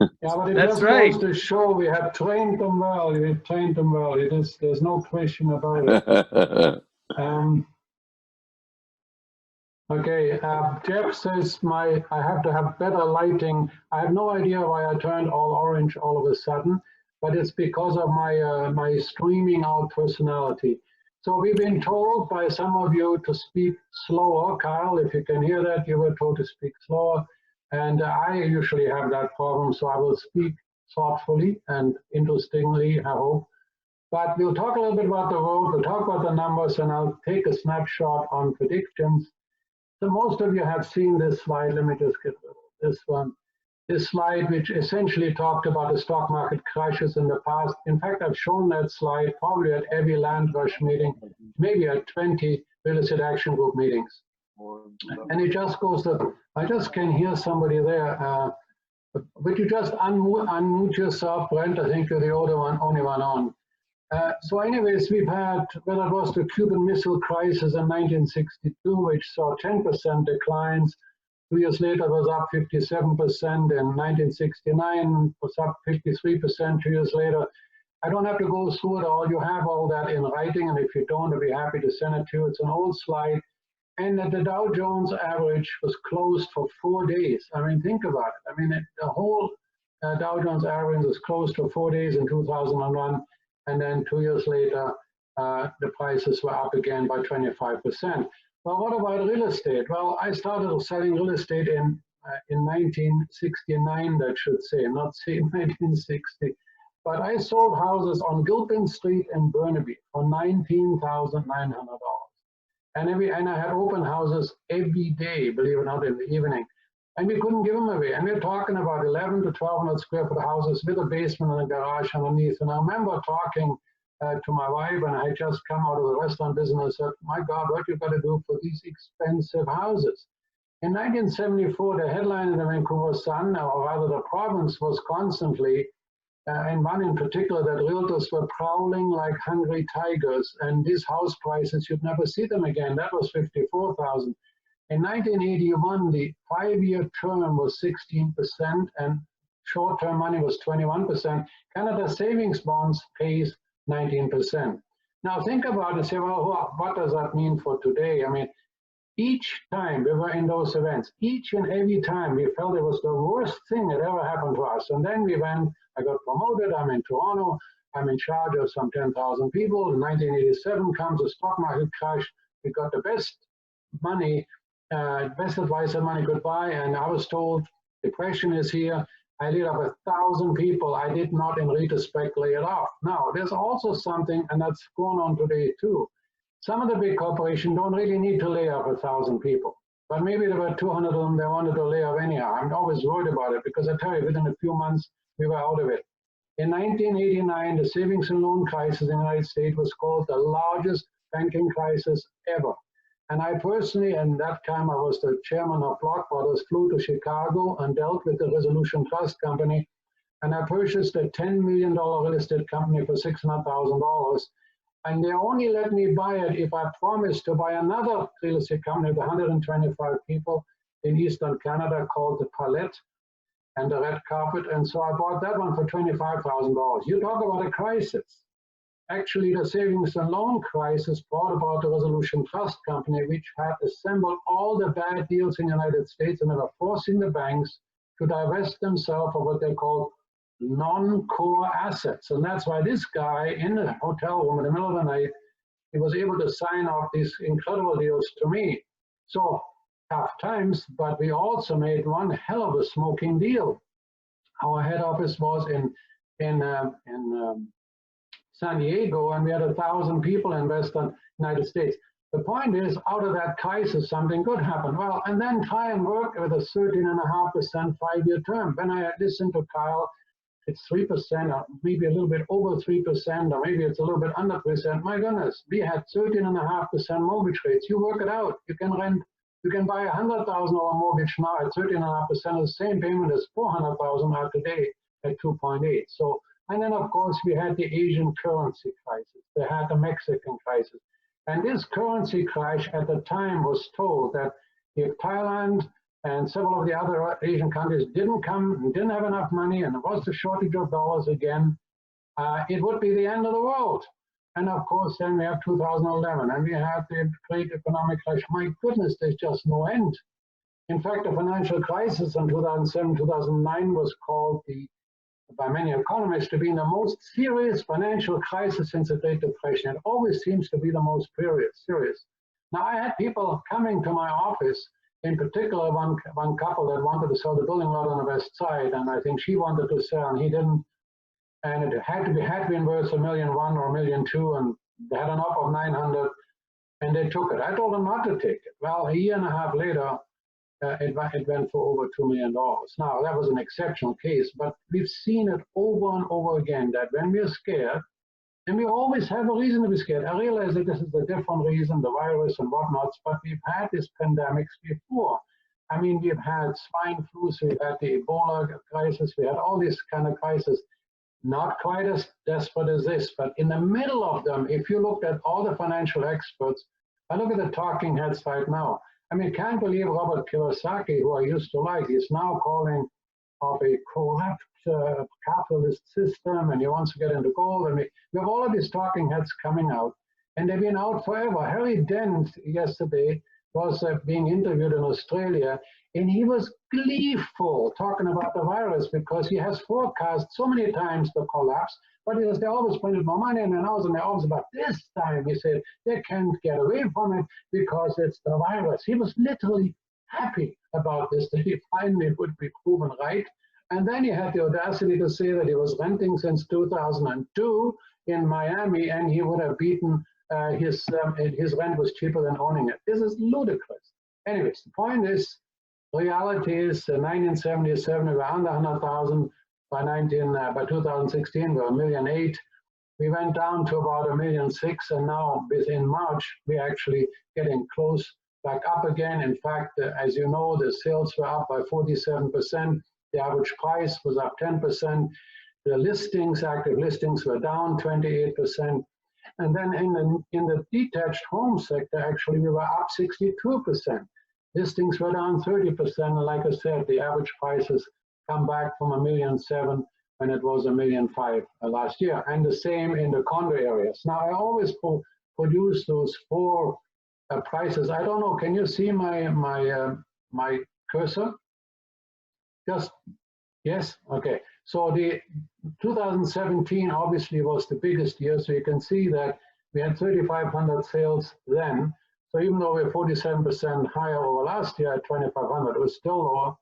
Yeah, but it just goes to show we have trained them well. We have trained them well. It is, there's no question about it. Okay, Jeff says I have to have better lighting. I have no idea why I turned all orange all of a sudden, but it's because of my my streaming out personality. So we've been told by some of you to speak slower. Kyle, if you can hear that, you were told to speak slower. And I usually have that problem, so I will speak thoughtfully and interestingly, I hope. But we'll talk a little bit about the road, we'll talk about the numbers, and I'll take a snapshot on predictions. So most of you have seen this slide. Let me just get rid of this one. This slide, which essentially talked about the stock market crashes in the past. In fact, I've shown that slide probably at every land rush meeting, maybe at 20 real estate action group meetings. And it just goes to, I just can hear somebody there. Would you just unmute yourself, Brent? I think you're the only one on. So anyways, we've had, whether it was the Cuban Missile Crisis in 1962, which saw 10% declines. 2 years later, it was up 57%. In 1969, was up 53% 2 years later. I don't have to go through it all. You have all that in writing, and if you don't, I'll be happy to send it to you. It's an old slide. And the Dow Jones average was closed for 4 days. I mean, think about it. I mean, the whole Dow Jones average was closed for 4 days in 2001. And then 2 years later, the prices were up again by 25%. Well, what about real estate? Well, I started selling real estate in 1969, that should say, not say 1960. But I sold houses on Gilpin Street in Burnaby for $19,900. And I had open houses every day, believe it or not, in the evening. And we couldn't give them away. And we're talking about 11 to 1,200 square foot houses with a basement and a garage underneath. And I remember talking to my wife, and I had just come out of the restaurant business, and said, my God, what you got to do for these expensive houses? In 1974, the headline in the Vancouver Sun, or rather the province, was constantly, and one in particular, that realtors were prowling like hungry tigers, and these house prices, you'd never see them again. That was $54,000. In 1981, the 5-year term was 16%, and short-term money was 21%. Canada Savings Bonds pays 19%. Now think about it and say, well, what does that mean for today? I mean, each time we were in those events, each and every time we felt it was the worst thing that ever happened to us. And then we went, I got promoted, I'm in Toronto, I'm in charge of some 10,000 people. In 1987 comes the stock market crash. We got the best money best advice that money could buy, and I was told depression is here. I laid off 1,000 people. I did not, in retrospect, lay it off. Now, there's also something, and that's going on today too. Some of the big corporations don't really need to lay off 1,000 people, but maybe there were 200 of them they wanted to lay off anyhow. I'm always worried about it because I tell you, within a few months, we were out of it. In 1989, the savings and loan crisis in the United States was called the largest banking crisis ever. And I personally, and that time I was the chairman of Block Brothers, flew to Chicago and dealt with the Resolution Trust Company. And I purchased a $10 million real estate company for $600,000. And they only let me buy it if I promised to buy another real estate company with 125 people in Eastern Canada called the Palette and the Red Carpet. And so I bought that one for $25,000. You talk about a crisis. Actually, the savings and loan crisis brought about the Resolution Trust Company, which had assembled all the bad deals in the United States and they were forcing the banks to divest themselves of what they call non-core assets. And that's why this guy in the hotel room in the middle of the night, he was able to sign off these incredible deals to me. So tough times, but we also made one hell of a smoking deal. Our head office was in San Diego, and we had 1,000 people invest in the United States. The point is, out of that crisis, something good happened. Well, and then try and work with a 13.5% 5-year term. When I listened to Kyle, it's 3%, or maybe a little bit over 3%, or maybe it's a little bit under 3%. My goodness, we had 13.5% mortgage rates. You work it out. You can rent, you can buy a $100,000 mortgage now at 13.5%, the same payment as $400,000 out today at 2.8. So. And then, of course, we had the Asian currency crisis. They had the Mexican crisis. And this currency crash at the time was told that if Thailand and several of the other Asian countries didn't have enough money, and there was a shortage of dollars again, it would be the end of the world. And of course, then we have 2011, and we had the great economic crash. My goodness, there's just no end. In fact, the financial crisis in 2007, 2009 was called by many economists to be the most serious financial crisis since the Great Depression. It always seems to be the most serious. Now, I had people coming to my office, in particular one couple that wanted to sell the building lot on the west side, and I think she wanted to sell and he didn't, and it had to be worth $1.1 million or $1.2 million, and they had an offer of 900, and they took it. I told them not to take it. Well, a year and a half later, it went for over $2 million. Now, that was an exceptional case, but we've seen it over and over again that when we're scared, and we always have a reason to be scared. I realize that this is a different reason, the virus and whatnot, but we've had these pandemics before. I mean, we've had swine flu, so we've had the Ebola crisis, we had all these kind of crises, not quite as desperate as this, but in the middle of them, if you looked at all the financial experts, I look at the talking heads right now. I mean, can't believe Robert Kiyosaki, who I used to like, is now calling of a corrupt capitalist system, and he wants to get into gold. And we have all of these talking heads coming out, and they've been out forever. Harry Dent yesterday was being interviewed in Australia, and he was gleeful talking about the virus because he has forecast so many times the collapse, but he says they always printed more money in the house, and they always about this time, he said, they can't get away from it because it's the virus. He was literally happy about this, that he finally would be proven right. And then he had the audacity to say that he was renting since 2002 in Miami, and he would have beaten his rent was cheaper than owning it. This is ludicrous. Anyways, the point is, reality is 1977, we were under 100,000. By 2016, we were 1.8 million. We went down to about 1.6 million, and now within March, we're actually getting close back up again. In fact, as you know, the sales were up by 47%. The average price was up 10%. The listings, active listings, were down 28%. And then in the detached home sector, actually, we were up 62%. Listings were down 30%. And like I said, the average prices come back from 1.7 million when it was 1.5 million last year. And the same in the condo areas. Now, I always produce those four prices. I don't know, can you see my cursor? Just, yes? Okay. So the 2017 obviously was the biggest year. So you can see that we had 3,500 sales then. So even though we're 47% higher over last year at 2,500, it was still lower.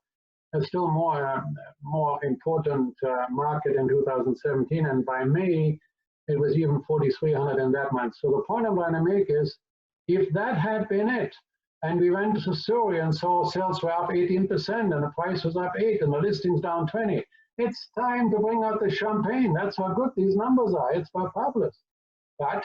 It's still more important market in 2017, and by May it was even 4,300 in that month. So the point I'm trying to make is, if that had been it, and we went to Surrey and saw sales were up 18% and the price was up 8 and the listings down 20, it's time to bring out the champagne. That's how good these numbers are. It's for fabulous. But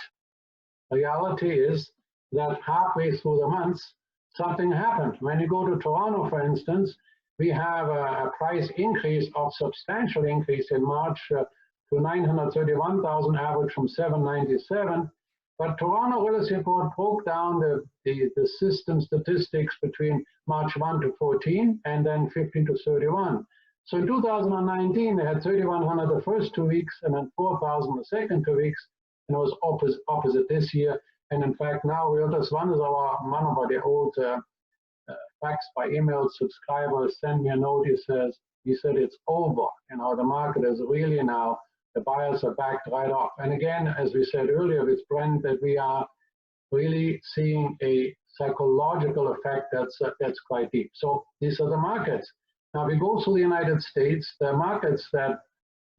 reality is that halfway through the months, something happened. When you go to Toronto, for instance, we have a price increase of substantial increase in March to 931,000 average from 797. But Toronto Real Estate Board broke down the system statistics between March 1 to 14 and then 15 to 31. So in 2019, they had 3,100 the first 2 weeks and then 4,000 the second 2 weeks. And it was opposite this year. And in fact, now one of the old fax by email subscribers send me a note. He said it's over. You know, the market is really now, the buyers are backed right off. And again, as we said earlier with Brent, that we are really seeing a psychological effect that's quite deep. So these are the markets. Now we go through the United States, the markets that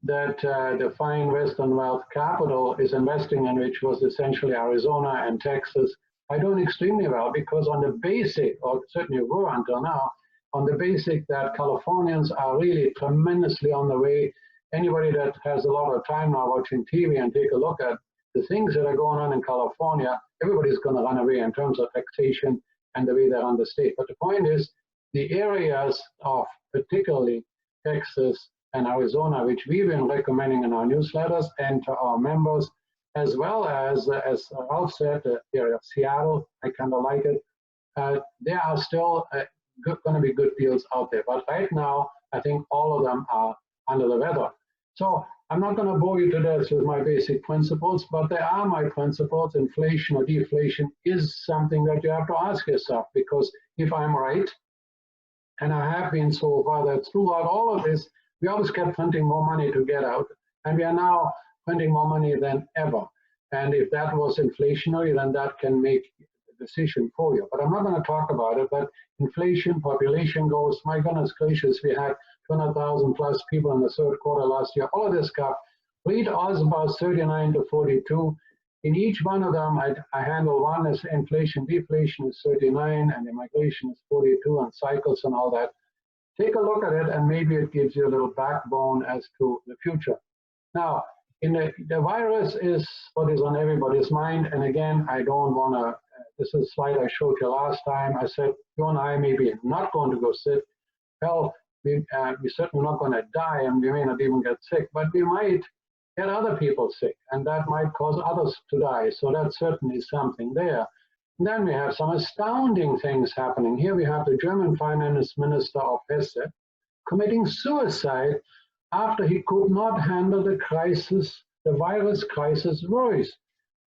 the fine Western wealth capital is investing in, which was essentially Arizona and Texas, are doing extremely well, because on the basic, or certainly were until now, on the basic that Californians are really tremendously on the way. Anybody that has a lot of time now watching TV and take a look at the things that are going on in California, everybody's going to run away in terms of taxation and the way they run the state. But the point is, the areas of particularly Texas and Arizona, which we've been recommending in our newsletters and to our members, as well as Ralph said, the area of Seattle, I kind of like it. There are still going to be good deals out there. But right now, I think all of them are under the weather. So I'm not going to bore you to death with my basic principles, but they are my principles. Inflation or deflation is something that you have to ask yourself, because if I'm right, and I have been so far, that throughout all of this, we always kept printing more money to get out, and we are now printing more money than ever. And if that was inflationary, then that can make a decision for you. But I'm not going to talk about it, but inflation, population goes, my goodness gracious, we had 200,000 plus people in the third quarter last year, all of this stuff. Read Osborne's 39 to 42. In each one of them, I handle one as inflation, deflation is 39, and immigration is 42, and cycles and all that. Take a look at it, and maybe it gives you a little backbone as to the future. Now, the virus is what is on everybody's mind, and again, I don't want to, this is a slide I showed you last time. I said, you and I may be not going to go sick. Hell, we're certainly not going to die, and we may not even get sick, but we might get other people sick, and that might cause others to die. So that's certainly something there. And then we have some astounding things happening. Here we have the German finance minister of Hesse committing suicide after he could not handle the crisis, the virus crisis worries.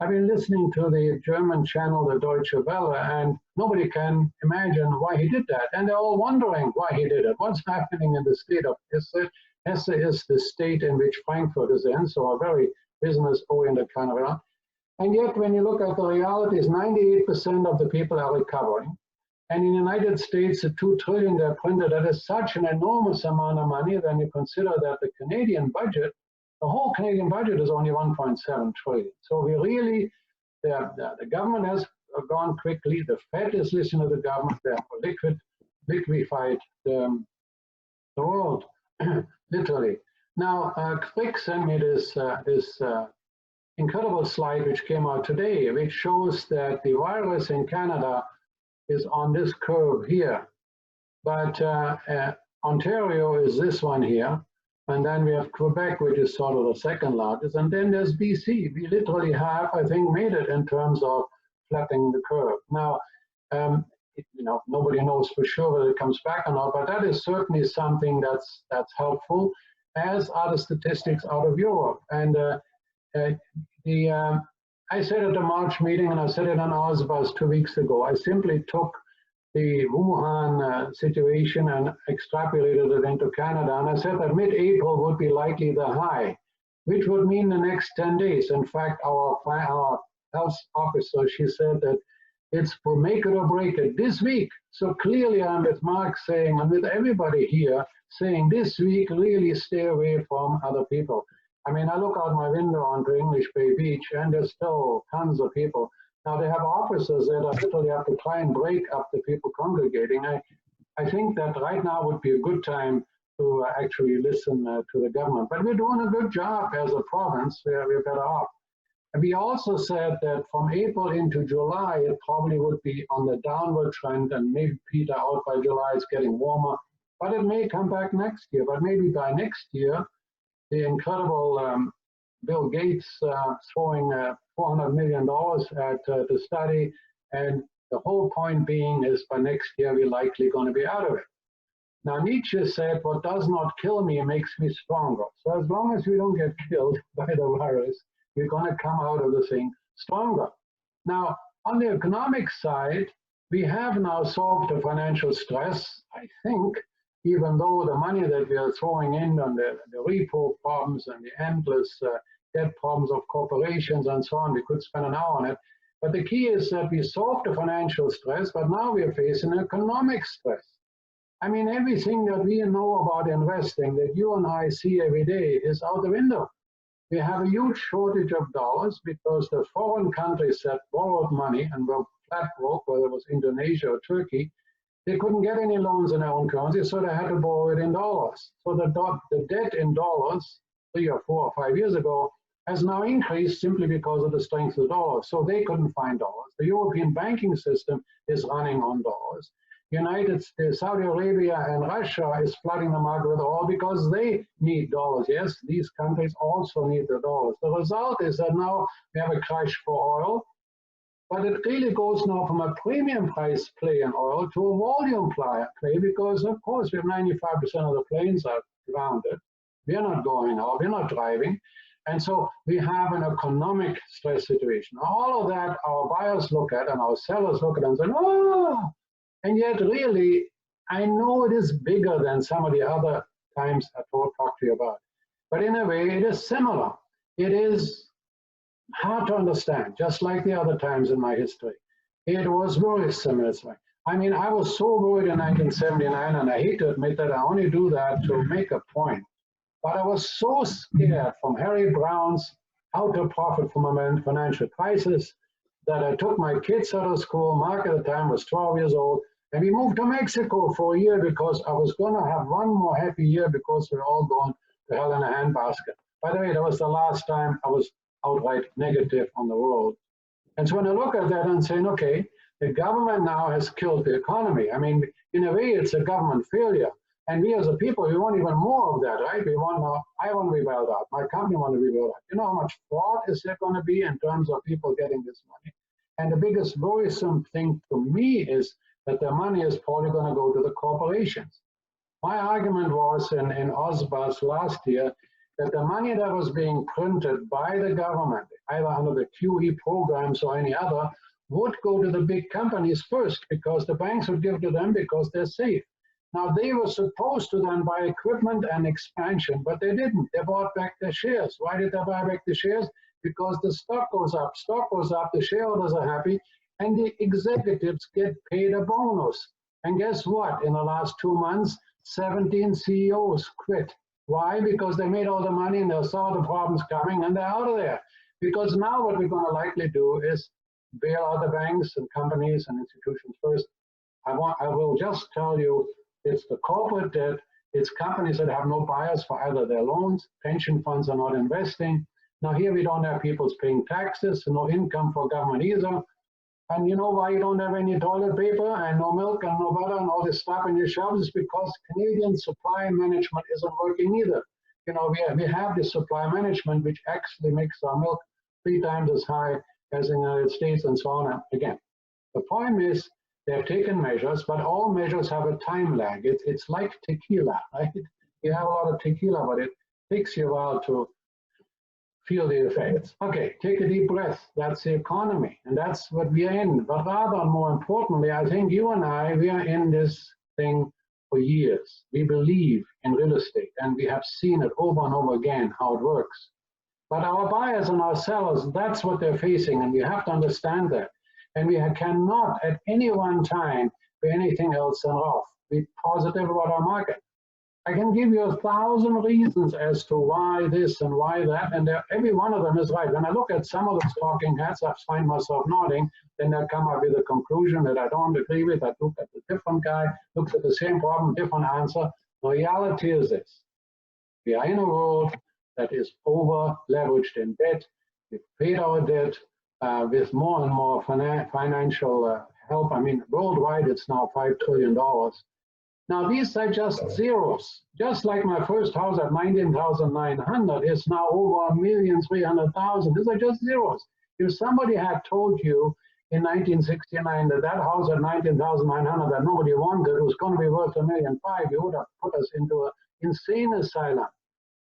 I've been listening to the German channel, the Deutsche Welle, and nobody can imagine why he did that. And they're all wondering why he did it. What's happening in the state of Hesse? Hesse is the state in which Frankfurt is in, so a very business-oriented kind of area. And yet, when you look at the realities, 98% of the people are recovering. And in the United States, the $2 trillion they printed, that is such an enormous amount of money. Then you consider that the Canadian budget, the whole Canadian budget is only 1.7 trillion. So we really, the government has gone quickly. The Fed is listening to the government. They have liquefied the world, literally. Now, Quick sent me this incredible slide which came out today, which shows that the virus in Canada is on this curve here. But Ontario is this one here. And then we have Quebec, which is sort of the second largest. And then there's BC. We literally have, I think, made it in terms of flattening the curve. Now, you know, nobody knows for sure whether it comes back or not, but that is certainly something that's helpful, as are the statistics out of Europe. And I said at the March meeting, and I said it on Ozbuzz 2 weeks ago, I simply took the Wuhan situation and extrapolated it into Canada. And I said that mid-April would be likely the high, which would mean the next 10 days. In fact, our health officer, she said that It's for make it or break it this week. So clearly I'm with Mark saying, and with everybody here saying this week, really stay away from other people. I mean, I look out my window onto English Bay Beach and there's still tons of people. Now they have officers that are literally have to try and break up the people congregating. I think that right now would be a good time to actually listen to the government. But we're doing a good job as a province. We're better off. And we also said that from April into July, it probably would be on the downward trend and maybe peter out by July. It's getting warmer, but it may come back next year. But maybe by next year, the incredible Bill Gates throwing $400 million at the study, and the whole point being is by next year we're likely going to be out of it. Now Nietzsche said, what does not kill me makes me stronger. So as long as we don't get killed by the virus, we're going to come out of the thing stronger. Now on the economic side, we have now solved the financial stress, I think, even though the money that we are throwing in on the repo problems and the endless debt problems of corporations and so on, we could spend an hour on it. But the key is that we solved the financial stress, but now we are facing economic stress. I mean, everything that we know about investing that you and I see every day is out the window. We have a huge shortage of dollars because the foreign countries that borrowed money and were flat broke, whether it was Indonesia or Turkey, they couldn't get any loans in their own currency, so they had to borrow it in dollars. So the debt in dollars 3 or 4 or 5 years ago has now increased simply because of the strength of the dollar. So they couldn't find dollars. The European banking system is running on dollars. United States, Saudi Arabia and Russia is flooding the market with oil because they need dollars. Yes, these countries also need the dollars. The result is that now we have a crash for oil, but it really goes now from a premium price play in oil to a volume play because, of course, we have 95% of the planes are grounded. We're not going out, we're not driving. And so we have an economic stress situation. All of that our buyers look at and our sellers look at and say, oh, and yet really, I know it is bigger than some of the other times I talked to you about. But in a way, it is similar. It is hard to understand, just like the other times in my history. It was very similar. I mean, I was so worried in 1979, and I hate to admit that I only do that to make a point. But I was so scared from Harry Brown's How to Profit from a Financial Crisis that I took my kids out of school. Mark at the time was 12 years old, and we moved to Mexico for a year because I was going to have one more happy year because we were all going to hell in a handbasket. By the way, that was the last time I was outright negative on the world. And so when I look at that and saying, okay, the government now has killed the economy. I mean, in a way, it's a government failure. And we as a people, we want even more of that, right? We want now, I want to be bailed out. My company want to be bailed out. You know how much fraud is there going to be in terms of people getting this money? And the biggest worrisome thing to me is that the money is probably going to go to the corporations. My argument was in OSBAS last year that the money that was being printed by the government, either under the QE programs or any other, would go to the big companies first because the banks would give to them because they're safe. Now, they were supposed to then buy equipment and expansion, but they didn't. They bought back their shares. Why did they buy back the shares? Because the stock goes up. Stock goes up, the shareholders are happy, and the executives get paid a bonus. And guess what? In the last 2 months, 17 CEOs quit. Why? Because they made all the money and they saw the problems coming and they're out of there. Because now what we're going to likely do is bail out the banks and companies and institutions first. I will just tell you, it's the corporate debt, it's companies that have no buyers for either their loans, pension funds are not investing. Now here we don't have people paying taxes, no income for government either. And you know why you don't have any toilet paper and no milk and no butter and all this stuff in your shelves? Is because Canadian supply management isn't working either. You know, we have this supply management which actually makes our milk 3 times as high as in the United States and so on. Again, the point is they've taken measures, but all measures have a time lag. It's like tequila, right? You have a lot of tequila, but it takes you a while to feel the effects. Okay, take a deep breath. That's the economy, and that's what we are in. But rather, more importantly, I think you and I, we are in this thing for years. We believe in real estate, and we have seen it over and over again how it works. But our buyers and our sellers, that's what they're facing, and we have to understand that. And we cannot at any one time be anything else than rough. Be positive about our market. I can give you 1,000 reasons as to why this and why that, and every one of them is right. When I look at some of those talking heads, I find myself nodding, then I come up with a conclusion that I don't agree with. I look at a different guy, looks at the same problem, different answer. The reality is this. We are in a world that is over-leveraged in debt. We've paid our debt with more and more financial help. I mean, worldwide, it's now $5 trillion. Now, these are just zeros. Just like my first house at 19,900 is now over 1,300,000. These are just zeros. If somebody had told you in 1969 that that house at 19,900 that nobody wanted was going to be worth $1.5 million, you would have put us into an insane asylum.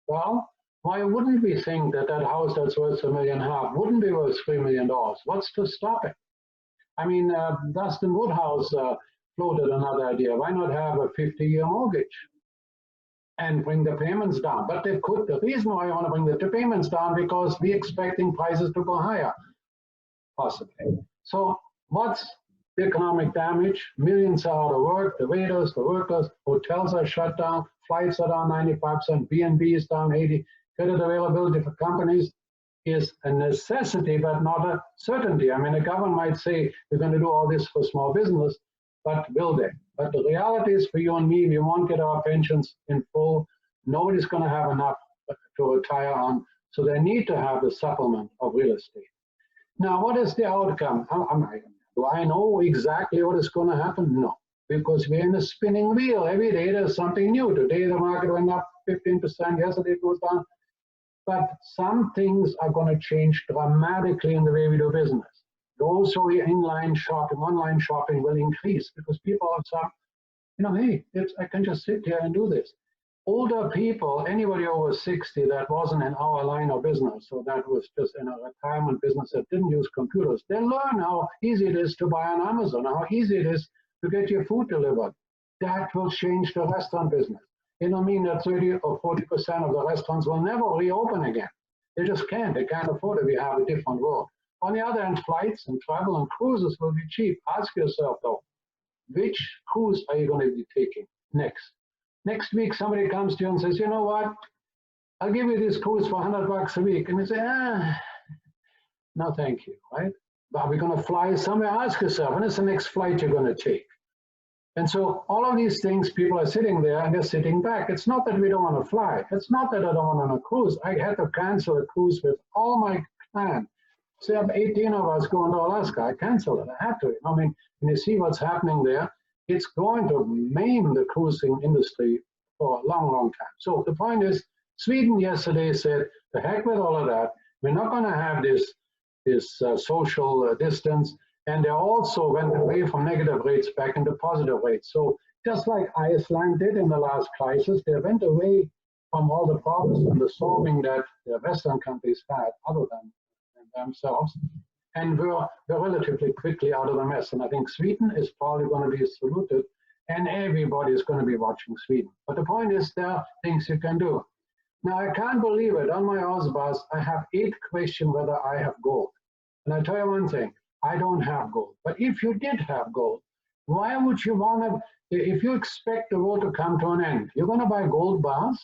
Well, why wouldn't we think that that house that's worth $1.5 million wouldn't be worth $3 million? What's to stop it? I mean, Dustin Woodhouse floated another idea. Why not have a 50-year mortgage and bring the payments down? But they could. The reason why I want to bring the payments down because we're expecting prices to go higher, possibly. So what's the economic damage? Millions are out of work. The waiters, the workers, hotels are shut down. Flights are down 95%. B&B is down 80%. Credit availability for companies is a necessity, but not a certainty. I mean, the government might say we're going to do all this for small business, but will they? But the reality is for you and me, we won't get our pensions in full. Nobody's going to have enough to retire on. So they need to have a supplement of real estate. Now, what is the outcome? Do I know exactly what is going to happen? No, because we're in a spinning wheel. Every day there's something new. Today the market went up 15%. Yesterday it goes down. But some things are going to change dramatically in the way we do business. Grocery, online shopping will increase because people have some, you know, hey, I can just sit here and do this. Older people, anybody over 60 that wasn't in our line of business, so that was just in a retirement business that didn't use computers, they learn how easy it is to buy on Amazon, how easy it is to get your food delivered. That will change the restaurant business. You know, mean that 30 or 40% of the restaurants will never reopen again. They just can't. They can't afford it. We have a different world. On the other hand, flights and travel and cruises will be cheap. Ask yourself, though, which cruise are you going to be taking next? Next week, somebody comes to you and says, you know what? I'll give you this cruise for $100 a week. And you say, no, thank you, right? But are we going to fly somewhere? Ask yourself, when is the next flight you're going to take? And so all of these things, people are sitting there and they're sitting back. It's not that we don't want to fly. It's not that I don't want on a cruise. I had to cancel a cruise with all my clan. Say, 18 of us going to Alaska. I canceled it. I had to. I mean, when you see what's happening there, it's going to maim the cruising industry for a long, long time. So the point is, Sweden yesterday said, the heck with all of that. We're not going to have this social distance. And they also went away from negative rates back into positive rates. So just like Iceland did in the last crisis, they went away from all the problems and the solving that the Western countries had, other than themselves, and we're relatively quickly out of the mess. And I think Sweden is probably going to be saluted, and everybody is going to be watching Sweden. But the point is, there are things you can do. Now, I can't believe it. On my Ozbus, I have 8 questions whether I have gold. And I tell you one thing, I don't have gold. But if you did have gold, why would you want to, if you expect the world to come to an end, you're going to buy gold bars,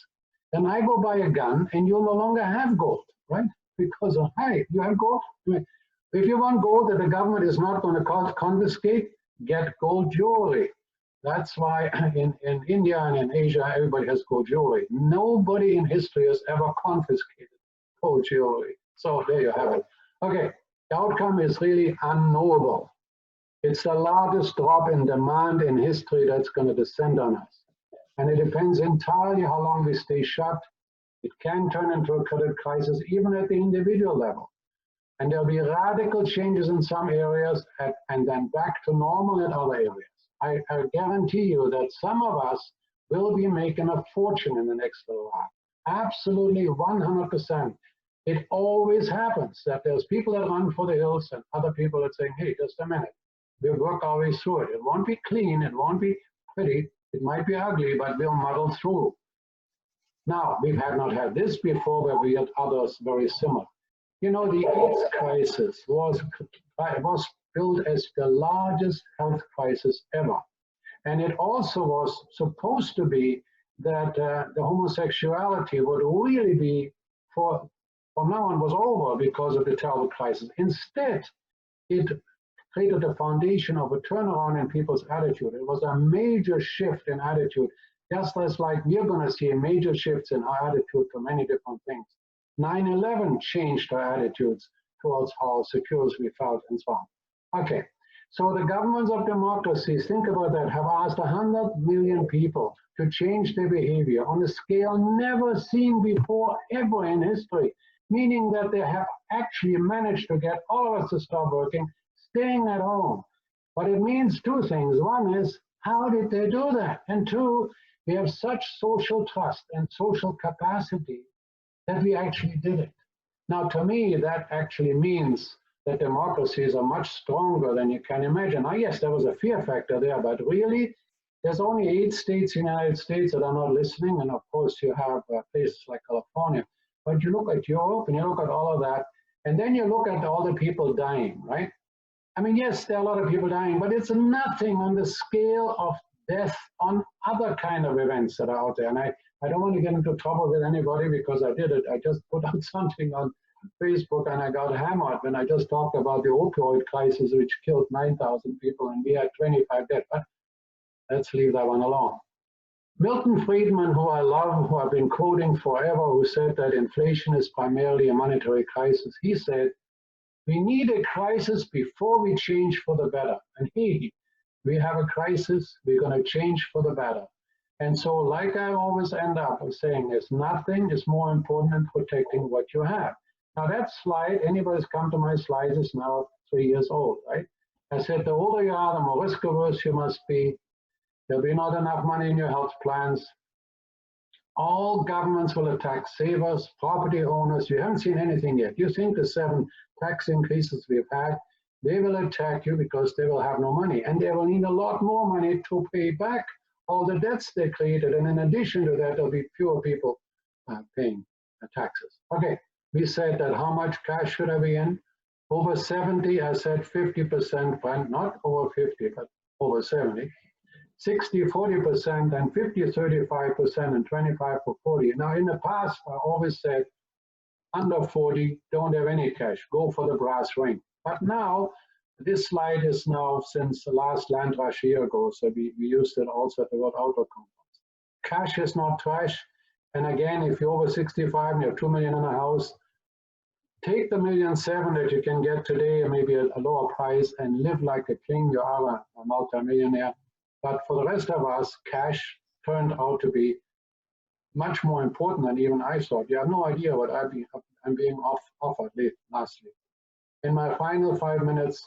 then I go buy a gun, and you'll no longer have gold, right? Because of, hey, you have gold? If you want gold that the government is not going to confiscate, get gold jewelry. That's why in India and in Asia, everybody has gold jewelry. Nobody in history has ever confiscated gold jewelry. So there you have it. Okay, the outcome is really unknowable. It's the largest drop in demand in history that's going to descend on us. And it depends entirely how long we stay shut. It can turn into a credit crisis, even at the individual level. And there'll be radical changes in some areas and then back to normal in other areas. I guarantee you that some of us will be making a fortune in the next little while. Absolutely 100%. It always happens that there's people that run for the hills and other people that say, hey, just a minute. We'll work our way through it. It won't be clean. It won't be pretty. It might be ugly, but we'll muddle through. Now, we've not had this before, but we had others very similar. You know, the AIDS crisis was billed as the largest health crisis ever. And it also was supposed to be that the homosexuality would really be, from now on, was over because of the terrible crisis. Instead, it created a foundation of a turnaround in people's attitude. It was a major shift in attitude, just as like we're going to see major shifts in our attitude to many different things. 9/11 changed our attitudes towards how secure we felt and so on. Okay, so the governments of democracies, think about that, have asked 100 million people to change their behavior on a scale never seen before ever in history, meaning that they have actually managed to get all of us to stop working, staying at home. But it means two things. One is, how did they do that? And two, we have such social trust and social capacity that we actually did it. Now, to me, that actually means that democracies are much stronger than you can imagine. Now, yes, there was a fear factor there, but really, there's only 8 states in the United States that are not listening. And of course, you have places like California. But you look at Europe and you look at all of that, and then you look at all the people dying, right? I mean, yes, there are a lot of people dying, but it's nothing on the scale of death on other kind of events that are out there. And I don't want to get into trouble with anybody because I did it. I just put out something on Facebook and I got hammered when I just talked about the opioid crisis, which killed 9,000 people and we had 25 dead. But let's leave that one alone. Milton Friedman, who I love, who I've been quoting forever, who said that inflation is primarily a monetary crisis, he said, we need a crisis before we change for the better. And we have a crisis, we're going to change for the better. And so, like I always end up saying, there's nothing is more important than protecting what you have. Now that slide, anybody's come to my slides, is now 3 years old, right? I said, the older you are, the more risk averse you must be. There'll be not enough money in your health plans. All governments will attack savers, property owners. You haven't seen anything yet. You think the 7 tax increases we've had, they will attack you because they will have no money. And they will need a lot more money to pay back all the debts they created. And in addition to that, there'll be fewer people paying taxes. Okay, we said that how much cash should I be in? Over 70, I said 50%, but not over 50, but over 70. 60, 40%, and 50, 35%, and 25 for 40. Now, in the past, I always said, under 40, don't have any cash, go for the brass ring. But now, this slide is now since the last land rush a year ago, so we used it also at the word auto compounds. Cash is not trash, and again, if you're over 65 and you have $2 million in a house, take the $1.7 million that you can get today, maybe a lower price, and live like a king. You are a multimillionaire. But for the rest of us, cash turned out to be much more important than even I thought. You have no idea what I'm being offered lastly. In my final 5 minutes,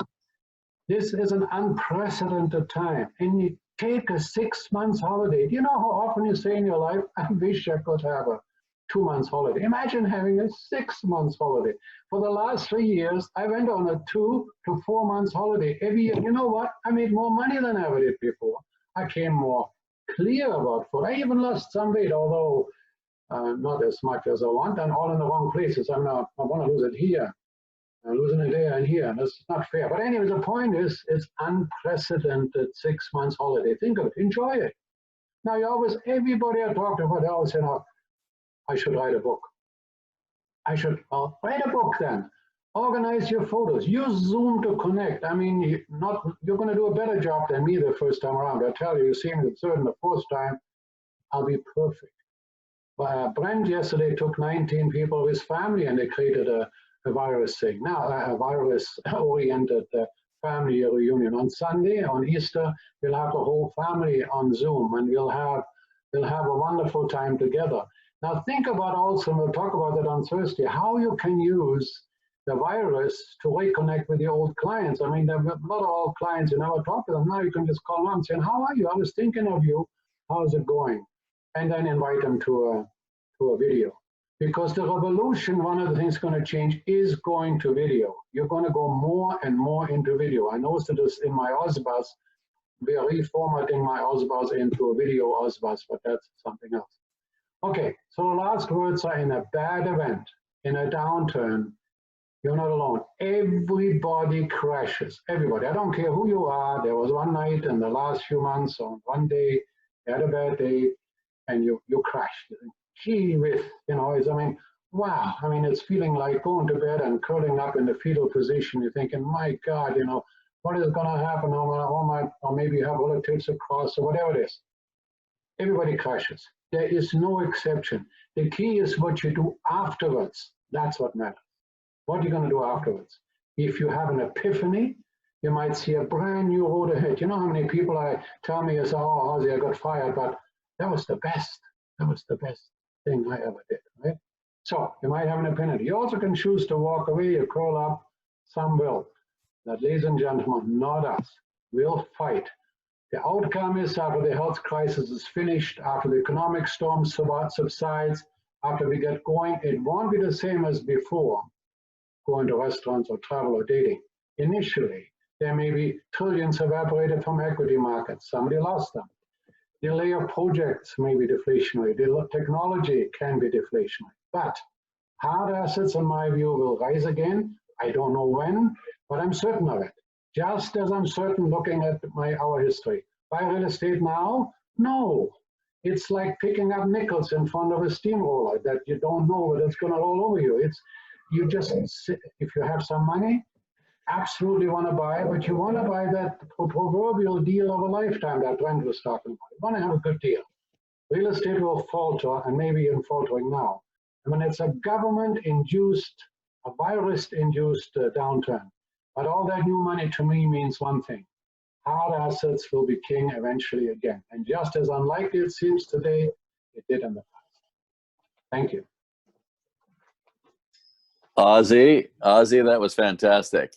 this is an unprecedented time. And you take a 6 months holiday. Do you know how often you say in your life, I wish I could have a 2 months holiday? Imagine having a 6 months holiday. For the last 3 years, I went on a 2 to 4 months holiday every year. You know what? I made more money than I ever did before. I came more clear about food. I even lost some weight, although not as much as I want, and all in the wrong places. I want to lose it here. I'm losing it there and here. That's not fair. But anyway, the point is, it's unprecedented 6 months holiday. Think of it. Enjoy it. Now, everybody I talked about, I always say, I should write a book. Write a book then. Organize your photos. Use Zoom to connect. I mean, you're going to do a better job than me the first time around. I tell you, you see me the third and the fourth time, I'll be perfect. BRENT yesterday took 19 people of his family and they created a virus thing. Now, a virus-oriented family reunion. On Sunday, on Easter, we'll have the whole family on Zoom and we'll have a wonderful time together. Now, think about also, and we'll talk about that on Thursday, how you can use the virus to reconnect with your old clients. I mean, there are not all clients, you never talk to them. Now you can just call them and say, how are you? I was thinking of you. How's it going? And then invite them to a video. Because the revolution, one of the things going to change is going to video. You're going to go more and more into video. I noticed this in my OzBus. We are reformatting my OzBus into a video OzBus, but that's something else. Okay, so the last words are in a bad event, in a downturn, You're not alone. Everybody crashes. Everybody. I don't care who you are. There was one night in the last few months, on one day, you had a bad day, and you crashed. You think, gee whiz, you know, I mean, wow. I mean, it's feeling like going to bed and curling up in the fetal position. You're thinking, my God, you know, what is going to happen? Or maybe you have relatives across or whatever it is. Everybody crashes. There is no exception. The key is what you do afterwards. That's what matters. What are you going to do afterwards? If you have an epiphany, you might see a brand new road ahead. You know how many people tell me, oh, Ozzie, I got fired, but that was the best. That was the best thing I ever did, right? So you might have an epiphany. You also can choose to walk away, you curl up, some will. But ladies and gentlemen, not us. We'll fight. The outcome is after the health crisis is finished, after the economic storm subsides, after we get going, it won't be the same as before, going to restaurants or travel or dating. Initially, there may be trillions evaporated from equity markets. Somebody lost them. Delay of projects may be deflationary. Technology can be deflationary. But hard assets, in my view, will rise again. I don't know when, but I'm certain of it. Just as I'm certain looking at our history. Buy real estate now? No. It's like picking up nickels in front of a steamroller that you don't know whether it's going to roll over you. You just sit, if you have some money, absolutely want to buy, but you want to buy that proverbial deal of a lifetime that Brent was talking about. You want to have a good deal. Real estate will falter, and maybe even faltering now. I mean, it's a government-induced, a virus-induced downturn. But all that new money to me means one thing. Hard assets will be king eventually again. And just as unlikely it seems today, it did in the past. Thank you. Ozzie, that was fantastic.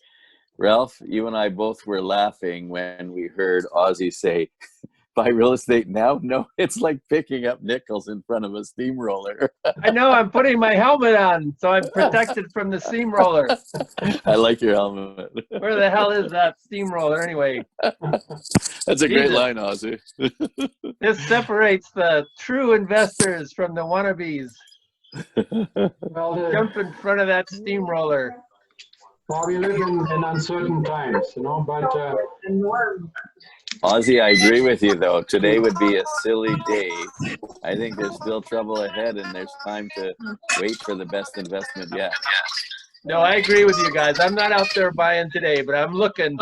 Ralph, you and I both were laughing when we heard Ozzie say, buy real estate now? No, it's like picking up nickels in front of a steamroller. I know, I'm putting my helmet on, so I'm protected from the steamroller. I like your helmet. Where the hell is that steamroller anyway? That's a great line, Ozzie. This separates the true investors from the wannabes. Well, jump in front of that steamroller. Well, we live in uncertain times, you know, but Ozzie, I agree with you, though. Today would be a silly day. I think there's still trouble ahead, and there's time to wait for the best investment yet. No, I agree with you guys. I'm not out there buying today, but I'm looking.